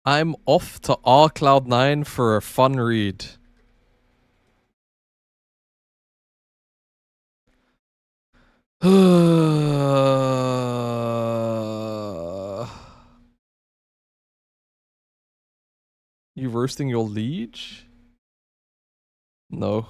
I'm off to R Cloud9 for a fun read. You roasting your liege? No.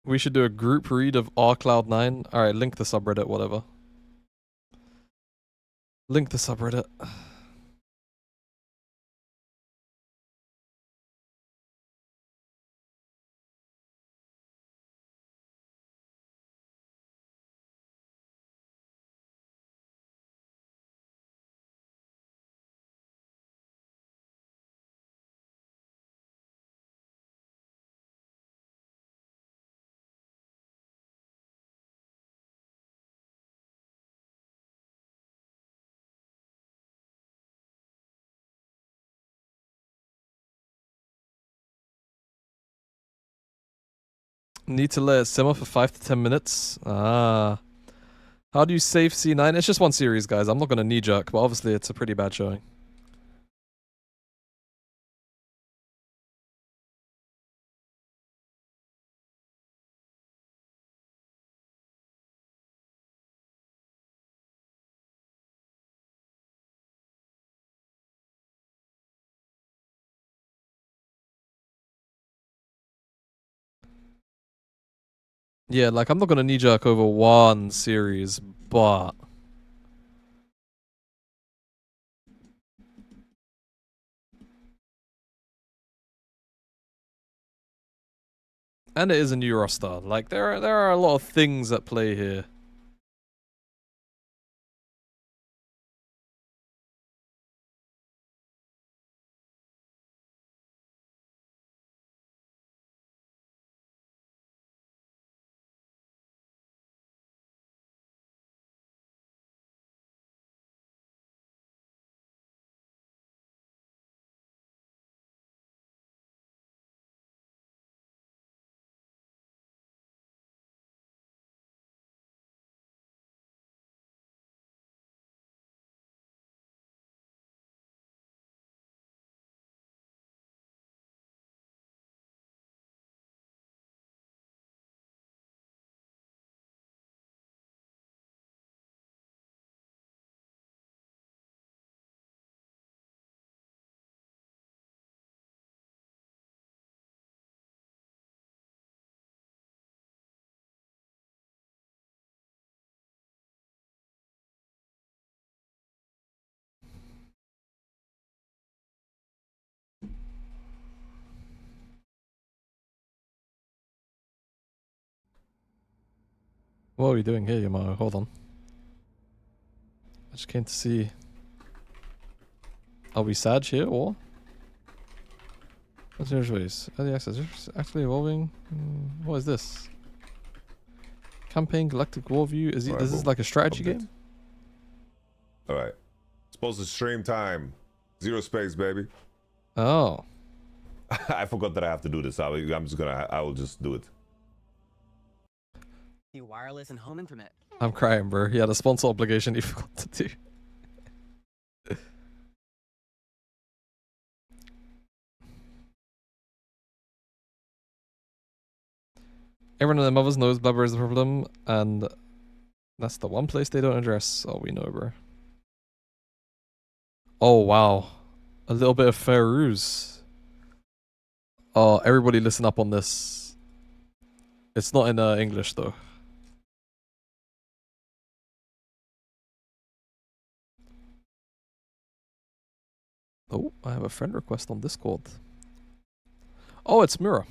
We should do a group read of R Cloud9. Alright, link the subreddit, whatever. Link the subreddit. Need to let it simmer for 5 to 10 minutes. Ah. How do you save C9? It's just one series, guys. I'm not going to knee-jerk, but obviously it's a pretty bad showing. Yeah, like, I'm not going to knee-jerk over one series, but... And it is a new roster. Like, there are a lot of things at play here. What are we doing here, Yamato? Hold on. I just came to see. Are we Sag here or? What's your choice? Early access. Actively evolving. What is this? Campaign Galactic War View. Is this like a strategy game? Alright. Supposed to stream time. 0 space, baby. Oh. I forgot that I have to do this. I will just do it. Wireless and home internet. I'm crying, bro. He had a sponsor obligation he forgot to do. Everyone and their mothers knows Blabber is the problem, and that's the one place they don't address. Oh, we know, bro. Oh, wow. A little bit of Fairuz. Oh, everybody listen up on this. It's not in English, though. Oh, I have a friend request on Discord. Oh, it's Mira.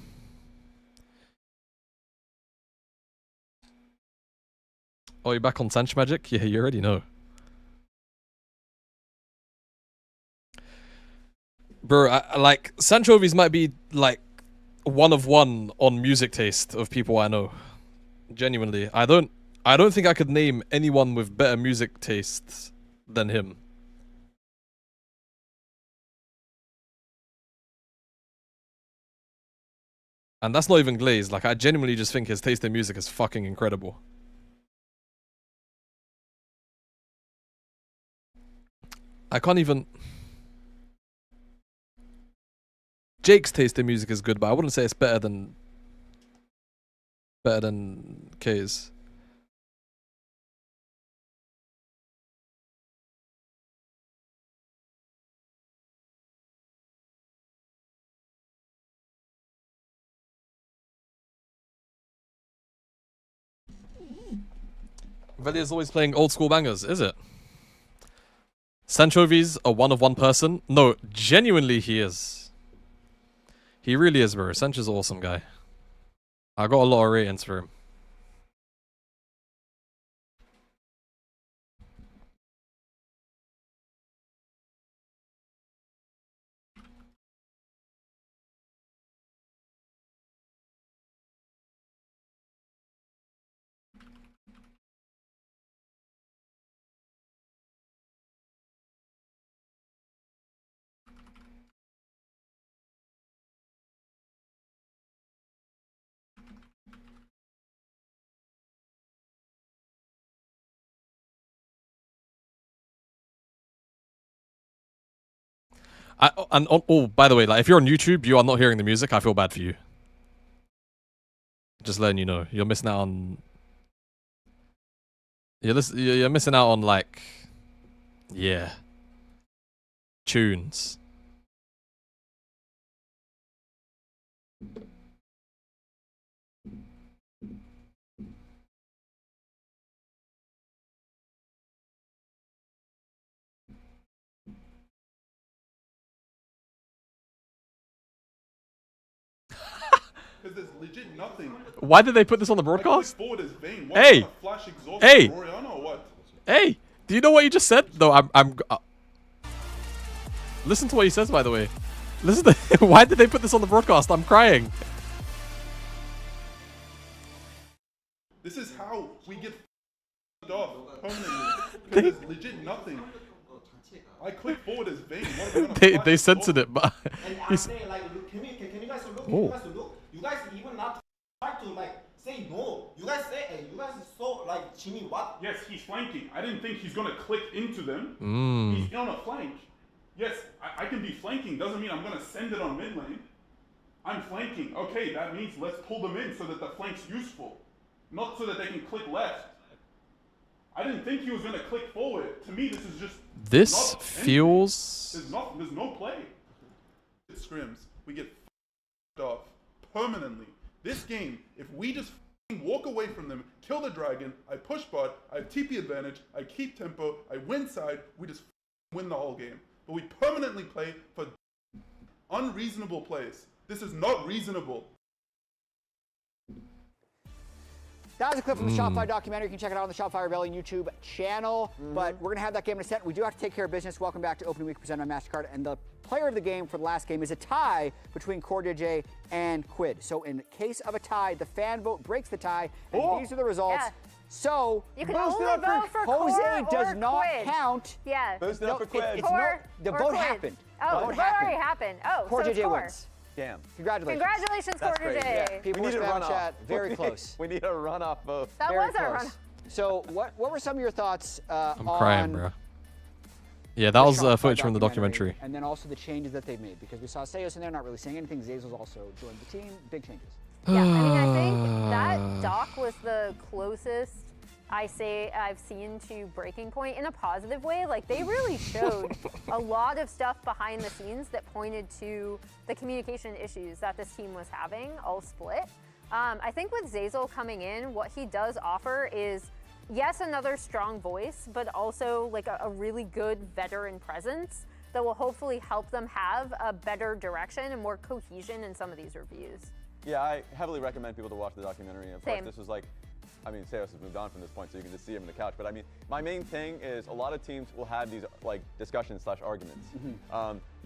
Oh, you're back on Sanch Magic? Yeah, you already know. Bro, like, Sanchovies might be, like, one of one on music taste of people I know. Genuinely. I don't think I could name anyone with better music tastes than him. And that's not even glazed. Like, I genuinely just think his taste in music is fucking incredible. I can't even... Jake's taste in music is good, but I wouldn't say it's better than K's. Veli is always playing old school bangers, is it? Sanchovi's a one of one person? No, genuinely he is. He really is, bro. Sanch is an awesome guy. I got a lot of ratings for him. Oh, by the way, like if you're on YouTube, you are not hearing the music. I feel bad for you. Just letting you know, you're missing out on. You're missing out on like, yeah, tunes. Because there's legit nothing. Why did they put this on the broadcast? Hey! Hey! Hey! Do you know what you just said? No, listen to what he says, by the way. Listen to why did they put this on the broadcast? I'm crying. This is how we get off permanently. Because there's legit nothing. I click forward as vain. They censored it, but he's... can you guys look? You guys even not try to like say no. You guys say, hey, you guys so like Jimmy what? Yes, he's flanking. I didn't think he's gonna click into them. Mm. He's on a flank. Yes, I can be flanking. Doesn't mean I'm gonna send it on mid lane. I'm flanking. Okay, that means let's pull them in so that the flank's useful, not so that they can click left. I didn't think he was gonna click forward. To me, this is just. This feels. There's no play. It scrims. We get off permanently. This game, if we just walk away from them, kill the dragon, I push bot, I have TP advantage, I keep tempo, I win side, we just win the whole game. But we permanently play for unreasonable plays. This is not reasonable. That was a clip from the Shopify documentary. You can check it out on the Shopify Rebellion YouTube channel. But we're going to have that game in a set. We do have to take care of business. Welcome back to Opening Week presented by MasterCard. And the player of the game for the last game is a tie between CoreJJ and Quid. So in case of a tie, the fan vote breaks the tie. And these are the results. Yeah. So You can only vote for Core Jose does or not Quid. count. Yeah. Boost it up for Quid. The or vote Quid. happened. Oh, the vote already happened. Oh, so it's CoreJJ Core. wins. Damn. Congratulations. Congratulations, That's crazy. CoreJJ. People We were need a spamming runoff. chat. Very close. We need a runoff vote. That Very was our close. run. So what were some of your thoughts I'm on crying, bro. Yeah, that the was Shopify footage from the documentary. And then also the changes that they've made, because we saw Seos in there not really saying anything. Zazel's also joined the team. Big changes. Yeah, I mean, I think that doc was the closest I've seen to breaking point in a positive way. Like, they really showed a lot of stuff behind the scenes that pointed to the communication issues that this team was having all split. I think with Zazel coming in, what he does offer is, yes, another strong voice, but also like a really good veteran presence that will hopefully help them have a better direction and more cohesion in some of these reviews. Yeah, I heavily recommend people to watch the documentary. Of Same. course, this was like, I mean, Seos has moved on from this point, so you can just see him in the couch. But I mean, my main thing is a lot of teams will have these like discussions / arguments.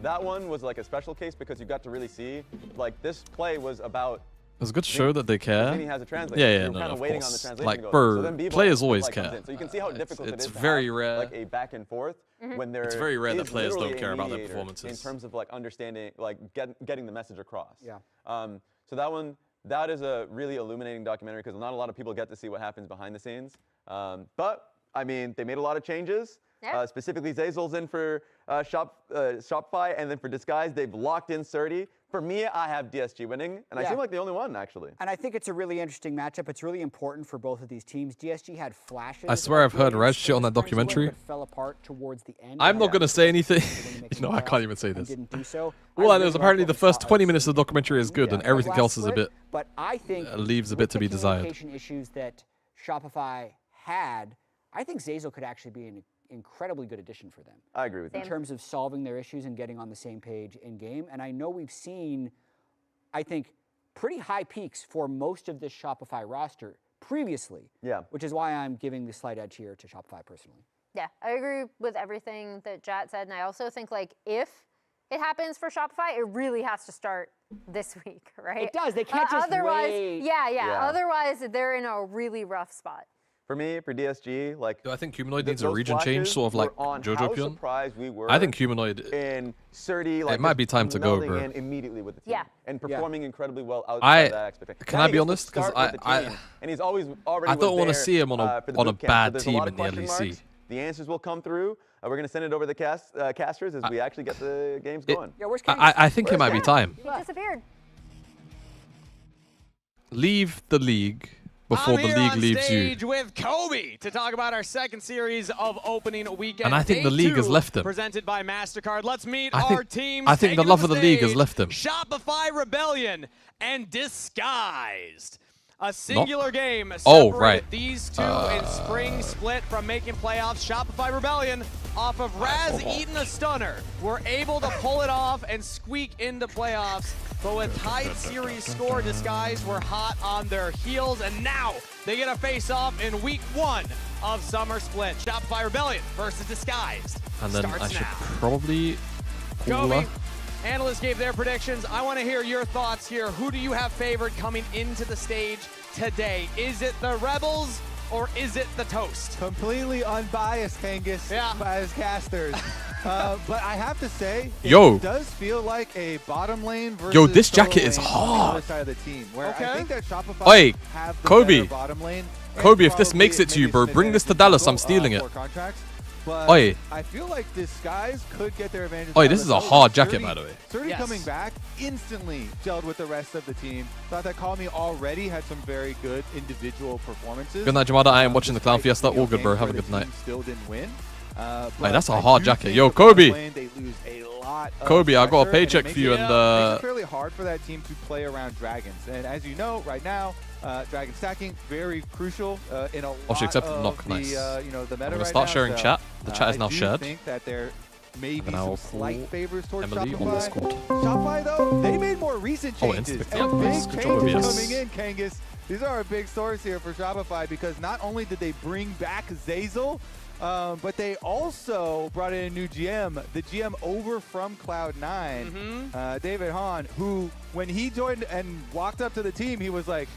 That one was like a special case because you got to really see, like, this play was about. It's good to show that they care. Vinny has a translator. Yeah, You're no, kind of waiting course. on the translation Like, to go. bro, So then B-Ball, players always like, comes care. in. So you can see how difficult it is It's to very have, rare. like, a back and forth when there It's very rare that is players don't literally a care about their mediator performances. in terms of like understanding, like getting the message across. Yeah. So that one, that is a really illuminating documentary because not a lot of people get to see what happens behind the scenes. But I mean, they made a lot of changes. Yeah. Specifically, Zazel's in for Shopify, and then for Disguise, they've locked in Surdy. For me, I have DSG winning, and I seem like the only one, actually. And I think it's a really interesting matchup. It's really important for both of these teams. DSG had flashes. I swear I've heard Raj shit on that documentary. But fell apart towards the end. I'm not going to say anything. No, I can't even say this. Didn't do so. All I know is apparently the first 20 minutes of the documentary is good, and everything else is a bit. But I think leaves a bit to be desired. Communication issues that Shopify had, I think Zazel could actually be an incredibly good addition for them. I agree with you. In terms of solving their issues and getting on the same page in game. And I know we've seen, I think, pretty high peaks for most of this Shopify roster previously. Yeah. Which is why I'm giving the slight edge here to Shopify personally. Yeah, I agree with everything that Jat said. And I also think, like, if it happens for Shopify, it really has to start this week, right? It does. They can't just otherwise, wait. Yeah. Otherwise, they're in a really rough spot. For me, for DSG, like. Do I think Humanoid needs a those region change, flashes sort of like were on Jojo how Pion? surprised we were I think Humanoid. in Surdy, like, It might be time to go, melding bro. in immediately with the team. Yeah. And performing incredibly well outside of that expectation. Can Now I he be gets to honest? Because start with the team, and he's always already I don't want to see him on a bad there's team lot in of the question LEC. marks. The answers will come through. We're going to send it over to the casters as we actually get the games going. Yeah, where's I think it might be time. He disappeared. Leave the league before the league leaves you. I'm here on stage with Kobe to talk about our second series of opening weekend. And I think the Day league has 2, left him. Presented by MasterCard. Let's meet I our think- teams. I think the Taking love to of the league has stage, left him. Shopify Rebellion and Disguised. A singular game Oh, separated right. these two in spring split from making playoffs. Shopify Rebellion off of Raz eating a stunner. We're able to pull it off and squeak into playoffs. But with tied series score, Disguised were hot on their heels. And now they get a face off in week 1 of Summer Split. Shopify Rebellion versus Disguised. And then starts I should now. probably Kobe, analysts gave their predictions. I want to hear your thoughts here. Who do you have favored coming into the stage today? Is it the Rebels or is it the Toast? Completely unbiased, Kangas, as casters. But I have to say, Yo. it does feel like a bottom lane versus Yo, this solo jacket is lane on the hard. other side of the team, where I think that Shopify Oi, have the Kobe. better bottom lane. and Kobe, if this probably makes it to you, maybe bro, some bring this to advantage Dallas. in I'm stealing it. for contracts. But Oi. I feel like Disguise could get their advantage. Oi, out this of is a the hard solo. jacket, Surdy- by the way. Surdy Yes. coming back instantly gelled with the rest of the team. Thought that Call Me already had some very good individual performances. Good night, Jamada. I am watching the Clown despite, Fiesta. you know, All good, bro. games Have a where good the night. team still didn't win. Hey, that's a I hard do jacket. think Yo, the bottom Kobe. lane, they lose a lot of Kobe, I got a pressure, and it paycheck makes for you it- and, makes it fairly hard for that team to play around dragons. And as you know, right now, dragon stacking very crucial in a lot she accepted of knock, the nice. You know, the meta I'm gonna right start now. sharing So, chat. The chat is now I do shared. think that there may be And I'll some slight call favors towards Emily on the Shopify. squad. Shopify though, they made more recent Oh, changes. instant And nice. big Good job, changes OBS. coming in, Kangas. these are big stories here for Shopify because not only did they bring back Zazel, but they also brought in a new GM, the GM over from Cloud9, David Hahn, who, when he joined and walked up to the team, he was like,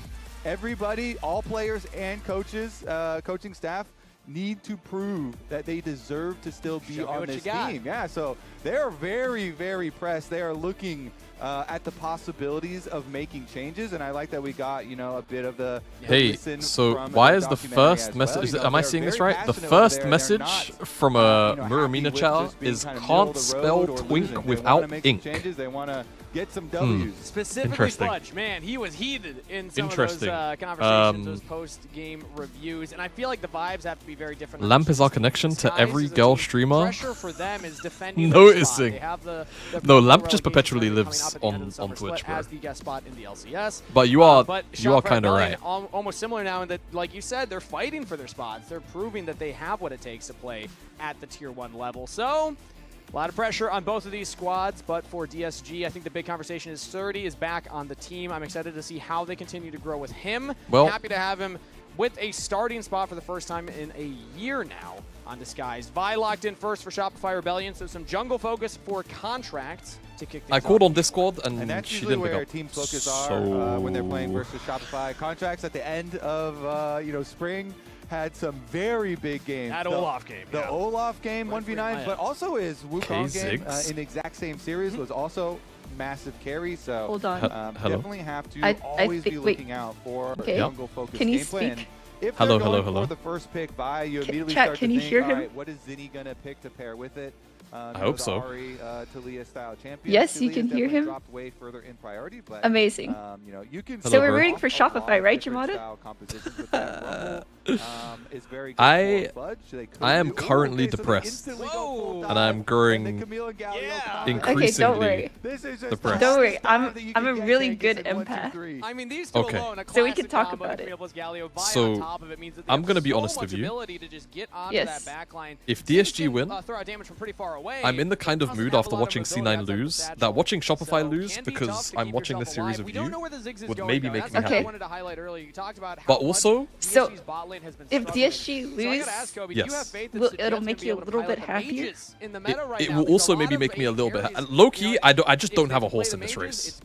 everybody, all players and coaches, coaching staff, need to prove that they deserve to still be on this team. Yeah, so they're very, very pressed. They are looking at the possibilities of making changes, and I like that we got, you know, a bit of the so why is the first message, am I seeing this right? The first message from a Muramina chat is can't spell twink without ink. They want to get some W's. Specifically Fudge, man, he was heated in some of those conversations, those post-game reviews, and I feel like the vibes have to be very different. Lamp is our connection to every girl streamer. Pressure for them is defending Noticing. They have the Lamp just perpetually lives on Twitch, bro. As the guest spot in the LCS. But you are kind of right. Almost similar now in that, like you said, they're fighting for their spots. They're proving that they have what it takes to play at the Tier 1 level. So, a lot of pressure on both of these squads, but for DSG, I think the big conversation is 30 is back on the team. I'm excited to see how they continue to grow with him. Well, happy to have him with a starting spot for the first time in a year now on Disguise. Vi locked in first for Shopify Rebellion, so some jungle focus for Contracts to kick things I called off. on Discord, and that's she usually didn't pick where up. teams' focus are when they're playing versus Shopify. Contracts at the end of you know, spring had some very big games. That Olaf game. The Olaf game, 1v9, but also his Wukong game in the exact same series was also massive carry. So hold on, definitely have to always be looking out for jungle focused Can you gameplay. speak? If hello. for the first pick by, you immediately Chat, start can to you think, hear all him? right, what is Zinni gonna pick to pair with it? I hope so. Talia style champion. Yes, you can hear him. Dropped way further in priority, but, amazing. You know, you can so we're rooting for Shopify, right, Jamada? I am currently depressed, and I'm growing increasingly depressed. Don't worry, I'm a really good empath. I mean, these two alone, a so we can talk combo about it. So I'm gonna be honest with you. Yes. If DSG win, damage from pretty far away. I'm in the kind of mood after watching C9 lose that watching Shopify lose because I'm watching this series with you would maybe make me happy. But also, so if DSG lose, yes, it'll make you a little bit happier. It will also maybe make me a little bit. Low-key, I just don't have a horse in this race.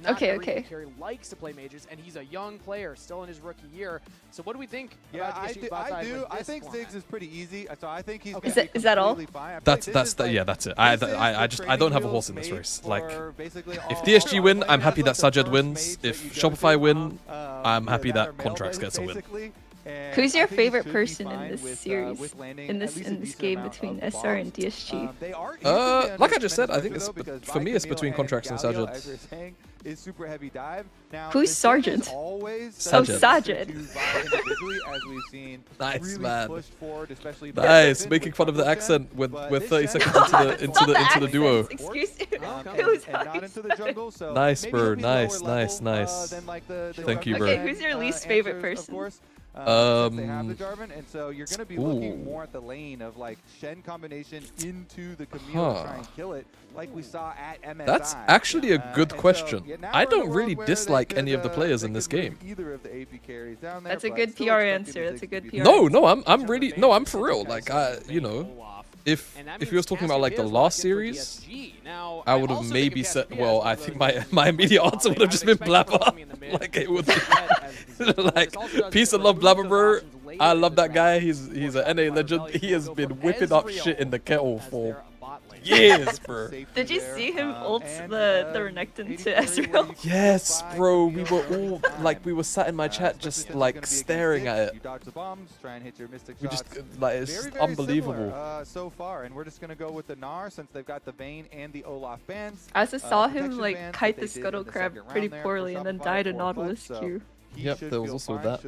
Okay. Carry likes to play mages, and he's a young player, still in his rookie year. So what do we think? Yeah, I do. I think Ziggs is pretty easy. So I think he's is that all? That's it. I don't have a horse in this race. Like, if DSG win, I'm happy that Sajed wins. If Shopify win, I'm happy that Contracts gets a win. Who's your favorite person in this series, in this game between SR and DSG? Like I just said, I think it's for me it's between Contracts and Sajed. Is super heavy dive. Now, who's Sergeant? Oh, Sajed. Nice, man. Nice, making fun of the accent with 30 seconds into the duo. Excuse me. Nice, bro. Nice. Thank you, bro. Okay, who's your least favorite person? They have the Jarvan, and so you're going to be looking more at the lane of like Shen combination into the Camille to try and kill it, like we saw at MSI. That's actually a good question. I don't really dislike any of the players in this game. Either of the AP carries down there. That's a good PR answer. That's a good PR. No, I'm for real. Like, you know, if you was talking about like the last series, I would have maybe said, well, I think my immediate answer would have just been Blabber. Like it would, like peace and love, Blabber, bro. I love that guy. He's an NA legend. He has been whipping up shit in the kettle for years, bro. Did you see him ult the Renekton to Ezreal? Yes, bro. We were all like, we were sat in my chat just like staring at it. We just like, it's unbelievable. So far, and we're just gonna go with the Gnar since they've got the Vayne and the Olaf bands. I also saw him like kite the Scuttle Crab pretty poorly and then died a Nautilus Q. Yep, there was also that.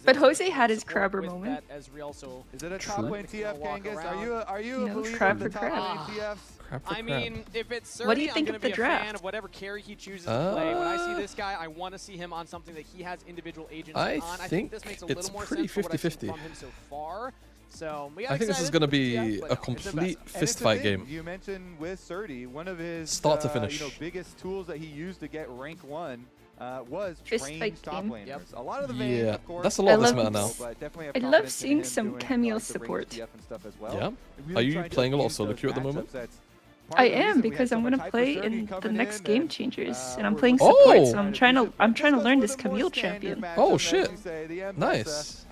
But Jose had his crabber moment. Is it a top lane TF, Kangas? Are you a believer crab of the for top crab. lane TFs? I mean, if it's what do you Surdy, think I'm of gonna the be a fan draft? of whatever carry he chooses to play. When I see this guy, I want to see him on something that he has individual agency on. I think this makes a little more sense for what I've seen from him so far. So I think this is going to be a complete fistfight game. You mentioned with Surdy, one of his start to finish. biggest tools that he used to get rank 1 was Fist trained fight top game. laners. A lot of the vein, Yeah, of course, that's a lot I this love- meta now. but definitely have I love confidence in seeing him some doing, Camille like, the range support. DF and stuff as well. Yeah. And Are really you trying to playing a lot of use solo those queue at the matchups moment? that's I part of the am reason we because had I'm so gonna much play hyper in Sergi the coming next in, Game and, Changers, and we're I'm playing looking support, Oh! so I'm trying to learn this Camille champion. Oh shit! Nice.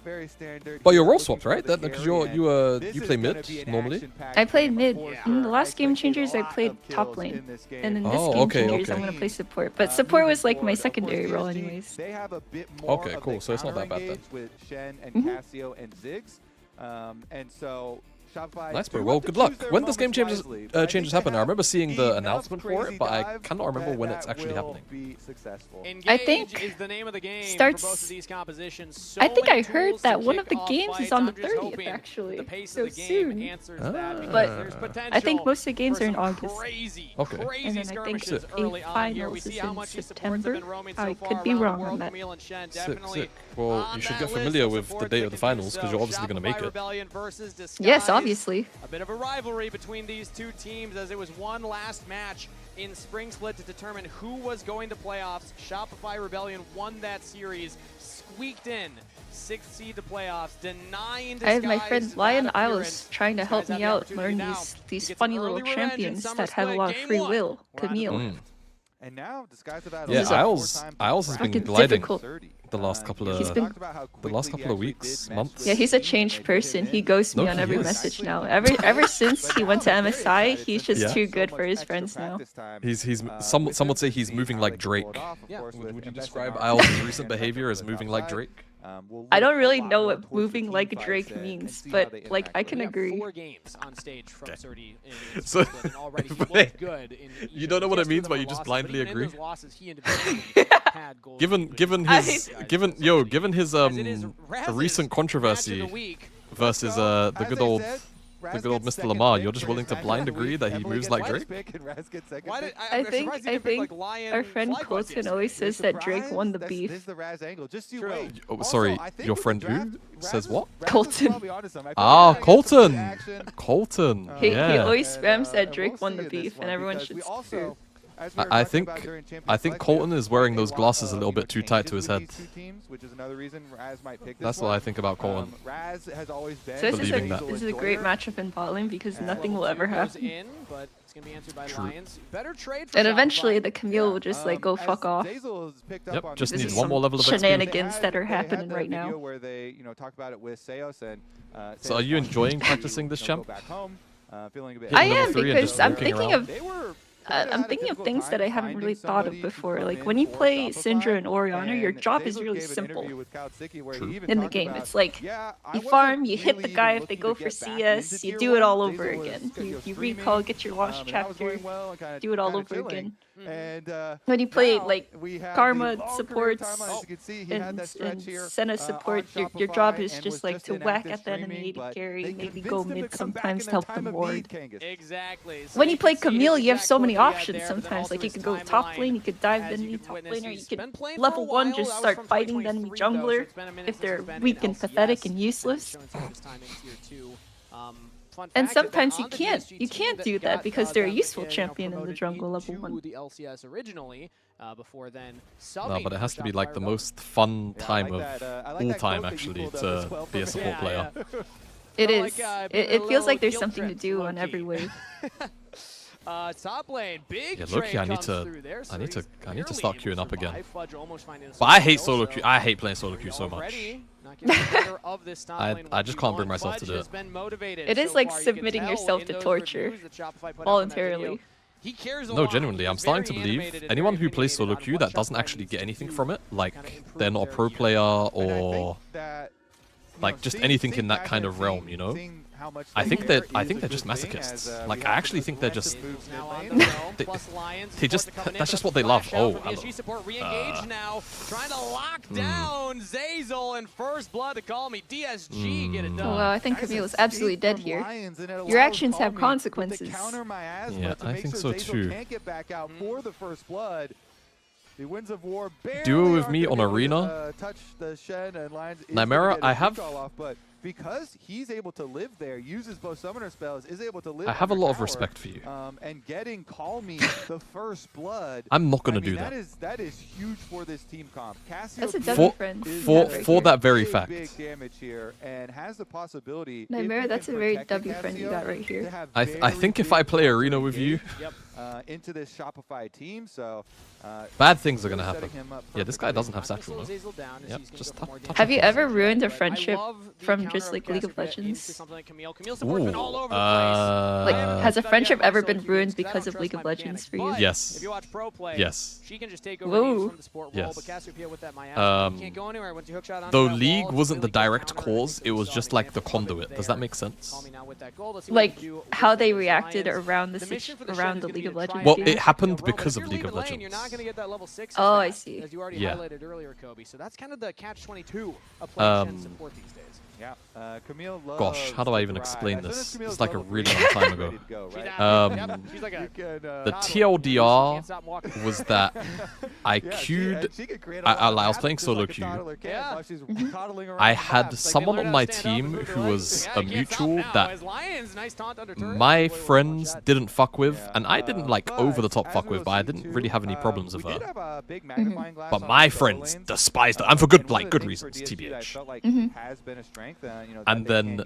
Very standard. But you're role swapped, right? That because you play mid normally. I played mid. In the last Game Changers, I played top lane, and in this Oh, Game okay, Changers, okay. I'm gonna play support. But support was like my secondary role, anyways. They have a bit more Okay, of cool. the So it's not that counter bad then. engage with Shen and Mhm. Cassio and Ziggs, and so Shopify. Nice, bro. do Well, have to good luck. choose their When this game moments changes wisely, but I think changes they happen, I have remember seeing the enough announcement for crazy it, but I dive cannot remember when it's that actually will happening. be successful. I think Engage is the name of the game starts- for both of these compositions. So I think many I heard tools to that one of kick the off games is fights. on the I'm just 30th, hoping actually. the pace So of the game soon. answers that because But there's potential I think most of the games for are in some August. Crazy, Okay. crazy And then I think skirmishes a early on here. We finals see is how in much these supports have September. been roaming so I far could be around the wrong world. on that. Camille and Shen Sick, definitely sick. Well, on you should that get list familiar of with the supports date that of the can do finals because so. you're obviously going to make Shopify it. Rebellion versus Disguise. Yes, obviously. A bit of a rivalry between these two teams as it was one last match in Spring Split to determine who was going to playoffs. Shopify Rebellion won that series, squeaked in 6th seed to playoffs, denying I have my Disguise friend Lion that Isles appearance. trying to help Disguise me have the out opportunity learn now these to get funny some little early revenge in champions Summer that have a Split. lot of Game free one. will. We're on to Camille. And now Disguise have had a Yeah, lot more Isles time to Isles has been Fucking gliding difficult. the last couple He's of been- weeks, months. Yeah, he's a changed person. He ghosts me No, on he every is. message now. Ever since he went to MSI, he's just Yeah. too good for his friends now. He's some would say he's moving like Drake. Would you describe Isles' recent behavior as moving like Drake? I don't really know what moving like Drake means, but like I can agree. 4 games on stage from Surdy in So- Spring Split, and already he but looked good in each you of don't know them. what Yes, it means, two of but them you were just losses, blindly but even in agree. those losses, he individually had goals. Given his recent controversy versus the good old Mr. Lamar, you're just willing to blind agree that he moves like Drake? I think our friend Colton always says that Drake won the beef. This is the Raz angle. Just you wait. Oh, sorry, your friend who says what? Colton. Ah, Colton. Colton. He Yeah. always spams that Drake won the beef, and everyone should screw. I think Colton is wearing those glasses a little bit too tight to his head. That's what I think about Colton. So this is a great matchup in bot lane because nothing will ever happen. In, but it's going to be answered by True. Lions. Better trade for And Shopify. eventually the Camille will just like go fuck off. Yep, just This needs is one some more level of shenanigans XP. that are happening right now. Where they, talk about it with Seos and. So are you enjoying practicing this champ? I am Hitting level 3 and because just I'm walking thinking around? of I'm thinking of things that I haven't really thought of before. Like when you play Syndra and Orianna, your job is really simple in the game. It's like you farm, you hit the guy if they go for CS, you do it all over again. You recall, get your lost chapter, do it all over again. When you play like Karma supports and Senna support, your job is just like to whack at the enemy, to carry, maybe go mid sometimes to help them ward. Exactly. So When you play can see Camille, his you have exact so many quote he had options there, but sometimes. also Like you his could go top timeline, lane, you could dive as the you enemy can top witness, laner, you he's could been playing for level a 1 while. just That was start from fighting the enemy 2023 though, so jungler it's been a minute if since they're he's been in weak and LCS. pathetic and useless. Showing some of his time in tier 2. Fun And fact is that sometimes you on the can't DSG you team can't do that got, because they're a them, useful you know, champion in the promoted jungle level to 1. the LCS originally, before then No, subbing but it for has to be Shopify like the Rebellion. most fun time of I like all that time quote that you actually pulled up as to well be a from support Yeah, player. yeah. It Felt is. like, a It feels like there's guilt something to trip, do on low-key. every wave. Top lane, big Yeah, trade low-key, I need comes to through there, so I need to he's start barely queuing up able to again. survive. Fudge almost finding a But I hate solo solo kill, queue. so I hate playing solo queue so much. already not getting the better of this top lane I just can't bring 1v1. myself to Fudge do has it. been motivated It is so like far. You can submitting tell yourself in to those torture reviews that Shopify put out on that video. voluntarily. He cares a No, lot. genuinely, I'm He's starting to very believe animated and anyone very who plays solo opinionated on queue what that doesn't Shopify actually needs get to anything do from it, like to improve they're not a their pro gear. player or like just anything in that kind of realm, you know? I think they're just masochists. Like I actually think they're just that's just what they love. Oh, DSG support re-engaged now, trying to lock down Zazel and first blood to call me. DSG get it done. Oh, well, I think Camille is absolutely dead here. Your actions have consequences. Yeah, I think so too. The Winds of War Duo with me on Arena. touch the Shen and Lions. Nymera, I have because he's able to live there, uses both summoner spells, is able to live. I have a lot of tower, respect for you. And getting Call Me the first blood. I'm not gonna do that. That is huge for this team comp. That's a W friend. For that very fact. Big damage here and has the possibility. Nightmare, that's a very W friend you got right here. I think if I play Arena with you, into this Shopify team, so bad things are gonna happen. Yeah, this guy doesn't have Satchel. Yep, just touch Have you ever ruined a friendship from just like League of Legends? Ooh, like, has a friendship ever been ruined because of League of Legends for you? Yes. If you watch pro play, Yes. she can just take over Whoa. from the sport wall, but Cassiopeia with that Miami can't go anywhere once you hook shot onto Though that League wall, wasn't the really direct cause, it was just like the conduit. Does that make sense? Like how they reacted around the League of Legends. Well, game? it happened because of League of Legends. You're not going to get that level 6 Oh, as I fast, see. as you already Yeah. highlighted earlier, Kobe. So that's kind of the catch-22 of playing Shen support these days. Yeah, Camille loves Gosh, how do I even to explain ride. this? Camille's It's like a level really 3. long time ago. Ready to go, right? Yep, she's like a The TLDR was that I queued. I was playing solo queue. I had someone on my team who was a mutual that my friends didn't fuck with, and I didn't like over the top fuck with, but I didn't really have any problems with her. But my friends despised her, and for good reasons, TBH. And then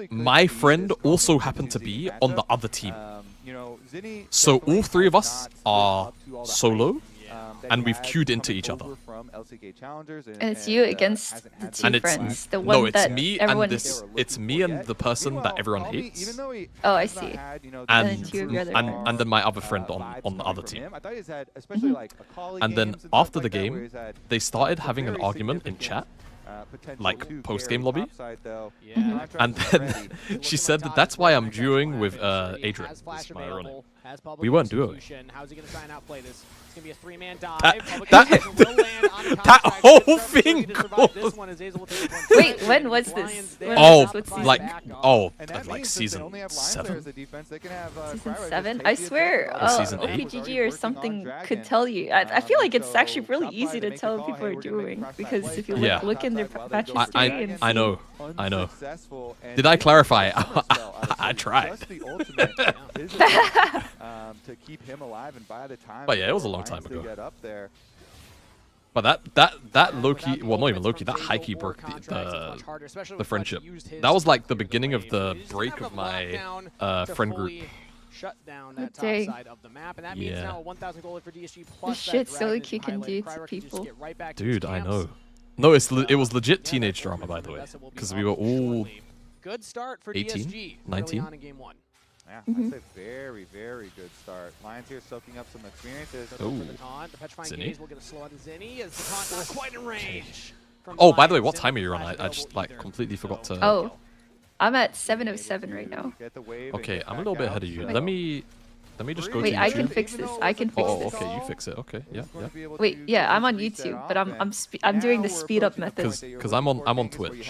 my friend also happened to be on the other team. So all three of us are solo, and we've queued into each other. And it's you against the two friends. The one no, it's that me everyone and this. It's me and the person that everyone hates. Oh, I see. And two of your other and then my other friend on the other team. And then after the game, they started having an argument in chat, like post-game lobby. And then she said that that's why I'm duoing with Adrian. Is my ironic. We weren't duoing. How's he going to try and outplay this? It's going to be a three-man dive. That whole thing. Wait, when was this? Like season 7. Season 7? I swear, Season 8. OPGG or something could tell you. I feel like it's actually really easy to tell if people are doing, because if you look in their patch history and I know. Did I clarify? I tried. To keep him alive, and by the time But yeah, it was a long time ago. But that Loki, well, not even Loki, that Heike broke the friendship. That was like the beginning of the break of my friend group. Shut down that top Dang. side of the map, and that means now a 1,000 goal for DSG The plus shit that Solo Dragon Q can do to highlighted. people. Dude, I know. No, it was legit teenage drama, by the way, because we were all good start for 18, DSG 19. early on in game 1. Yeah, that's a very, very good start. Lions here soaking up some experiences. Ooh. The taunt, the petrifying gaze will get a slow out of Zinni as the taunt not quite in range. Oh, by the way, what time are you on? I just like completely forgot to. Oh, I'm at 7:07 right now. Okay, I'm a little bit ahead of you. Let me just go Wait, to YouTube. I can fix this. I can fix this. Okay, you fix it. Okay, yeah. Wait, yeah, I'm on YouTube, but I'm doing the speed up method. Because I'm on Twitch.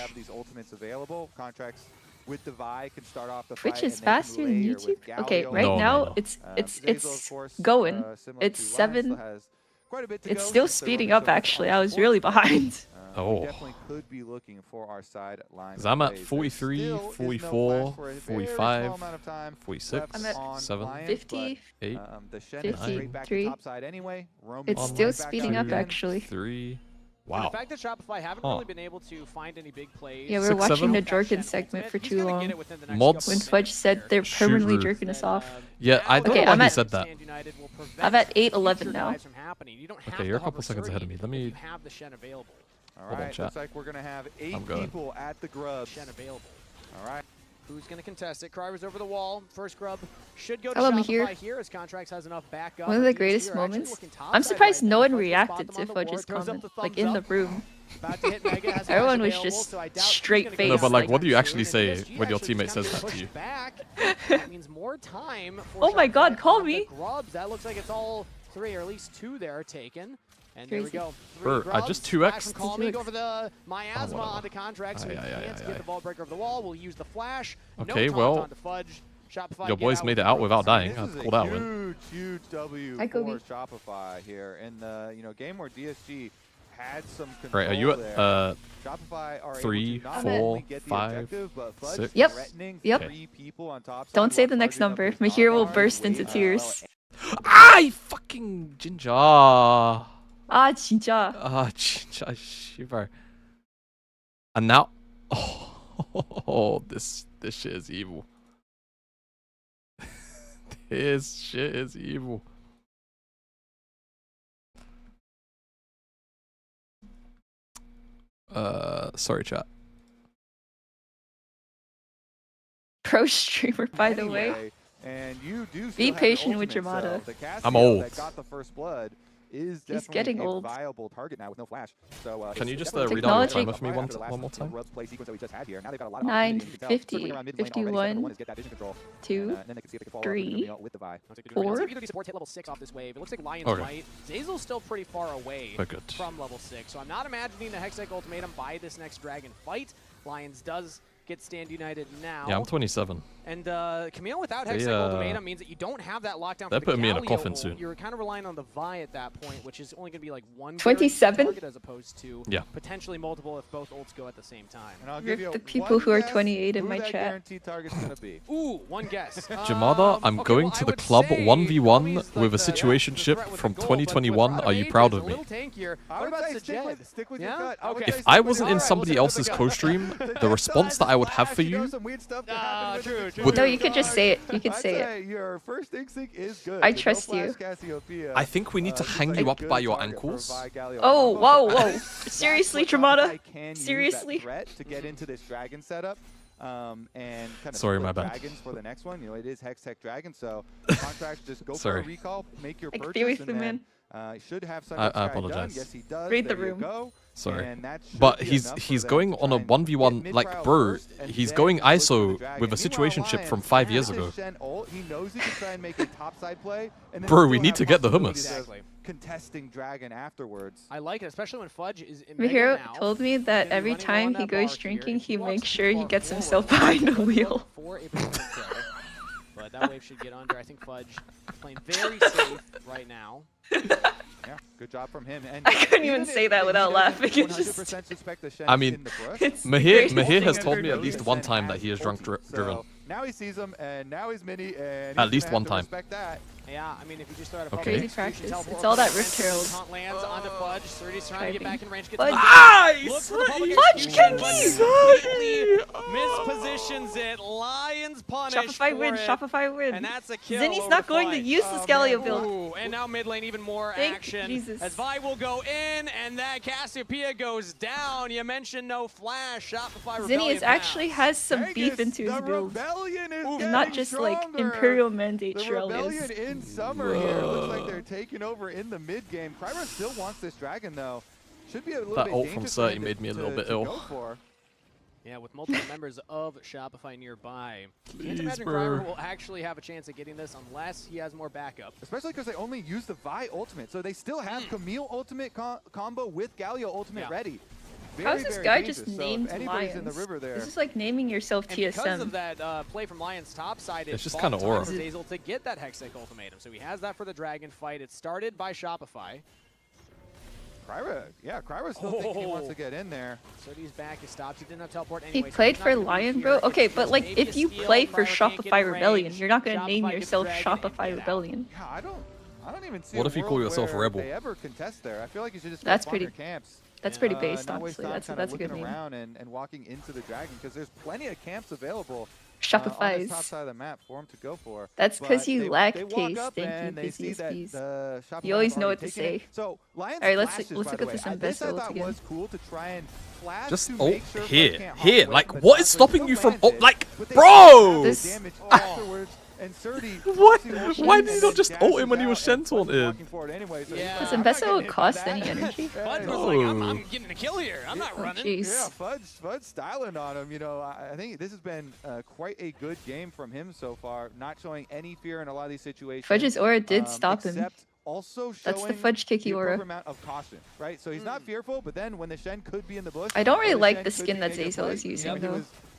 With the Vi can start off the Twitch fight, is and then faster than Galio YouTube. with Okay, Galio. right No, now no. it's Zazel, of course, going. similar It's to Lions, 7. still has quite a bit to It's go. still They speeding really up showed actually. on I was court. really behind. We definitely could be looking for our side Lions. 'Cause I'm at plays. There 43, still is no 44, flash for a very 45, small amount of time 46, left I'm at on 7, Lions, 50, but, 8, the Shen is straight back to 53. top side anyway. Roaming It's right still back speeding out up again. actually. 3. And Wow. the fact that Shopify haven't really been able to find any big plays. Yeah, we were 6, watching 7. the Jorkin segment for too long. Mods. When Fudge said they're permanently Shoot. jerking us off. Yeah, I don't Okay, know I'm why he at- said that. I'm at 8:11 now. Okay, you're a couple seconds ahead of me. Let me. have the Shen available. All Hold on, right, chat. looks like we're gonna have 8 I'm good. people at the grubs. Shen available. All right. Who's going to contest it? Kryver's over the wall. First grub should go to Tell him Shopify here. here as Contracts has enough backup. One of the DSG greatest are actually moments. looking top I'm side surprised right no now. one Focus, reacted spot to them on the Fudge's board, throws up comment, the like thumbs in the up. room. About to hit Mega, has Everyone flash was available, just so I doubt straight he's gonna face. No, but like, get what do you that actually soon, say and DSG when your actually teammate just says kinda that to you? pushed back. That means more time for Oh my God, Shopify call on the me. grubs. That looks like it's all 3 or at least 2 there taken. And there we Crazy. go. Bro, 3 I grubs. just Flash 2x'd. from Calming over the Miasma whatever. onto Contract, so he can't get the ball breaker of the wall. We'll use the flash. Okay, no well, onto Fudge. Shopify your get boys out made with it the out grubs. without dying. This I'll is call a that win. huge W Hi, Kobe. for Shopify here in the game where DSG had some control. Right, are you at Shopify are 3, 4, 5, 6? Yep. Yep. Okay. Don't say the next number. Mahir will burst into tears. I fucking ginger. Ah, 진짜. Ah, ginger, shiver. And now, oh, this shit is evil. This shit is evil. Sorry, chat. Pro streamer, by the way. And you do be patient with Yamada. I'm old. That got the first blood is He's definitely getting a old. viable target now with no flash. So Can you just definitely read out your Technology- timer for me one more time? play sequence that we just had here. Now they've got a lot of 9, opportunity. You can tell, 50, circling around mid lane already. Step number 51, one is get that vision control. 2, And then they can see if they can follow up with 3, Camille with the Vi. 4. Either supports hit level 6 off this wave. It looks like Lions Okay. might. Zazel's still pretty far away Very good. from level 6, so I'm not imagining the Hextech Ultimatum by this next Dragon fight. Lions does get Stand United now. Yeah, I'm 27. And Camille without They, Hextech Ultimatum means that you don't have that lockdown they're for the putting me in a Galio coffin ult. soon. You're kind of relying on the Vi at that point, which is only going to be like one 27? target as opposed to Yeah. potentially multiple if both ults go at the same time. And I'll Rip the people who are 28 in my chat. Guaranteed target's gonna be. Ooh, one guess. Jamada, I'm okay, going well, to I the would club say 1v1 Tommy's with a the situationship threat with from the goal, but with 2021. Are you Rada proud Mage, of it's a me? little tankier. I What would about say Sajed? stick with Yeah? your gut. I would Okay. say If stick I with wasn't your in gut. somebody We'll else's take a co-stream, gut. the response that I would have for you Some weird stuff that happened with true. it. No, you could just say it. You could I'd say say your first instinct is good. I The no trust flash you. Cassiopeia, I think we need to seems hang like you a up good by your target for ankles. Vi Galio Oh, combo. whoa, So I whoa. think Seriously, that's what Dramata? Shopify can use that Seriously? threat to get into this dragon setup. And kind of Sorry, split my bad. dragons for the next one. You know, it is Hextech Dragon, so contracts just go for Sorry. a recall, make your I agree purchase, with and you, then should have Sunrise I Sky done. apologize. Yes, he does. Read the There you room. go. Sorry. And that should But be he's enough for he's them going to on a try and 1v1 get like mid-trial bro. first, and He's then going push for the ISO dragon. with a Meanwhile, situationship Lions from 5 years has ago. his Shen ult. He knows he can try and make a topside play. And then Bro, still we need have to get the possibilities hummus. of Exactly. Contesting dragon afterwards. I like it, especially when Fudge is in Mahiro now. told me that every running time on he that goes bar here. drinking, If he he walks makes too sure he far gets forward, himself behind the wheel. For a potential kill. But that wave should get under. I think Fudge is playing very safe right now. Yeah, good job from him. And I couldn't even if say that he without doesn't laughing. It's 100% suspect the Shen I in mean, the brush, It's the Mahir greatest has thing told I've me ever at least noticed. one time that he is drunk driven. So now he sees him, and now he's mini, and At he's least gonna one have to time. respect that. Yeah, I mean, if you just throw out a Okay. Crazy practice. It's all that Rift Herald. Taunt lands onto Fudge. Surdy's trying to get back in range. Gets Fudge. Look for the public Fudge, execution, Kenny! but completely mispositions it. Lions punish Shopify for win, it. Shopify win. And that's a kill. Zinni's over not the going to fight. use the Scalio build. Ooh, and now mid lane, even more Thank action. Jesus. As Vi will go in, and that Cassiopeia goes down. You mentioned no flash. Shopify Zinni Rebellion is actually has some beef into his the build. rebellion is And not getting just like stronger. Imperial Mandate The rebellion Shirelles. in summer here. Looks like they're taking over in the mid game. Kryra still wants this dragon though. Should be a little That bit ult from dangerous Surty for him made me a little to bit go ill. for. Yeah, with multiple members of Shopify nearby. Can't Please, imagine bro. Kryra will actually have a chance at getting this unless he has more backup. Especially because they only use the Vi ultimate, so they still have Camille ultimate combo with Galio ultimate ready. How is Very, this very guy dangerous. just So if named anybody's Lions? in the river there. This is like naming yourself And because of TSM. that play from Lions top side, It's it just kinda aura. Zazel to get that Hextech Ultimatum. So he has that for the Dragon fight. It's started by Shopify. Kryra's still thinking he wants to get in there. Surdy's back is stopped. He didn't have teleport He anyway. so played he's for not gonna be Lion, here. bro? Okay, It's but like maybe if a you steal. play for Kryra can't get Shopify in Rebellion, range. you're not gonna name Shopify gets yourself the dragon and Shopify get out. Rebellion. Yeah, I don't even see What a if you call world yourself a where rebel? They ever contest there. I feel like you should just That's go farm pretty- your camps. That's pretty based, Not waste honestly. time That's kinda a good looking name. around and walking into the dragon because there's plenty of camps available. On Shopify's. the top side of the map for him to go for. That's 'cause But you they lack walk taste. up Thank you, and they see that PCSPs. the Shopify You always has know already what to taken it. say. So Lions Alright, let's flashes, look by at the this way. This I Investo thought again. was cool to try and flash Just to ult make sure here, Fudge can't hop here. away Like, from the what top, is but stopping still you from lands it, like, but they bro? have the damage afterwards, and Surdy What? pops the ult Why and did he then not just ult dashes him when he was out, Shen and Fudge is taunted? walking forward anyway, so he's Does like, I'm not Investo getting hit cost for any that. energy? Fudge was like, I'm No. getting a kill here. I'm not running. Jeez. Yeah, Fudge styling on him. You know, I think this has been quite a good game from him so far, not showing any fear in a lot of these situations. Fudge's aura did stop him. except also That's the showing Fudge kicky the aura. appropriate amount of caution, right? So he's not fearful, but then when the Shen could be in the bush, I don't or really the like Shen the could skin be that making a Zazel play, is using, he though. was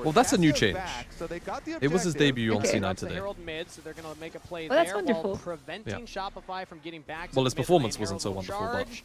forward. Well, that's a new Bass change. back, so they got the It was his objective. debut on Okay. C9 The today. Herald mid, so they're going to make a play Well, that's there wonderful. while preventing Yeah. Shopify from getting back to Well, the his mid performance lane. wasn't so Herald will wonderful, but- charge.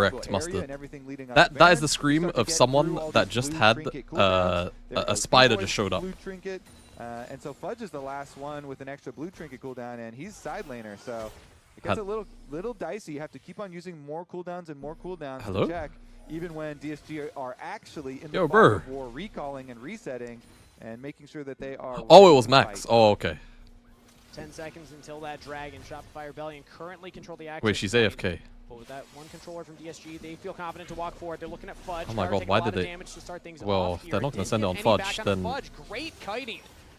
correct muster. That is the scream of someone that just had a spider just showed up. Blue trinket, and so Fudge is the last one with an extra blue trinket cooldown, and he's side laner, so it gets a little dicey. You have to keep on using more cooldowns and more cooldowns to check, even when DSG are actually in the fog of war, recalling and resetting, and making sure that they are. Oh, it was Max. Oh, okay. 10 seconds until that dragon. Shopify Rebellion currently control the action. Wait, she's AFK. But with that one controller from DSG, they feel confident to walk forward. They're looking at Fudge. Oh my god, why did they? Well, if they're not going to send it on Fudge, then. Fudge. Great kiting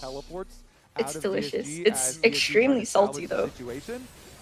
teleports It's out of delicious. DSG It's as DSG extremely tries to salvage salty the though. situation.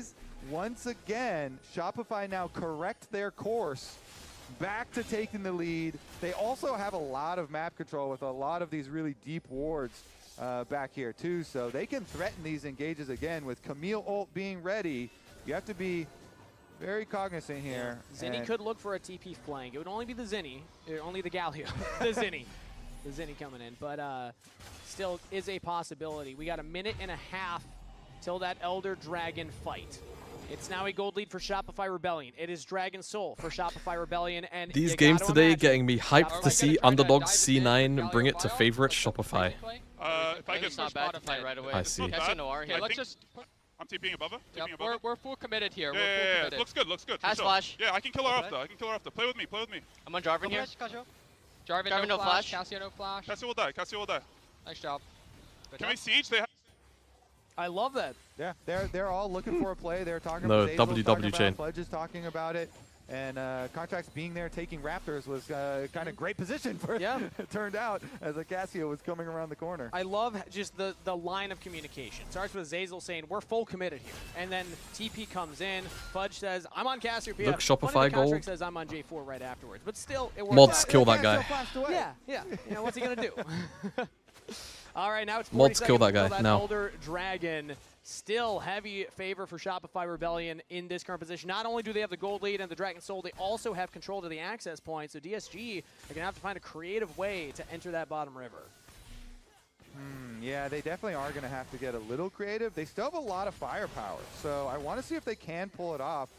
FaZe, once again, Shopify now correct their course back to taking the lead. They also have a lot of map control with a lot of these really deep wards back here too, so they can threaten these engages again with Camille ult being ready. You have to be very cognizant here. Zinni could look for a TP flank. It would only be the Zinni, only the Galio, the Zinni. The Zinni coming in, but still is a possibility. We got a minute and a half till that Elder Dragon fight. It's now a gold lead for Shopify Rebellion. It is Dragon Soul for Shopify Rebellion, and these games today getting me hyped to see underdogs C9 bring it to favorite Shopify. If I get not bad to fight right away. I see. Okay, let's just. I'm TPing above her. Yep, we're full committed here. Yeah, we're full committed. Looks good, looks good. Has sure. flash. Yeah, I can kill her off though. I can kill her off though. Play with me, play with me. I'm on Jarvan here. Jarvan no flash. Cassio no flash. Cassio will die, Cassio will die. Nice job. Can we siege? They have I love that. Yeah, they're all looking for a play. They're talking No, about WW chain. Fledge is talking about it. And Contracts being there taking Raptors was kind of great position for it, it turned out, as Cassio was coming around the corner. I love just the line of communication. Starts with Zeyzal saying, we're full committed here. And then TP comes in. Fudge says, I'm on Cassio PF. Look, Shopify gold. Contract says, I'm on J4 right afterwards. But still, it works Mods out. kill that guy. Yeah. You know, what's he going to do? All right, now it's 40 Mods kill that seconds guy until now. Elder Dragon. Still heavy favor for Shopify Rebellion in this current position. Not only do they have the gold lead and the Dragon Soul, they also have control to the access point. So DSG are going to have to find a creative way to enter that bottom river. Yeah, they definitely are going to have to get a little creative. They still have a lot of firepower, so I want to see if they can pull it off.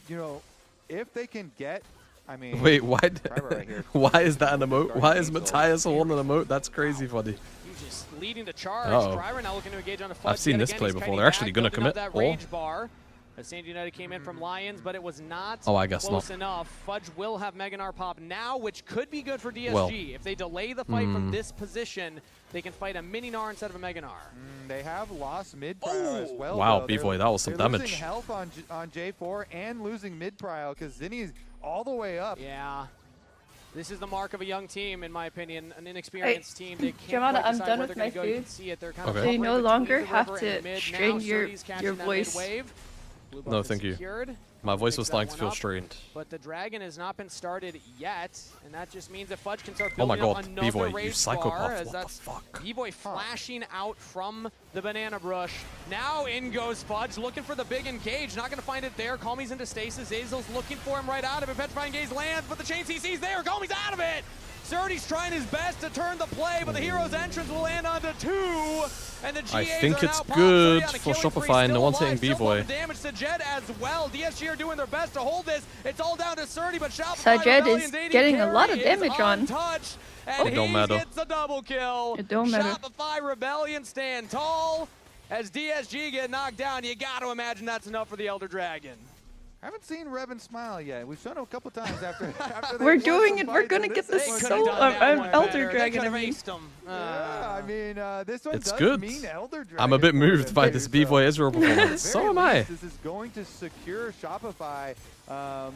You know, if they can get, I mean... Wait, why right here. why is that an emote? Why is Matthias on an emote? That's crazy funny. Just leading the charge. Uh-oh. Driver now looking to engage on a Fudge. I've seen this play before. They're actually going to commit. That Or rage bar. San United came in from Lions, but it was not I guess close not. enough. Fudge will have Meganar pop now, which could be good for DSG. Well, if they delay the fight from this position, they can fight a Mini-Nar instead of a Meganar. They have lost mid-prio as well. Wow, though. B-Boy, that was some they're damage. losing health on J4 and losing mid-prio because Zinni's all the way up. Yeah. This is the mark of a young team, in my opinion. An inexperienced team. They can't Giovanna, quite I'm decide done where with they're my gonna go. You food. can see it. They're kind Okay. of So you hovering no between longer the have river and the to mid. strain Now your Surdy's catching that voice. mid-wave. Blue buff No, is thank you. secured. My voice was Picks starting that to feel one up. strained. But the Dragon has not been started yet, and that just means that Fudge can start Oh my building up God, another B-Boy, you rage psychopath, bar, as what the that's fuck? B-Boy flashing out from the banana brush. Now in goes Fudge, looking for the big engage, not going to find it there. Calmy's into stasis, Zeyzal's looking for him right out of it. Petrifying Gaze lands, but the chain CC's there. Calmy's out of it! Surdy's trying his best to turn the play, but the hero's entrance will land onto 2. And the GAs I think are it's now good popped. for Killing spree, Shopify, and no still one's hitting alive, still B-Boy. pulling damage to Jed as well. DSG are doing their best to hold this. It's all down to Surdy, but Shopify So Jed is Rebellion's AD getting a lot of carry is damage on. untouched, and It don't he matter. gets a double kill. It don't matter. Shopify Rebellion stand tall. As DSG get knocked down, you got to imagine that's enough for the Elder Dragon. I haven't seen Revan smile yet. We've shown him a couple times after. We're doing it. We're gonna get this soul Elder Dragon. I mean, Yeah, I mean, this one It's does good. mean Elder Dragon. I'm a bit moved by this B-Boy Israel performance. At the So very am I. least, This is going to secure Shopify,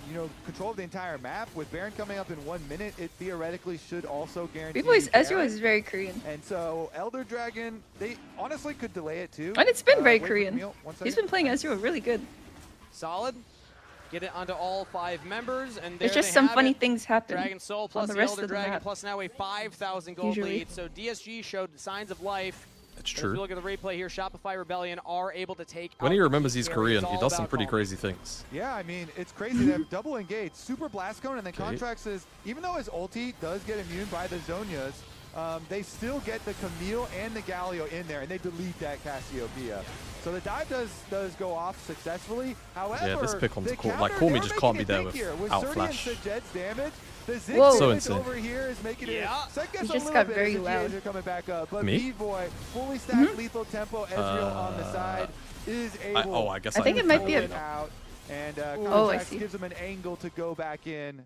you know, control of the entire map. With Baron coming up in 1 minute, it theoretically should also guarantee. B-Boy's Ezreal Baron. is very Korean. And so Elder Dragon, they honestly could delay it too. And it's been very wait for Korean. Camille, 1 second. He's been playing Ezreal really good. Solid. Get it onto all 5 members, and There's there just they some have funny it. things happen Dragon Soul on plus the the rest Elder of the Dragon map. plus now a 5,000 gold Usually. lead. So DSG showed signs of life. It's As true. we look at the replay here, Shopify Rebellion are able to take When out he the remembers key he's carry. Korean, It's he all does some about pretty Calmy. crazy things. Yeah, I mean, it's crazy. They have double engage, super blast cone, and then Okay. Contracts is, even though his ulti does get immune by the Zonias, they still get the Camille and the Galio in there, and they delete that Cassiopeia. So the dive does go off successfully. However, Yeah, this pick on the the court, counter, like, they Calmy were just making can't be it there big with here. out Surdy flash. and Jed's damage. The Zig Whoa. So damage insane. over here is making it. So I guess He a just little got bit very as the GAs loud. are coming back up. But Me? B-Boy, fully stacked lethal tempo, Ezreal on the side, is able. I guess I think it might be a. pull it out, and Oh, I Contracts see. gives him an angle to go back in.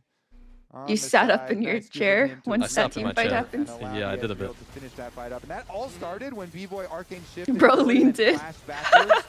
on You the sat up side. in your Nice giving chair him to once I the sat that up in my team fight chair. happened. and allowed Yeah, I the did a Ezreal bit. to finish that fight up. And that all started when B-Boy Arcane shifted Bro forward leaned and in. flashed backwards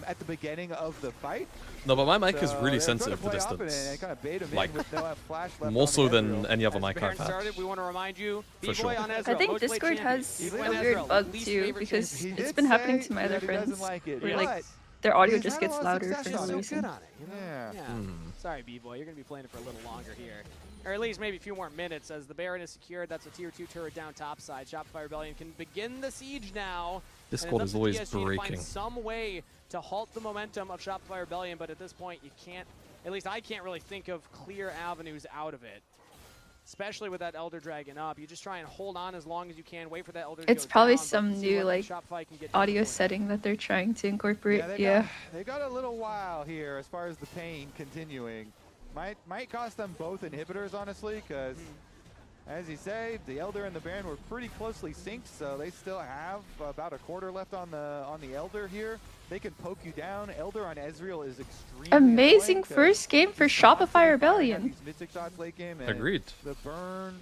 at the beginning of the fight. No, but my mic is So really they're sensitive trying to to play off it distance. and kind of bait him Like, in with no flash left more on so the than Ezreal. any other As mic Baron I've had. started, we want to remind you, For B-Boy sure. on Ezreal. I think most played Discord champion. has Even a when weird Ezreal, bug least too favorite because champion. He it's did been happening say to my other that he doesn't friends. like it. Where, But like, their audio He's just had a gets lot of louder for success no on it. So reason. good on it, you know? Yeah. Sorry, B-Boy. You're going to be playing it for a little longer here. Or at least maybe a few more minutes as the Baron is secured. That's a tier 2 turret down top side. Shopify Rebellion can begin the siege now. Discord is always DSG to breaking. find some way to halt the momentum of Shopify Rebellion, but at this point you can't, at least I can't really think of clear avenues out of it. Especially with that Elder Dragon up. You just try and hold on as long as you can, wait for that Elder to It's go probably down, but some see new what like Shopify can get audio done. setting that they're trying to incorporate. They got a little while here as far as the pain continuing. Might cost them both inhibitors, honestly, because as you say, the Elder and the Baron were pretty closely synced, so they still have about a quarter left on the Elder here. They can poke you down. Elder on Ezreal is extremely Amazing annoying 'cause first game for he's constantly Shopify firing Rebellion. these mystic shots late game, and Agreed. The burn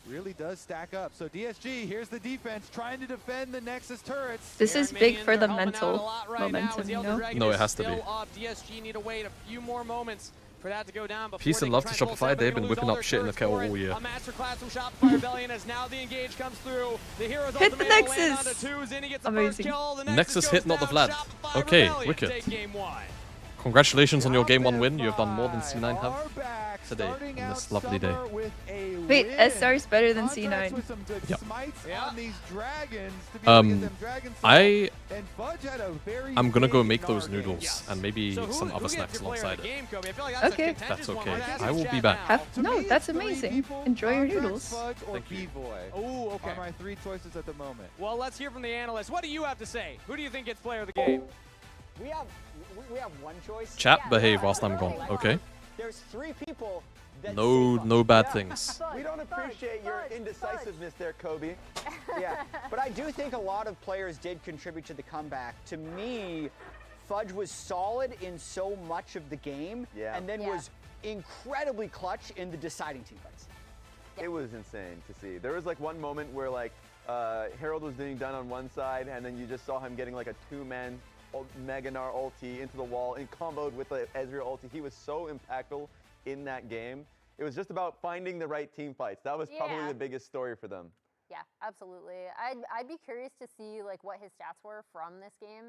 really does stack up. So DSG, here's the defense trying to defend the Nexus turrets. This is big for the mental momentum, you know? No, it has to be. DSG need to wait a few more moments for that to go down. Peace and love to Shopify. They've been whipping up shit in the kettle all year. A masterclass from Shopify Rebellion as now the engage comes through. The hero's Hit the ultimate will land Nexus! onto twos, and he gets the Amazing. first kill. The Nexus hit, goes not the down. Vlad. Shopify Okay, Rebellion wicked. take game 1. Congratulations on your game 1 win. You have done more than C9 have today on this lovely day. Wait, SR is better than C9. Yep. I'm gonna go make those noodles and maybe some other snacks alongside it. Okay. That's okay. I will be back. No, that's amazing. Enjoy your noodles. Thank you. Oh, okay. Are my 3 choices at the moment. Well, let's hear from the analysts. What do you have to say? Who do you think gets player of the game? We have one choice. Chat, behave whilst I'm gone. Okay. There's 3 people that No bad things. We don't appreciate your indecisiveness there, Kobe. Yeah, but I do think a lot of players did contribute to the comeback. To me, Fudge was solid in so much of the game, and then was incredibly clutch in the deciding team fights. It was insane to see. There was like one moment where like Herald was being done on one side, and then you just saw him getting like a 2-man Meganar ulti into the wall and comboed with the Ezreal ulti. He was so impactful in that game. It was just about finding the right team fights. That was probably the biggest story for them. Yeah, absolutely. I'd be curious to see like what his stats were from this game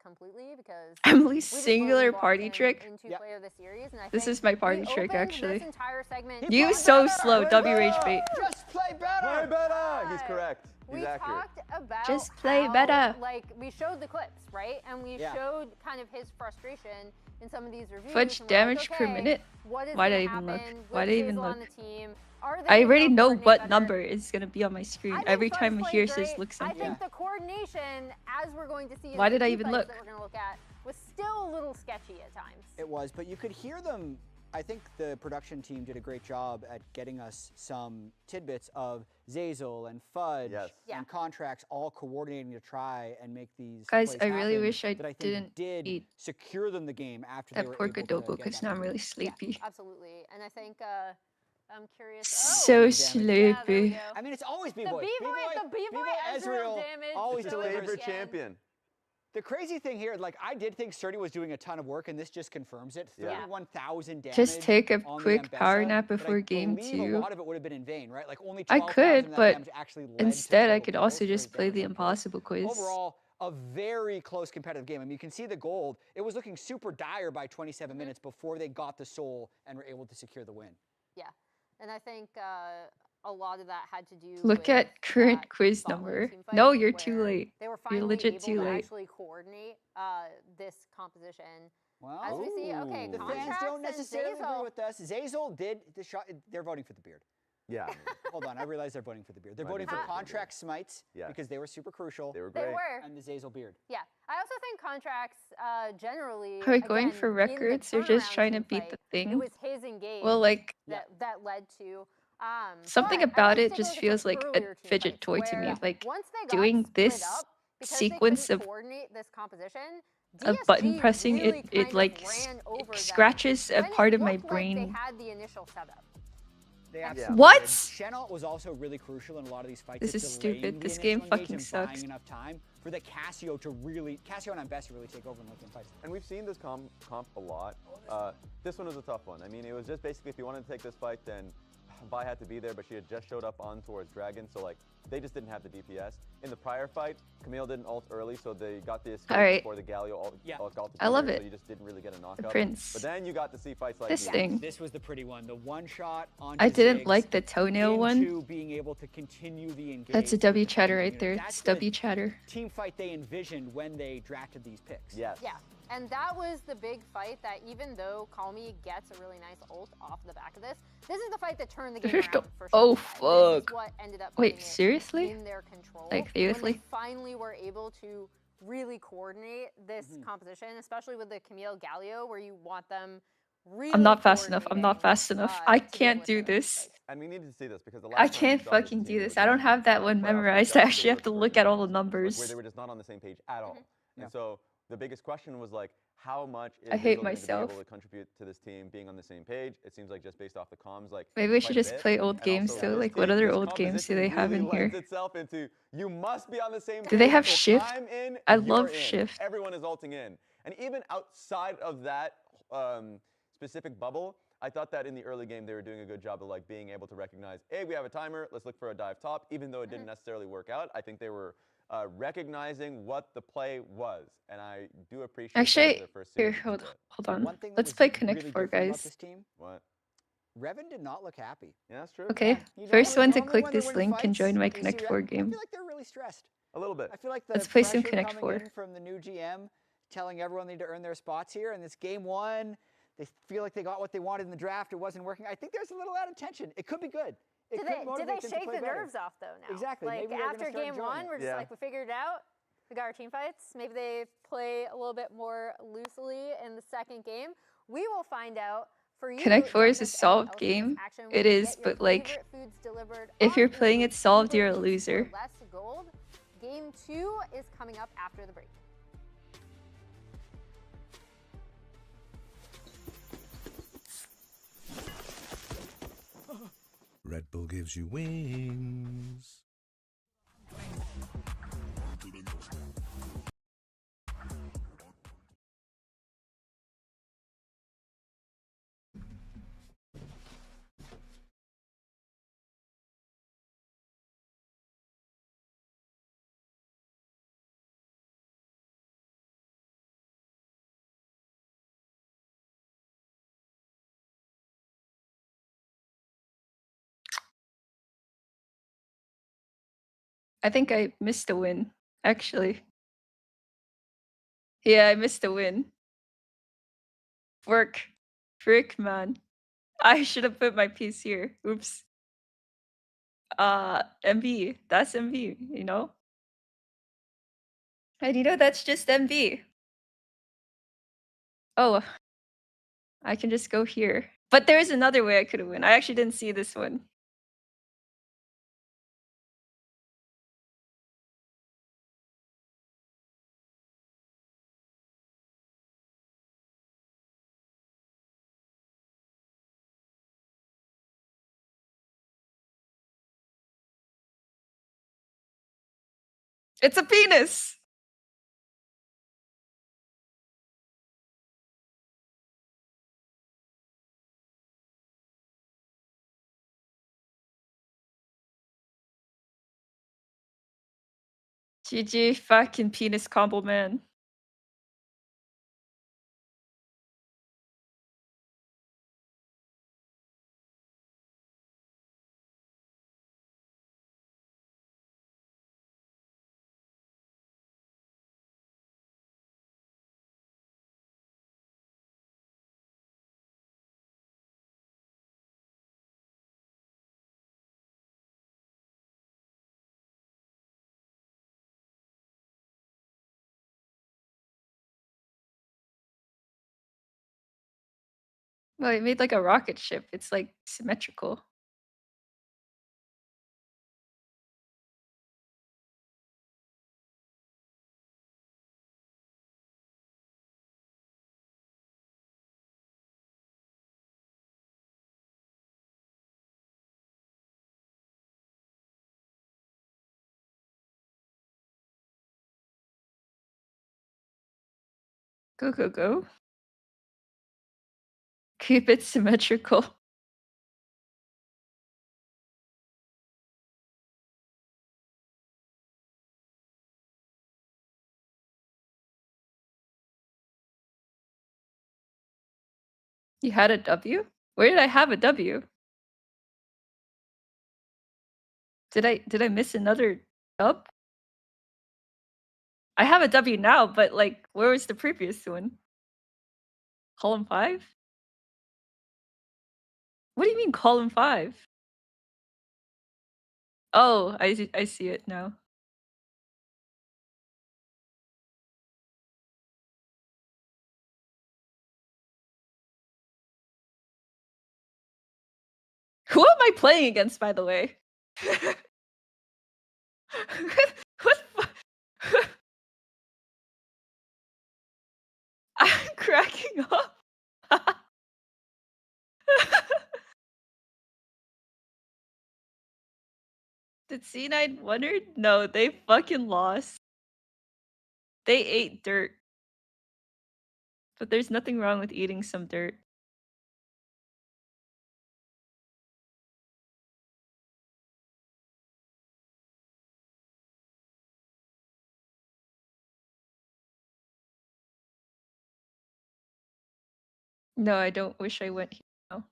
completely, because Emily's singular party trick. Player of the series, and I This think is my party we trick, opened actually. This entire segment You so slow, W Rage bait. Just play better. Play better. He's correct. He's We accurate. talked about Just play how, better. Like, we showed the clips, right? And we showed kind of his frustration in some of these reviews. Fudge and we're damage like, per okay, minute? what is Why did I gonna even look? happen Why with did I even Hazel on look? the team? Are they I gonna already know coordinate what better? number is going to be on my screen. I Every think time Fudge I hear played says great. look I something. think the coordination, as we're going to see in Why the did I two even plays look? that we're going to look at, was still a little sketchy at times. It was, but you could hear them. I think the production team did a great job at getting us some tidbits of Zazel and Fudge and Contracts all coordinating to try and make these Guys, plays I really happen wish I that I think didn't did eat secure them the game after that they were pork able to adobo get because that now I'm lead. really sleepy. Absolutely. And I think I'm curious. So sleepy. I mean, it's always The B-Boy. B-Boy Ezreal damage. Always so delivers. again. champion. The crazy thing here, like I did think Sturdy was doing a ton of work, and this just confirms it. 31,000 damage. Just take a on the quick power Ambessa, nap but before I game believe 2. A lot of it would have been in vain, right? Like only I 12,000 could, of that but damage actually led to instead I total could kills also for his just play damage the input. impossible quiz. Overall, a very close competitive game. I mean, you can see the gold. It was looking super dire by 27 minutes before they got the soul and were able to secure the win. Yeah, and I think a lot of that had to do Look with at current that quiz bot lane number. team fight No, you're where too late. They were You're finally legit able too to late. actually coordinate this composition. Well, as we see, okay, the fans don't necessarily agree with us. Zazel did the shot. They're voting for the beard. Yeah. Hold on, I realize they're voting for the beard. They're voting for contract smites because they were super crucial. They were They great. were. And the Zazel beard. Yeah, I also think contracts generally. Are we going again, for in the records or just turnaround trying to team beat fight, the It thing? was his engage. Well, like that led to. something but I about wanted it to just go to feels some like a earlier team fidget fights toy to me. where Like once they got doing split this up, because sequence they of couldn't coordinate this composition, of DSG button pressing, really it kind of like ran over them scratches a when it part of my looked like brain. they had the initial setup. They absolutely What? did. Chenault was also really crucial in a lot of these fights. This at is delaying stupid. the This initial game engage fucking and sucks. buying enough time for the Casio to really, Casio and Ambessa really take over in late game fights. And we've seen this comp a lot. This one was a tough one. I mean, it was just basically if you wanted to take this fight, then Vi had to be there, but she had just showed up on towards Dragon, so like they just didn't have the DPS. In the prior fight, Camille didn't ult early, so they got the escape before the Galio ult got I love it. So you just didn't really get a knockup. Prince. But then you got to see fights like This thing. This was the pretty one. The one shot on I didn't like the toenail one. being able to continue the engagement. That's a W chatter right there. It's W chatter. Team fight they envisioned when they drafted these picks. Yes. Yeah, and that was the big fight that even though Calmy gets a really nice ult off the back of this is the fight that turned the game around for Oh Shopify. This is fuck. what ended up Wait, putting it seriously? in their control. Like When seriously? they finally were able to really coordinate this composition, especially with the Camille Galio, where you want them really I'm not fast enough. I'm not fast enough. I can't do this. And we needed to see this because the last I time we can't saw this fucking team, do they this. were I don't just have that one playoff memorized. I results, actually have to look at all the numbers. where they were just not on the same page at all. And so the biggest question was like, how much is I hate Digital going to be myself. able to contribute to this team being on the same page? It seems like just based off the comms, like Maybe we should quite a just bit. play old And games also though. this Like what team, other this old games do composition they have really in here? lends itself into you must be on the same page. Do they have If shift? I'm in, I you're love in. shift. Everyone is ulting in. And even outside of that specific bubble, I thought that in the early game they were doing a good job of like being able to recognize, hey, we have a timer, let's look for a dive top. Even though it didn't necessarily work out, I think they were recognizing what the play was, and I do appreciate that as Actually, their first here, series. hold on. One thing that Let's was play Connect really 4, different about guys. this team, What? Revan did not look happy. Yeah, that's true. Okay, He first normally- one to normally click when they're this winning link and join fights, my you see Connect Revan- 4 I game. feel like they're really stressed. A little bit. I feel like the Let's play some pressure Connect coming 4. in from the new GM, telling everyone they need to earn their spots here, and this game one, they feel like they got what they wanted in the draft. It wasn't working. I think there's a little added tension. It could be good. It Did could they motivate them to shake play the better. nerves off though now? Exactly. Like Maybe they're gonna after start game enjoying one, it. we're just like, we figured it out. We got our team fights. Maybe they play a little bit more loosely in the second game. We will find out. For you, Connect 4 is a just any solved LCS game. action, It we is, get your but like, favorite foods delivered if on you're playing Uber it solved, you're a Eats for loser. less gold. Game 2 is coming up after the break. Red Bull gives you wings. I think I missed a win, actually. Yeah, I missed a win. Work. Frick, man. I should have put my piece here. Oops. MV. That's MV, you know? And you know, that's just MV. Oh. I can just go here. But there is another way I could have won. I actually didn't see this one. It's a penis! GG fucking penis combo, man. Well, it made like a rocket ship. It's like symmetrical. Go, go, go. Keep it symmetrical. You had a W? Where did I have a W? Did I miss another dub? I have a W now, but like, where was the previous one? Column 5? What do you mean column 5? Oh, I see it now. Who am I playing against, by the way? What the I'm cracking up. Did C9 wonder? No, they fucking lost. They ate dirt. But there's nothing wrong with eating some dirt. No, I don't wish I went here now.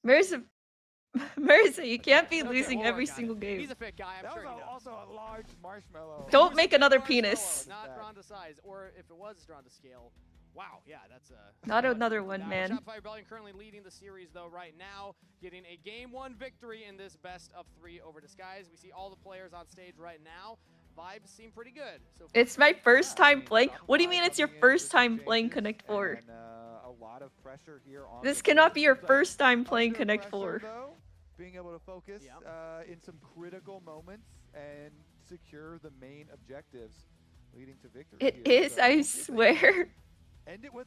Marissa, Marissa, you can't be losing every single game. He's a fit guy, I'm sure he knows. Also a large marshmallow. Don't make another penis. Not drawn to size, or if it was drawn to scale. Wow, yeah, that's a... Not another one, man. Shopify Rebellion currently leading the series, though, right now, getting a Game 1 victory in this best of 3 over Disguise. We see all the players on stage right now. Vibes seem pretty good. So It's my first time playing. What do you mean it's your first time playing Connect 4? A lot of pressure here on This cannot be your first time playing Connect 4. Being able to focus in some critical moments and secure the main objectives leading to victory. It is, I swear.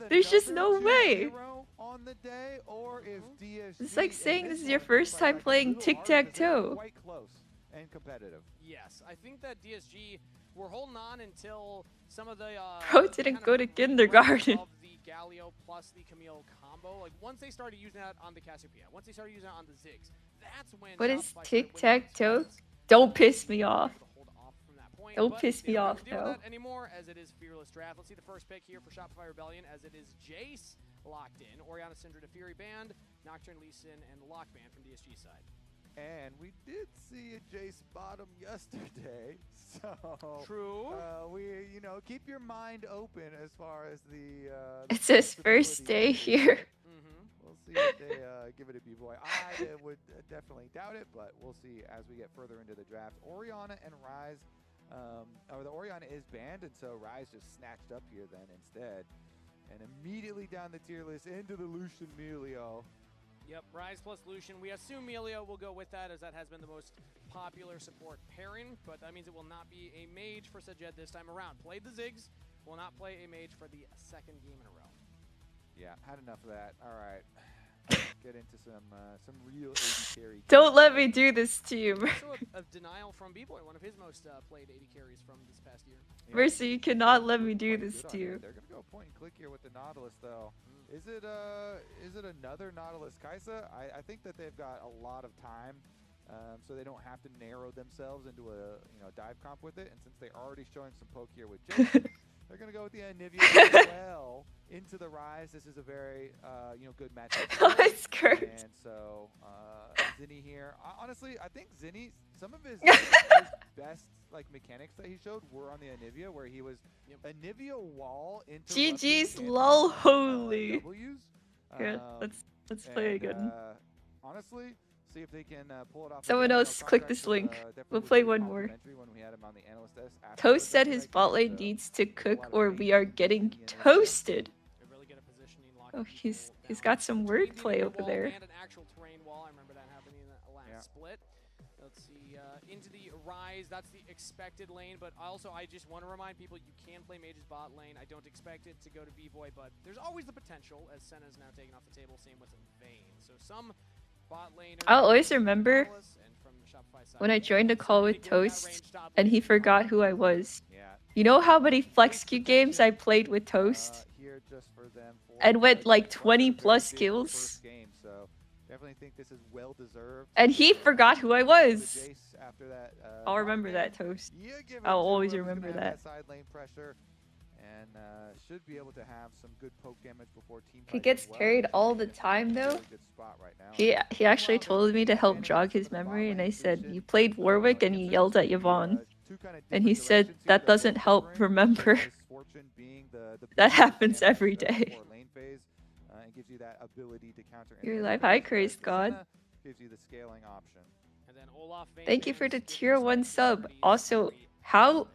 There's just no way. On the day, or if DSG It's like saying this is your first time playing tic-tac-toe. Quite close and competitive. Yes, I think that DSG were holding on until some of the Bro didn't go to kindergarten. of the Galio plus the Camille combo. Like once they started using that on the Cassiopeia, once they started using it on the Ziggs, that's when What is tic-tac-toe? Don't piss me off. Don't piss me off, deal with though. that anymore, as it is Fearless Draft. Let's see the first pick here for Shopify Rebellion, as it is Jace locked in, Orianna, Syndra, the Fury Band, Nocturne, Lee Sin, and the Lock Band from DSG side. And we did see a Jace bottom yesterday, so true. You know, keep your mind open as far as the. It's his first day here. We'll see if they give it a B-boy. I would definitely doubt it, but we'll see as we get further into the draft. Orianna and Ryze, or the Orianna is banned, and so Ryze just snatched up here then instead, and immediately down the tier list into the Lucian Melio. Yep, Ryze plus Lucian. We assume Melio will go with that, as that has been the most popular support pairing, but that means it will not be a mage for Sajed this time around. Played the Ziggs, will not play a mage for the second game in a row. Yeah, had enough of that. All right, get into some real AD carry. Don't let me do this to you. Also a denial from B-Boy, one of his most played AD carries from this past year. Mercy, you cannot let me do this to you. They're gonna go point and click here with the Nautilus, though. Is it another Nautilus Kaisa? I think that they've got a lot of time, so they don't have to narrow themselves into a dive comp with it. And since they're already showing some poke here with Jason, they're gonna go with the Anivia as well into the Ryze. This is a very good matchup. It's Kurt. And so Zinni here. Honestly, I think Zinni, some of his best mechanics that he showed were on the Anivia, where he was Anivia wall into GG's lol holy. W's. Here, let's play again. Honestly, see if they can pull it off. Someone else click this link. We'll play one more. Toast said his bot lane needs to cook or we are getting toasted. Oh, he's got some wordplay over there. And an actual terrain wall. I remember that happening in the last split. Let's see, into the Rise, that's the expected lane, but also I just want to remind people you can play Mage's bot lane. I don't expect it to go to B-Boy, but there's always the potential, as Senna's now taken off the table, same with Vayne. So some bot laners... I'll always remember when I joined a call with Toast and he forgot who I was. You know how many flex queue games I played with Toast? And went like 20 plus kills? Definitely think this is well deserved. And he forgot who I was. I'll remember that, Toast. I'll always remember that. Side lane pressure and should be able to have some good poke damage before team. He gets carried all the time though. He actually told me to help jog his memory, and I said, "You played Warwick and you yelled at Yvonne." And he said, "That doesn't help remember." That happens every day. Gives you that ability to counter. You're live. Hi, Crazed God. Gives you the scaling option. And then Olaf Thank you for the tier 1 sub. Also, how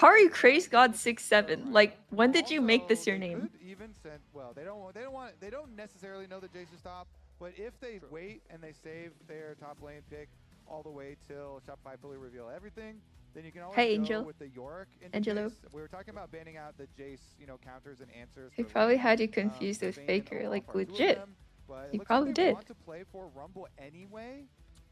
are you Crazed God 6'7"? Like, when did you make this your name? Even sent, well, they don't necessarily know the Jace's top, but if they wait and they save their top lane pick all the way till Shopify fully reveal everything, then you can always Hey, go Angel. with the Yorick into Angelo. Jace. We were talking about banning out the Jace, counters and answers. He for probably Vayne. had you confused with Vayne Faker, and like Olaf are two of legit. them, but it He looks probably like they did. want to play for Rumble anyway.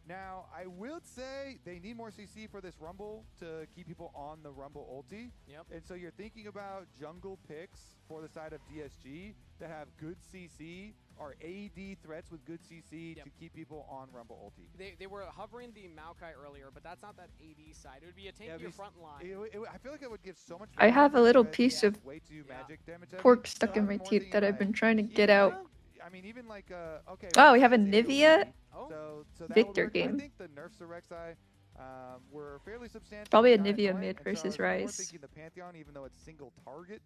Now, I will say they need more CC for this Rumble to keep people on the Rumble ulti. Yep. And so you're thinking about jungle picks for the side of DSG that have good CC, or AD threats with good CC to keep people on Rumble ulti. They were hovering the Maokai earlier, but that's not that AD side. It would be a tank to your front line. I feel like it would give so much. I have a little piece of way too magic damage heavy. pork stuck in my teeth that I've been trying to get out. I mean, even like okay. Oh, we have a Nivea So that Victor would work. game. I think the nerfs to Rek'Sai were fairly substantial. Probably a Kinda Nivea annoying, mid and so I versus was more Rise. thinking the Pantheon, even though it's single target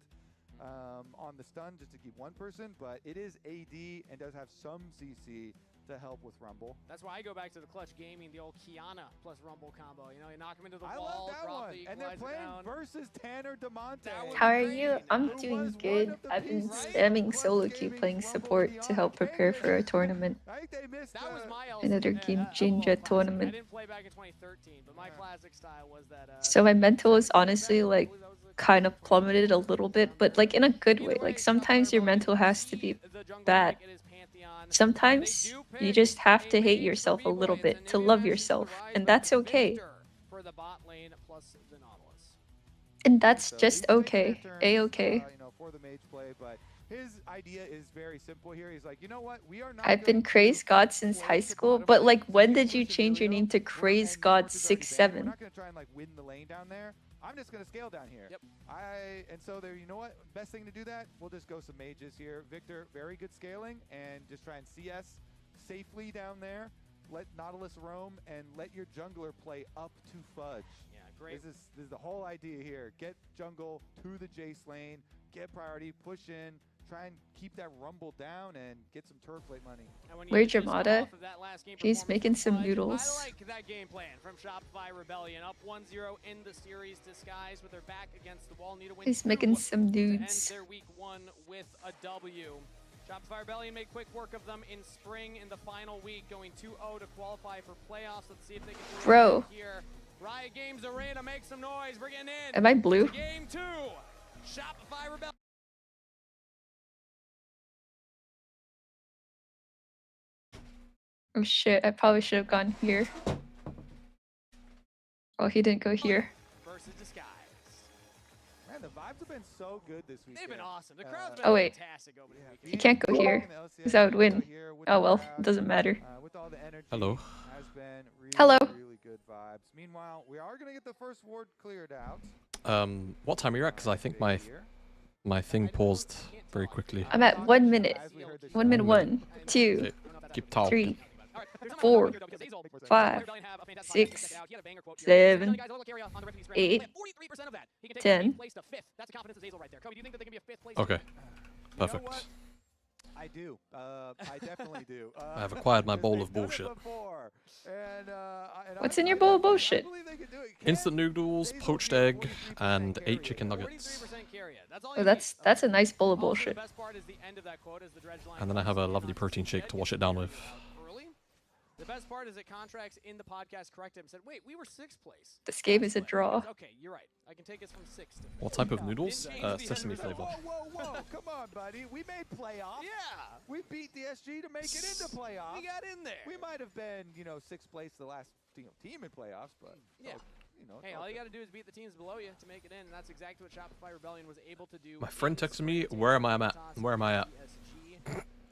on the stun, just to keep one person, but it is AD and does have some CC to help with Rumble. That's why I go back to the Clutch Gaming, the old Kiana plus Rumble combo. You know, you knock him into the I wall, love that drop one, the and they're equalizer playing down. versus Tanner DeMonte. How are you? I'm doing good. I've been spamming solo queue playing support to help prepare for a tournament. That was my Another Game Jinja I tournament. didn't play back in 2013, but my classic style was that. So my mental is honestly like kind of plummeted a little bit, but like in a good way. Like sometimes your mental has to be bad. Sometimes you just have to hate yourself a little bit to love yourself, and that's okay. For the bot lane plus the Nautilus. And that's just okay. A-okay. For the mage play, but his idea is very simple here. He's like, you know what? We are not. I've been Crazed God since high school, but like when did you change your name to Crazed God We're 6'7"? not gonna try and like win the lane down there. I'm just gonna scale down here. Yep. And so there, you know what? Best thing to do that. We'll just go some mages here. Victor, very good scaling, and just try and CS safely down there. Let Nautilus roam and let your jungler play up to Fudge. Yeah, great. This is the whole idea here. Get jungle to the Jace lane, get priority, push in, try and keep that Rumble down and get some turf late money. Where's Jamada? He's making some noodles. I like that game plan from Shopify Rebellion. Up 1-0 in the series, disguised with their back against the wall. Need to win He's making some end dudes. their week 1 with a W. Shopify Rebellion made quick work of them in spring in the final week, going 2-0 to qualify for playoffs. Let's see if they can do Bro. it here. Riot Games Arena, make some noise. Bring it in. Am I blue? To game 2. Shopify Rebellion. Oh shit, I probably should have gone here. Oh, he didn't go here. Versus Disguise. Man, the vibes have been so good this week. They've been awesome. The crowd's been Oh wait, fantastic over the weekend. he can't go here, because I would win. Oh well, it doesn't matter. With all the energy, Hello. has been really, Hello. really good vibes. Meanwhile, we are gonna get the first ward cleared out. What time are you at? Because I think my thing paused very quickly. I'm at 1 minute. 1 minute 1, 2, Okay, keep talking. 3, 4, 5, 6, 7, 8, 10. Okay, perfect. I do. I definitely do. I have acquired my bowl of bullshit. What's in your bowl of bullshit? Instant noodles, poached egg, and 8 chicken nuggets. Oh, that's a nice bowl of bullshit. And then I have a lovely protein shake to wash it down with. best part is that Contracts in the podcast corrected him, said, "Wait, we were 6th place." This game is a draw. Okay, you're right. I can take us from 6th to 5th. What type of noodles? Sesame flavor. Whoa, come on, buddy. We made playoffs. Yeah. We beat DSG to make it into playoffs. We got in there. We might have been, 6th place the last team in playoffs, but yeah. Hey, all you got to do is beat the teams below you to make it in, and that's exactly what Shopify Rebellion was able to do. My friend texted me, where am I at? Where am I at?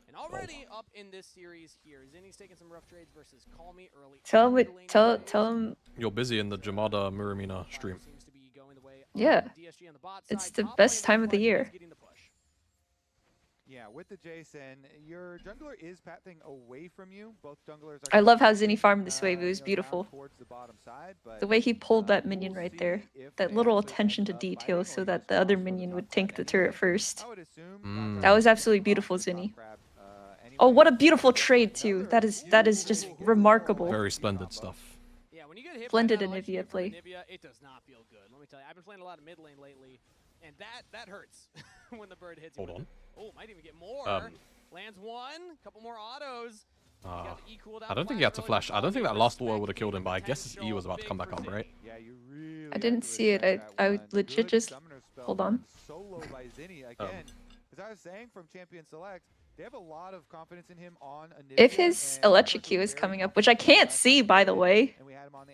And already up in this series here, Zinni's taking some rough trades versus Call Me early. Tell him. You're busy in the Jamada Muramina stream. Yeah. It's the best time of the year. Yeah, with the Jason, your jungler is pathing away from you. Both junglers are I love how Zinni farmed this wave. It was beautiful. The bottom side, but The way he pulled that minion right there. That little attention to detail so that the other minion would tank the turret first. That was absolutely beautiful, Zinni. Oh, what a beautiful trade too. That is just remarkable. Very splendid stuff. Yeah, when you get hit Splendid by that Anivia play. Anivia, it does not feel good. Let me tell you, I've been playing a lot of mid lane lately, and that hurts when the bird hits you. Hold on. Oh, might even get more. Lands one, couple more autos. I don't think he had to flash. I don't think that last wall would have killed him, but I guess his E was about to come back up, right? I didn't see it. I would legit just hold on. Solo by Zinni again. As I was saying from Champion Select, they have a lot of confidence in him on Anivia. If his electric Q is coming up, which I can't see by the way.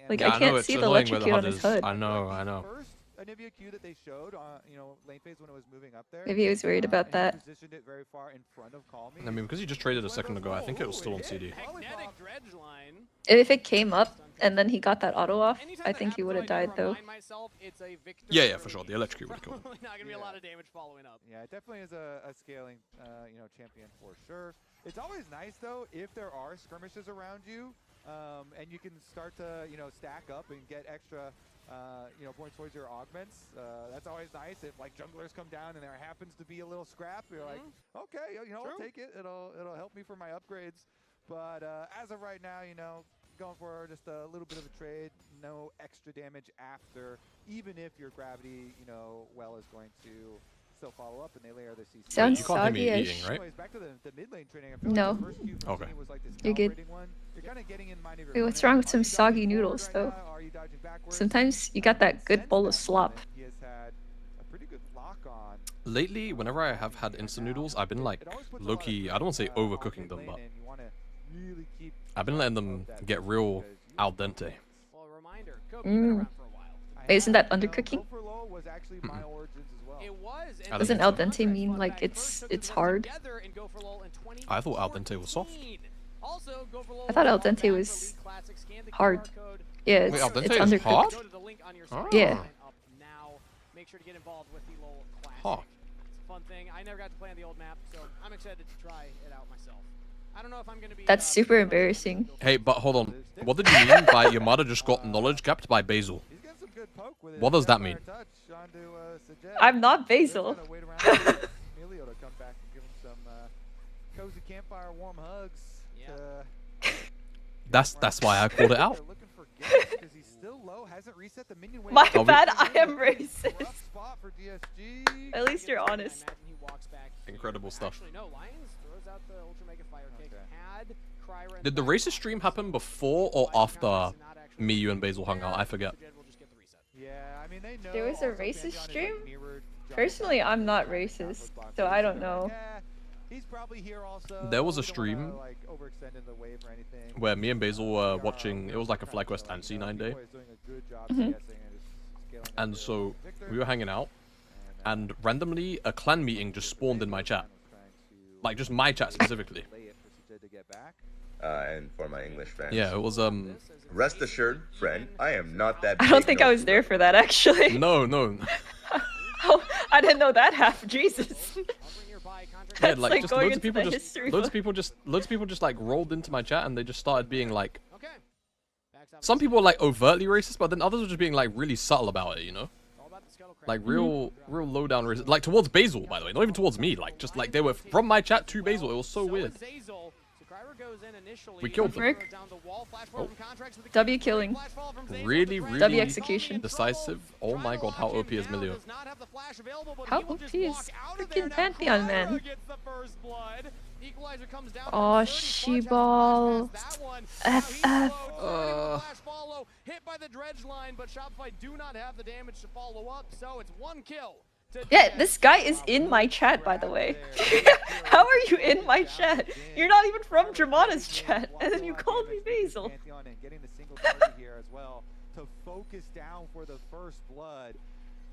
Like Yeah, I can't it's see the annoying electric where Q on HUD his is. HUD. I know. First Anivia Q that they showed on, lane phase when it was moving up there. Maybe he was worried about that. Positioned it very far in front of Call Me. I mean, because he just traded a second ago, I think it was still on CD. Magnetic dredge line. If it came up and then he got that auto off, I think he would have died though. It's a victory. Yeah, for sure. The electric would have killed him. Not gonna be a lot of damage following up. Yeah, it definitely is a scaling, champion for sure. It's always nice though if there are skirmishes around you, and you can start to stack up and get extra points towards your augments. That's always nice. If like junglers come down and there happens to be a little scrap, you're like, okay, I'll take it. It'll help me for my upgrades. But as of right now, going for just a little bit of a trade, no extra damage after, even if your gravity, well is going to still follow up and they layer the CC. Sounds you can't hear me soggy-ish. eating, right? Back to the mid lane training. I feel No. like the first Q from Okay. Zinni was like this You're good. calibrating one. You're kind of getting in mind of your Wait, what's opponent. wrong with Are some you soggy dodging noodles forward though? right now? Are you dodging backwards? Sometimes you got that good bowl of slop. He has had a pretty good lock on. Lately, whenever I have had instant noodles, I've been like low-key, I don't want to say overcooking them, but I've been letting them get real al dente. Well, a reminder, Kobe, you've been Mm. around for a while. Wait, isn't that undercooking? Was actually my origins as well. It was. I Doesn't don't al think so. dente mean like it's hard? I thought al dente was soft. Also, Go for Lol I thought al is on dente back for was League Classic. Scan the hard. QR code. Yeah, Wait, al dente it's is undercooked. hard? Go to the link on your Ah. screen. Yeah. Sign up now. Make sure to get involved with the LoL Classic. Huh. It's a fun thing. I never got to play on the old map, so I'm excited to try it out myself. I don't know if I'm going to be... That's super embarrassing. Hey, but hold on. What did you mean by your mother just got knowledge capped by Basil? What does that mean? I'm not Basil. Emilio to come back and give him some cozy campfire, warm hugs. Yeah. That's why I called it out. Looking for gas because he's still low, hasn't reset the minion wave. My Oh, we- bad, I am racist. Rough spot for DSG. At least you're honest. I imagine he walks back Incredible here. stuff. Actually, no. Lions throws out the Ultra Mega Fire Kick. Had Kryra in Did the back racist stream happen before or after me, you, and Basil hung out? I forget. We'll just get the reset. Yeah, I mean they know. There was a also racist Pantheon is, like, stream? mirrored Jungle Personally, Box, I'm not like, racist, Box so I don't know. Yeah, he's probably here also. There was a We don't stream wanna, like, overextend in the wave or anything. where me and Basil were watching, it was like a FlyQuest and C9 day. He's doing a good job Mhm. guessing and just scaling up And to so Victor. we were hanging out, and randomly a clan meeting just spawned in my chat. Like just my chat specifically. Lay it for CJ to get back. And for my English fans. Yeah, it was Rest assured, friend, I am not that. I don't big think I no- was there for that actually. No. Oh, I didn't know that half. Jesus. Yeah, That's like, like just going loads of into people the just history loads of book. people just like rolled into my chat and they just started being like, Okay. Backs out some people were like overtly racist, but then others were just being like really subtle about it, you know? all about the scuttle crack. Like real low down racist, like towards Basil, by the way, not even towards me, like just like they were from my chat to Basil. It was so weird. Zazel. So Kryra We killed them. Rick. Oh. W killing. Really, W really execution. decisive. Oh my god, how OP is Milio? How OP is freaking Pantheon, man? Oh, she-ball. FF. Hit by the dredge line, but Shopify do not have the damage to follow up, so it's 1 kill. Yeah, this guy is in my chat, by the way. How are you in my chat? You're not even from Dramana's chat, and then you called me Basil. Getting the single target here as well to focus down for the first blood.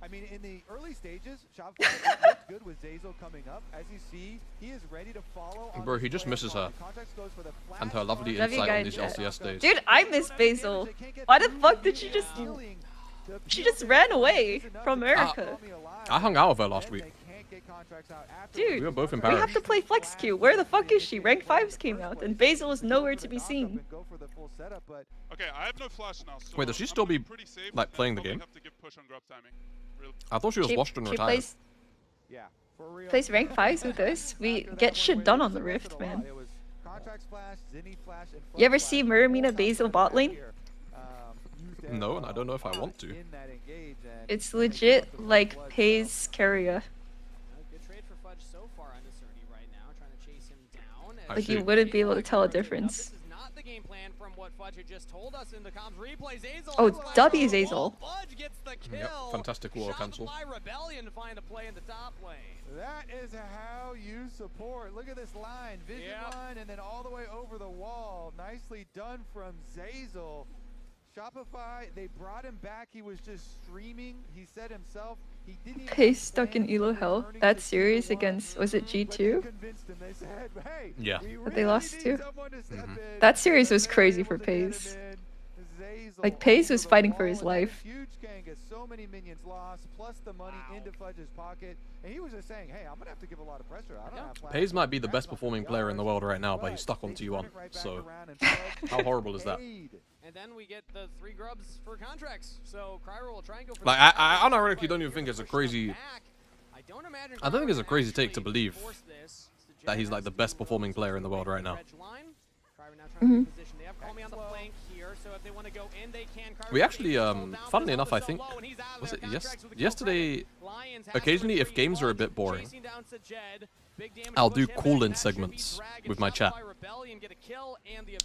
I mean, in the early stages, Shopify looked good with Zazel coming up. As you see, he is ready to follow. Bro, he just misses her. And her lovely Love you insight on guys, these chat. LCS days. Dude, I miss Basil. Why the fuck did she just... She just ran away from America. I hung out with her last week. Dude, We were both in we Paris. have to play Flex Queue. Where the fuck is she? Rank 5s came out, and Basil is nowhere to be seen. Okay, I have no flash now. So Wait, does she still be like playing the game? I thought she was washed and retired. Plays rank 5s with us. We get shit done on the Rift, man. You ever see Muramina Basil bot lane? No, and I don't know if I want to. It's legit like Pays carrier. Like you wouldn't be able to tell a difference. Oh, W Zazel. Yep, fantastic water cancel. That is how you support. Look at this line, vision line, and then all the way over the wall. Nicely done from Zazel. Shopify, they brought him back. He was just streaming. He said himself, he didn't even Pays stuck in elo hell. That series against, was it G2? Yeah. That they lost to? That series was crazy for Pays. Like, Pays was fighting for his life. Huge Kanga, so many minions lost, plus the money into Fudge's pocket. And he was just saying, hey, I'm going to have to give a lot of pressure. I don't have flash. Pays might be the best performing player in the world right now, but he's stuck on T1. So, how horrible is that? And then we get the 3 grubs for contracts. So Cryer will try and go for Like, I unironically don't even think it's a crazy... I don't think it's a crazy take to believe that he's like the best performing player in the world right now. We actually, funnily enough, I think, was it yesterday, occasionally if games are a bit boring, I'll do call-in segments with my chat.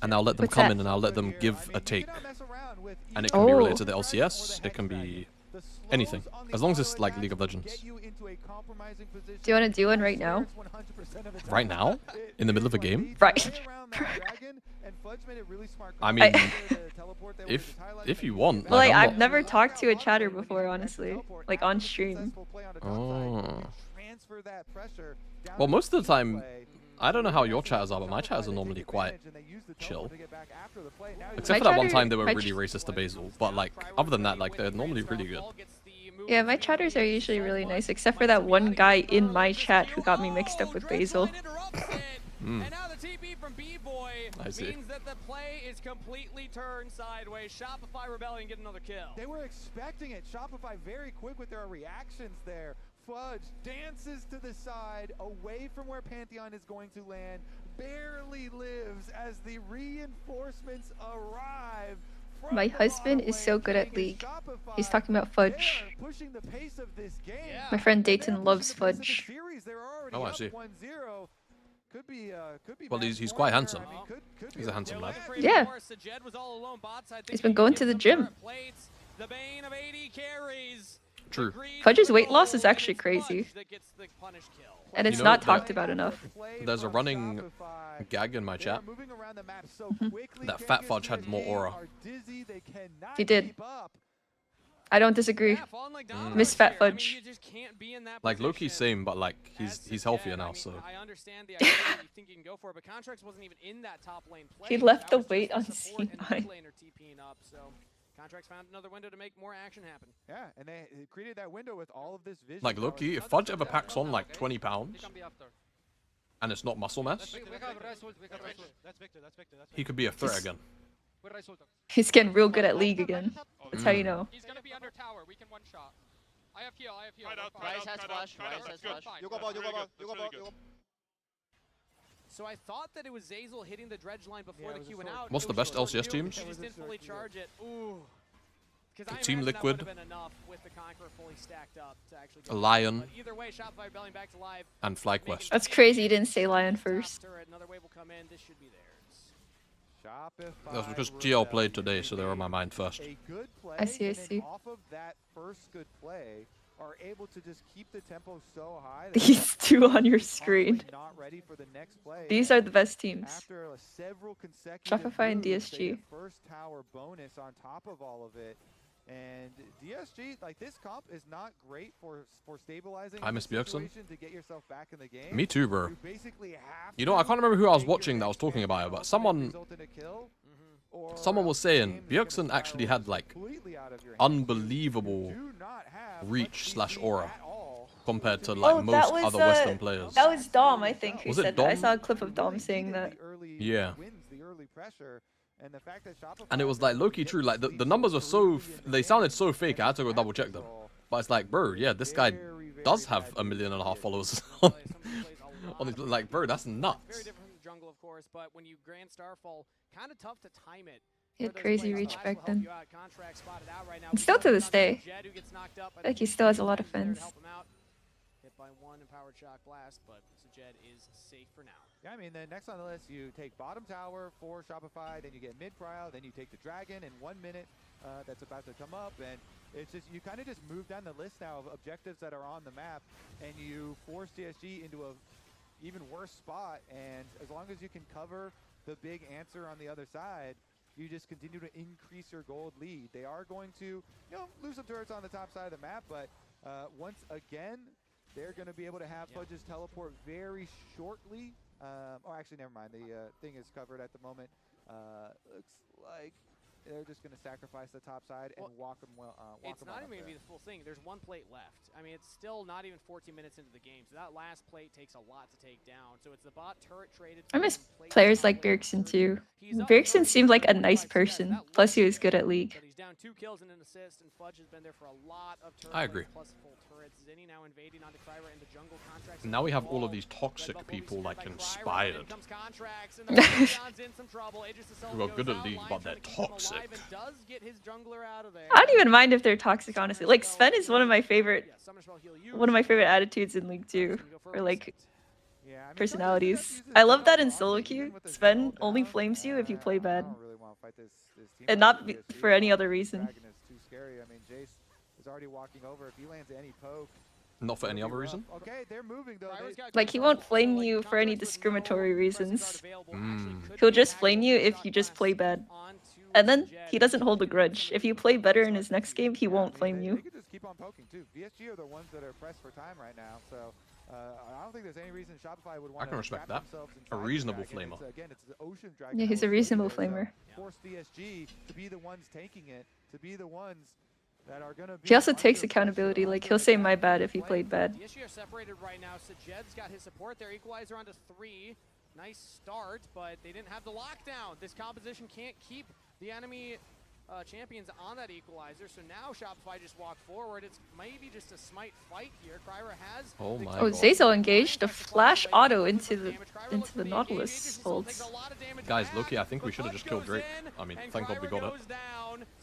And I'll let them come in and I'll let them give a take. And it can be related to the LCS, it can be anything. As long as it's like League of Legends. Do you want to do one right now? Right now? In the middle of a game? Right. I mean, if you want. Well, like, I'm I've not... never talked to a chatter before, honestly. Like, on stream. Oh. Well, most of the time, I don't know how your chatters are, but my chatters are normally quite chill. Except for that one time they were really racist to Basil. But, like, other than that, like, they're normally really good. Yeah, my chatters are usually really nice, except for that one guy in my chat who got me mixed up with Basil. Mm. And now the TP from B-Boy I see. means that the play is completely turned sideways. Shopify Rebellion get another kill. They were expecting it. Shopify very quick with their reactions there. Fudge dances to the side, away from where Pantheon is going to land, barely lives as the reinforcements arrive. My husband is so good at League. He's talking about Fudge. My friend Dayton loves Fudge. Oh, I see. Well, he's quite handsome. He's a handsome lad. Yeah. He's been going to the gym. True. Fudge's weight loss is actually crazy. And it's not talked about enough. There's a running gag in my chat that Fat Fudge had more aura. He did. I don't disagree. Miss Fat Fudge. Like Loki's same, but like he's healthier now, so. He left the weight on C9. Contracts found another window to make more action happen. Yeah, and they created that window with all of this vision. Like Loki, if Fudge ever packs on like 20 pounds, and it's not muscle mass, he could be a threat again. He's getting real good at League again. That's how you know. He's gonna be under tower. We can one shot. I have heal. Rise has flash. Rise has flash. You go ball. So I thought that it was Zazel hitting the dredge line before the Q went out. What's the best LCS teams? He just didn't fully charge it. Ooh. Team Liquid, Been enough with the Conqueror fully stacked up to actually a Lion, either way, Shopify Rebellion back to live. And FlyQuest. That's crazy you didn't say Lion first. Another wave will come in. This should be theirs. That's because GL played today, so they were on my mind first. A good play, I see. Off of that first good play, are able to just keep the tempo so high. These two on your screen. Not ready for the next play. These are the best teams. After several consecutive Shopify and moves, they DSG. get first tower bonus on top of all of it. And DSG, like this comp is not great for stabilizing. I miss Bjergsen. To get yourself back in the game. Me too, bro. You basically have You know, I can't remember who I was watching that was talking about it, but someone was saying Bjergsen actually had like unbelievable reach / aura compared to like most other Western players. That was Dom, I think, who Was it said that. I Dom? saw a clip of Dom saying that. Yeah. The early pressure. And the fact that And it was like low-key true, like the numbers are so, they sounded so fake, I had to go double check them. But it's like, bro, yeah, this guy does have 1.5 million followers on his, like, bro, that's nuts. Very different from the jungle, of course, but when you Grand Starfall, kind of tough to time it. He had crazy reach back then. And still to this day, like he still has a lot of fans. Hit by one empowered shock blast, but Sajed is safe for now. Yeah, I mean, then next on the list, you take bottom tower for Shopify, then you get mid prio, then you take the dragon in 1 minute that's about to come up, and it's just, you kind of just move down the list now of objectives that are on the map, and you force DSG into a even worse spot, and as long as you can cover the big answer on the other side, you just continue to increase your gold lead. They are going to, lose some turrets on the top side of the map, but once again, they're going to be able to have Fudge's teleport very shortly. Oh, actually, never mind. The thing is covered at the moment. Looks like they're just going to sacrifice the top side and walk them well. It's not even going to be the full thing. There's one plate left. I mean, it's still not even 14 minutes into the game, so that last plate takes a lot to take down. So it's the bot turret traded. I miss players like Bjergsen too. Bjergsen seemed like a nice person. Plus, he was good at League. He's down 2 kills and an assist, and Fudge has been there for a lot of turrets. I agree. Plus full turrets. Zinni now invading onto Kryra in the jungle contracts. Now we have all of these toxic people like inspired. Who are good at League, but they're toxic. I don't even mind if they're toxic, honestly. Like Sven is one of my favorite attitudes in League 2, or like personalities. I love that in solo queue. Sven only flames you if you play bad, and not for any other reason. Already walking over. If he lands any poke, not for any other reason. Okay, they're moving though. Like he won't flame you for any discriminatory reasons. He'll just flame you if you just play bad. And then he doesn't hold a grudge. If you play better in his next game, he won't flame you. They could just keep on poking too. DSG are the ones that are pressed for time right now, so I don't think there's any reason Shopify would want to. I can respect that. A reasonable flamer. Again, it's the Ocean Dragon. Yeah, he's a reasonable flamer. Force DSG to be the ones taking it, to be the ones. He also takes accountability, like he'll say my bad if he played bad. DSG are separated right now. Sajed's got his support there. Equalizer onto 3. Nice start, but they didn't have the lockdown. This composition can't keep the enemy champions on that equalizer, so now Shopify just walk forward. It's maybe just a smite fight here. Kryra has Zazel engaged a flash auto into the Nautilus holds. Guys, Loki, I think we should have just killed Drake. I mean, thank God we got it. It's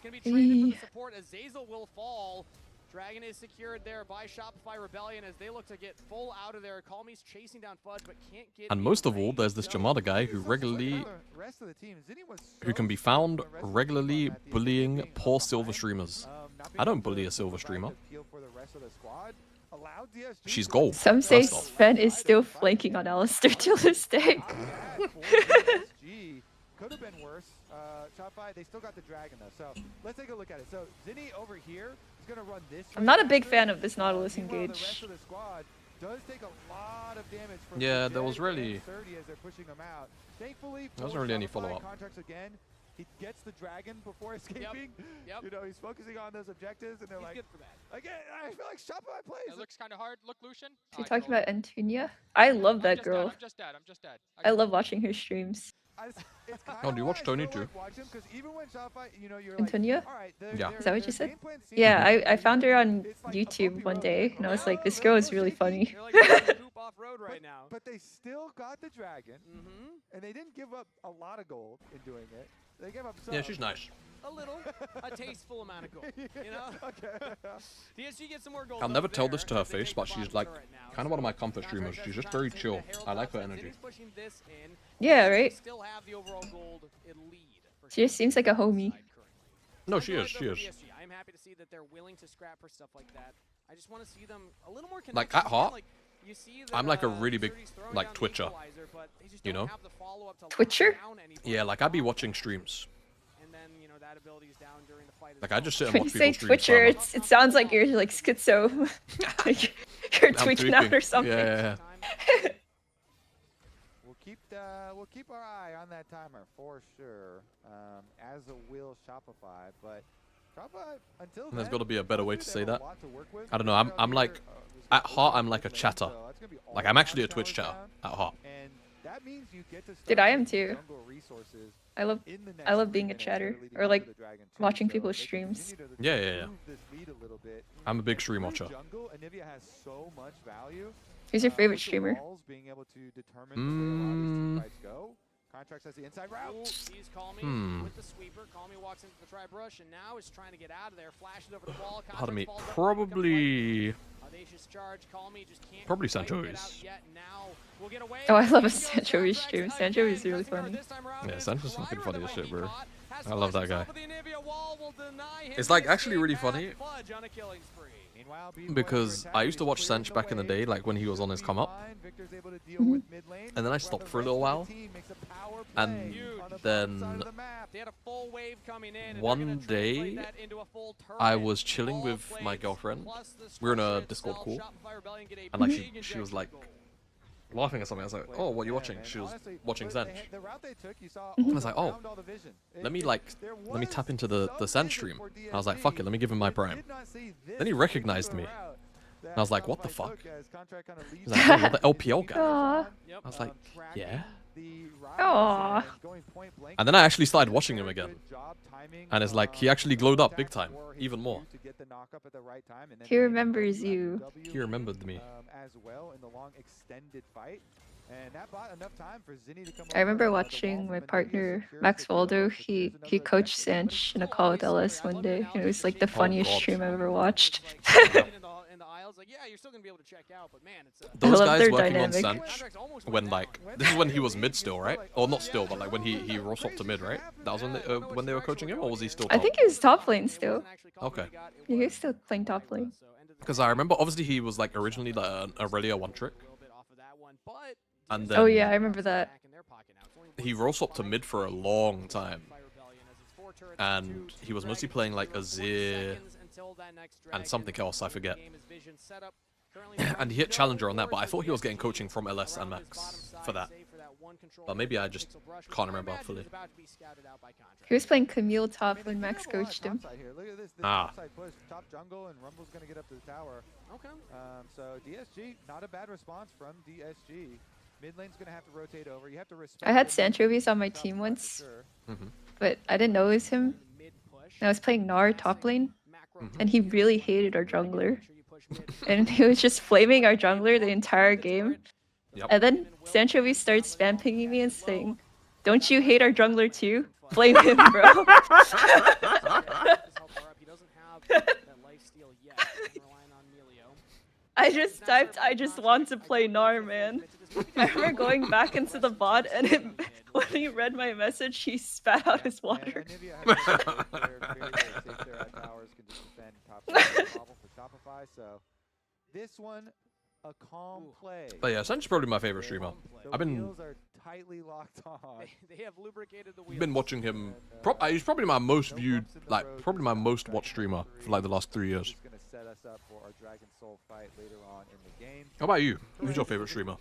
gonna be traded for the support as Zazel will fall. Dragon is secured there by Shopify Rebellion as they look to get full out of there. Calmy's chasing down Fudge, but can't get. And most of all, there's this Jamada guy who can be found regularly bullying poor silver streamers. I don't bully a silver streamer. She's gold. Some say Sven is still flanking on Alistair till this day. Could have been worse. Shopify, they still got the dragon though. So let's take a look at it. So Zinni over here is gonna run this. I'm not a big fan of this Nautilus engage. Does take a lot of damage from yeah, there was really. 30 as they're pushing him out. Thankfully, there wasn't really any follow-up. Contracts again. He gets the dragon before escaping. Yep. You know, he's focusing on those objectives, and they're like, good for that. Again, I feel like Shopify plays. It looks kind of hard. Look, Lucian. So you talked about Antunia. I love that girl. I'm just dead. I love watching her streams. Oh, do you watch Tony too? Antonia? Yeah. Is that what you said? Yeah, I found her on YouTube one day, and I was like, this girl is really funny. But they still got the dragon, and they didn't give up a lot of gold in doing it. They gave up some. Yeah, she's nice. A little, a tasteful amount of gold, you know? Okay. DSG gets some more gold. I'll never tell this to her face, but she's like kind of one of my comfort streamers. She's just very chill. I like her energy. Yeah, right? Still have the overall gold lead. She just seems like a homie. No, she is. She is. I'm happy to see that they're willing to scrap for stuff like that. I just want to see them a little more connected. Like at heart, I'm like a really big like Twitcher. You know? Twitcher? Yeah, like I'd be watching streams. Like I just sit and When you watch say people's streams. Twitcher, it sounds like you're like schizo. Like you're tweaking out or something. Yeah. We'll keep our eye on that timer for sure, as will Shopify. But Shopify, until There's then, got to be a better way to say that. lot to work with. I don't know. I'm like at heart I'm like a chatter. Like I'm actually a Twitch chatter at heart. And that means you get to Dude, I am too. jungle resources I love being a chatter or like watching people's streams. Yeah. I'm a big stream watcher. jungle. Anivia has so much value. Who's your favorite streamer? Being able to determine where a lot of these team fights go. Contracts has the inside route. He's Calmy with the sweeper. Calmy walks into the tri-brush and now is trying to get out of there. Flashes over the wall. Pardon me. Probably Probably Sancho's. Oh, I love a Sancho stream. Sancho is really funny. Yeah, Sancho's fucking funny as shit, bro. I love that guy. It's like actually really funny because I used to watch Sanch back in the day, like when he was on his come up, and then I stopped for a little while, and then one day I was chilling with my girlfriend. We were in a Discord call, and like she was like laughing at something. I was like, oh, what are you watching? She was watching Sanch. I was like, oh, let me tap into the Sanch stream. I was like, fuck it, let me give him my prime. Then he recognized me. And I was like, what the fuck? He's like, oh, you're the LPL guy. Aww. I was like, yeah. Aww. And then I actually started watching him again. And it's like, he actually glowed up big time, even more. He remembers you. He remembered me. As well in the long extended fight. And that bought enough time for Zinni to come I remember watching my partner, Max Waldo, he coached Sanch in a call with LS one day, and it was like the funniest stream I've ever watched. Those I love guys their working dynamic. on Sanch, when like, this is when he was mid still, right? Or not still, but like when he raw swapped to mid, right? That was when they were coaching him, or was he still top? I think he was top lane still. Okay. Yeah, he was still playing top lane. Because I remember, obviously, he was like originally like an Aurelia one trick. And then Oh yeah, I remember that. he raw swapped to mid for a long time. And he was mostly playing like Azir and something else, I forget. And he hit Challenger on that, but I thought he was getting coaching from LS and Max for that. But maybe I just can't remember fully. He was playing Camille top when Max coached him. Ah. Top jungle and Rumble's gonna get up to the tower. Okay. So DSG, not a bad response from DSG. Mid lane's gonna have to rotate over. You have to respect. I had Sanchovis on my team once, but I didn't know it was him. And I was playing Gnar top lane, and he really hated our jungler. And he was just flaming our jungler the entire game. Yep. And then Sanchovis starts spam pinging me and saying, "Don't you hate our jungler too? Blame him, bro." I just typed, "I just want to play Gnar, man." I remember going back into the bot, and when he read my message, he spat out his water. This one, a calm play. But yeah, Sanch is probably my favorite streamer. I've been tightly locked on. They have lubricated the wheels. been watching him. He's probably my most viewed, like probably my most watched streamer for like the last 3 years. Set us up for our Dragon Soul fight later on in the game. How about you? Who's your favorite streamer?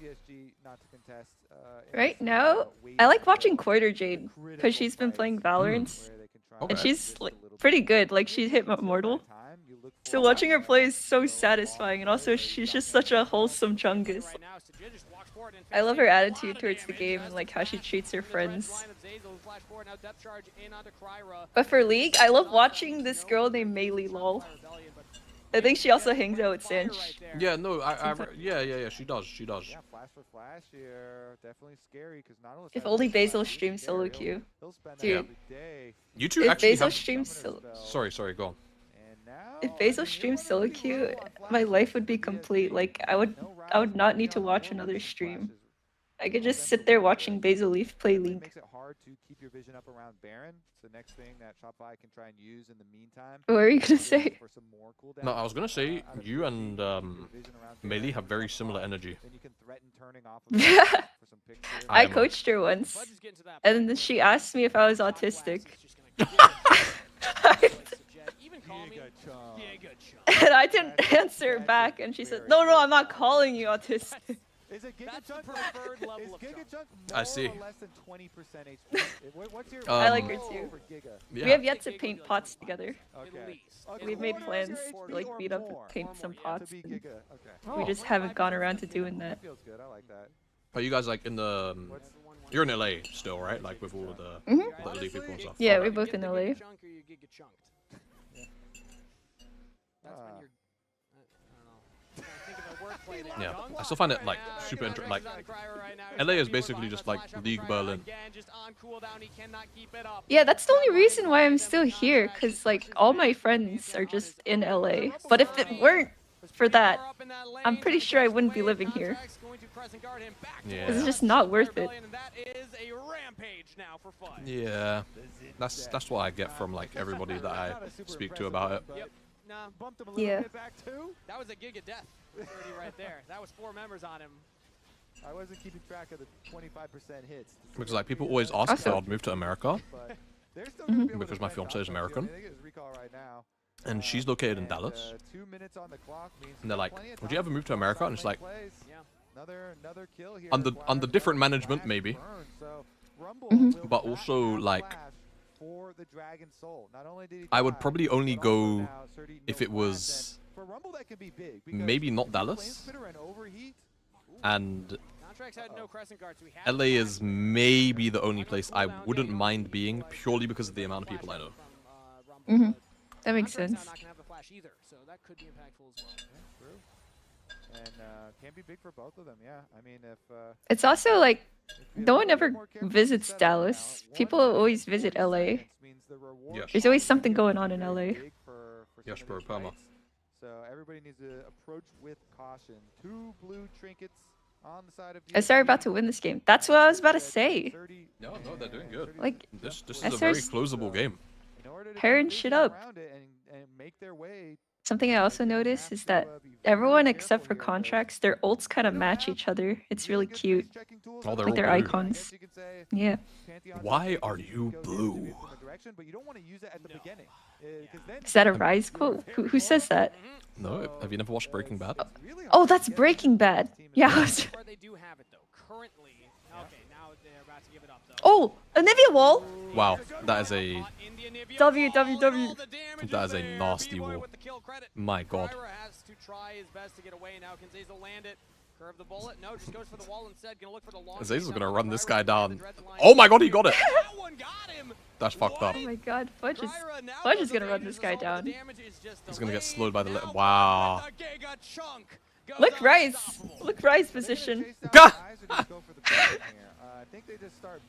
Right now, I like watching Quarter Jade because she's been playing Valorant, and she's like, pretty good. Like she hit Immortal, so watching her play is so satisfying. And also, she's just such a wholesome chungus. I love her attitude towards the game and like how she treats her friends. But for League, I love watching this girl named Meili lol. I think she also hangs out with Sanch. Yeah, no, yeah, she does. Yeah, flash for flash here. Definitely scary because not only. If only Basil streamed solo queue. Dude. You two if actually Basil have... streams solo... Sorry, go on. If Basil streams solo queue, my life would be complete. Like I would not need to watch another stream. I could just sit there watching Basil Leaf play League. Makes it hard to keep your vision up around Baron. It's the next thing that Shopify can try and use in the meantime. What are you gonna say? No, I was gonna say you and Meili have very similar energy. I coached her once, and then she asked me if I was autistic. And I didn't answer back, and she said, "No, I'm not calling you autistic." Is it Giga Chunk? Is Giga Chunk more I see. or less than 20% HP? What's your I like her too. Yeah. We have yet to paint pots together. Okay. We've made plans to like meet up and paint some pots. To be and Giga. We just haven't gone around to doing that. Feels good. I like that. Are you guys like in the... You're in LA still, right? Like with all of the elite people and stuff. Yeah, we're both in LA. Yeah, I still find it like super interesting. Like LA is basically just like League Berlin. Yeah, that's the only reason why I'm still here, cause like all my friends are just in LA. But if it weren't for that, I'm pretty sure I wouldn't be living here. Yeah. It's just not worth it. Yeah, that's what I get from like everybody that I speak to about it. Yeah. That was a gig of death 30 right there. That was 4 members on him. I wasn't keeping track of the 25% hits. Because like people always ask if I'd move to America, because my fiance is American, and she's located in Dallas. And they're like, "Would you ever move to America?" And it's like, under different management maybe, but also like. I would probably only go if it was maybe not Dallas, and LA is maybe the only place I wouldn't mind being purely because of the amount of people I know. That makes sense. And can be big for both of them, yeah. I mean, if it's also like no one ever visits Dallas. People always visit LA. Yes. There's always something going on in LA. Yes, bro, Perma. So everybody needs to approach with caution. 2 blue trinkets on the side of SR about to win this game. That's what I was about to say. No, they're doing good. Like this is a very closable game. Pairing shit up. Something I also noticed is that everyone except for Contracts, their ults kind of match each other. It's really cute. Oh, they're like their all blue. icons. Yeah. Why are you blue? Is that a Rise quote? Who says that? No, have you never watched Breaking Bad? Oh, that's Breaking Bad. Yeah. Oh, Olivia Wall. Wow, that is a WWW. that is a nasty wall. My God. Azazel's gonna run this guy down. Oh my God, he got it. That's fucked up. Oh my God, Fudge is gonna run this guy down. He's gonna get slowed by the wow. Look Rise position.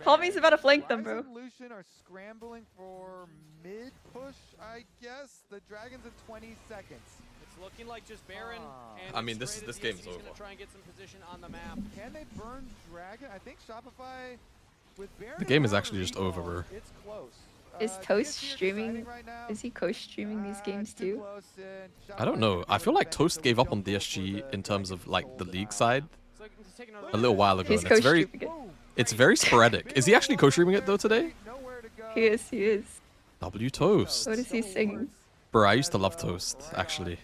Homie's about to flank them, bro. Lucian are scrambling for mid push, I guess. The Dragons in 20 seconds. It's looking like just Baron. And I mean, this game's over. Try and get some position on the map. Can they burn Dragon? I think Shopify with Baron. The game is actually just over, bro. It's close. Is Toast streaming? Is he co-streaming these games too? I don't know. I feel like Toast gave up on DSG in terms of like the league side a little while ago. He's And it's very sporadic. Is he actually co-streaming it though today? He is. W Toast. What is he singing? Bro, I used to love Toast, actually.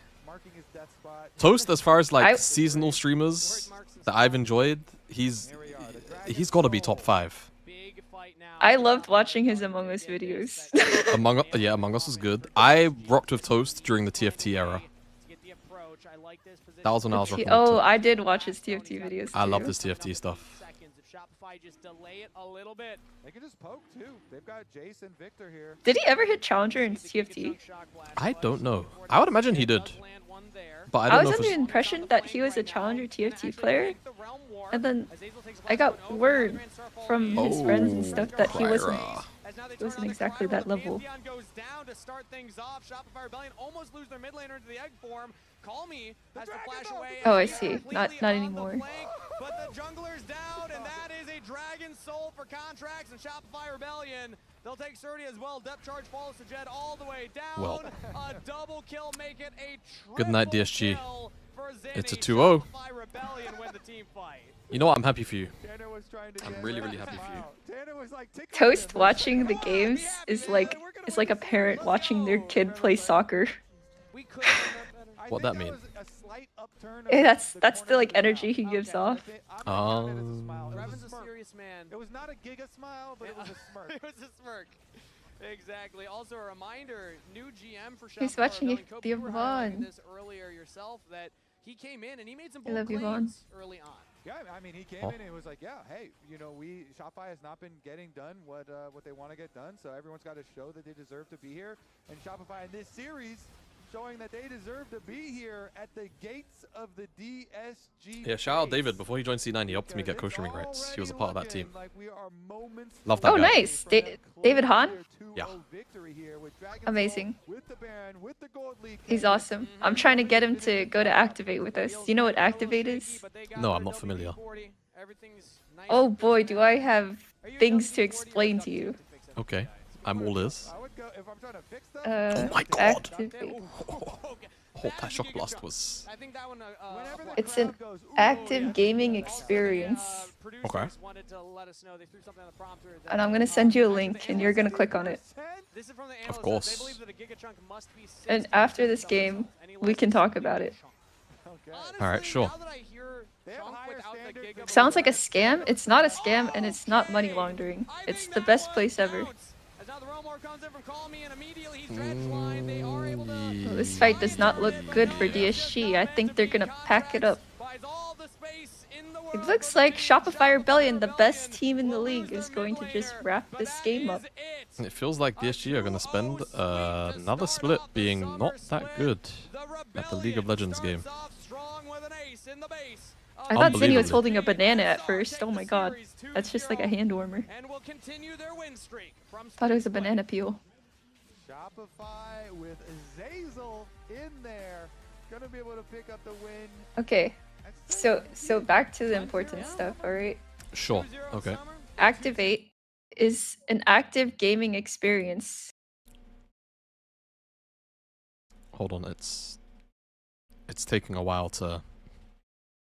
Toast, as far as like seasonal streamers that I've enjoyed, he's got to be top 5. I loved watching his Among Us videos. Among Us was good. I rocked with Toast during the TFT era. That was when I was rocking Oh, with I did watch his TFT videos too. I love this TFT stuff. Shopify just delay it a little bit. They can just poke too. They've got Jace and Victor here. Did he ever hit Challenger in TFT? I don't know. I would imagine he did. But I I don't was know under the impression that he was a Challenger TFT player, and then I got word from his friends and stuff that he wasn't exactly that level. Goes down to start things off. Shopify Rebellion almost lose their mid laner into the egg form. Call Me has to flash away. Oh, I see. Not anymore. But the jungler's down, and that is a Dragon Soul for Contracts and Shopify Rebellion. They'll take Surdy as well. Depth charge follows to Jed all the way down. Well. A double kill, make it a Good night, DSG. kill for Zinni. It's a 2-0. Shopify Rebellion win the team fight. You know what? I'm happy for you. I'm really, really happy for you. Toast watching the games is like a parent watching their kid play soccer. What'd that mean? That's the like energy he gives off. Revan's a serious man. It was not a giga smile, but it was a smirk. It was a smirk. Exactly. Also a reminder, new GM for Shopify He's watching Rebellion. it, Kobe, the you were highlighting Yvonne. this earlier yourself that he came in and he made some I bold love Yvonne. claims early on. Yeah, I mean, he came in and it was like, yeah, hey, you know, Shopify has not been getting done what they want to get done, so everyone's got to show that they deserve to be here. And Shopify in this series showing that they deserve to be here at the gates of the DSG. Yeah, shout out David. Before he joined C9, he helped me get coaching rights. He was a part of that team. Love that Oh, guy. nice. David Hahn? Yeah. Amazing. He's awesome. I'm trying to get him to go to Activate with us. Do you know what Activate is? No, I'm not familiar. Oh boy, do I have things to explain to you. Okay. I'm all ears. Oh my god! Activate. Oh, that shock blast was... It's an active gaming experience. Okay. And I'm gonna send you a link and you're gonna click on it. Of course. And after this game, we can talk about it. Alright, sure. Sounds like a scam? It's not a scam and it's not money laundering. It's the best place ever. Well, this fight does not look good for DSG. I think they're gonna pack it up. It looks like Shopify Rebellion, the best team in the league, is going to just wrap this game up. It feels like DSG are going to spend another split being not that good at the League of Legends game. I thought Zinni was holding a banana at first. Oh my god. That's just like a hand warmer. Thought it was a banana peel. Shopify with Zazel in there. Gonna be able to pick up the win. Okay. So back to the important stuff, alright? Sure. Okay. Activate is an active gaming experience. Hold on, it's taking a while to...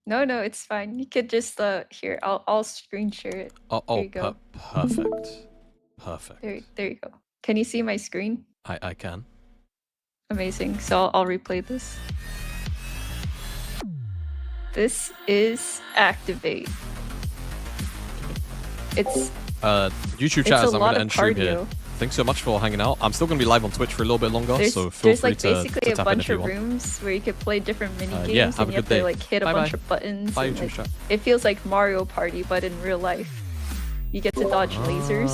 No, it's fine. You could just here. I'll screen share it. Oh, there you go. Perfect. Perfect. There you go. Can you see my screen? I can. Amazing. So I'll replay this. This is Activate. It's YouTube chat is I'm gonna end stream here. Thanks so much for hanging out. I'm still gonna be live on Twitch for a little bit longer, so feel free like to basically a tap in bunch if you of want. rooms where you could play different mini games yeah, and have a you have good day. to like hit a bunch of buttons. Bye, and, YouTube like, chat. it feels like Mario Party, but in real life. You get to dodge lasers.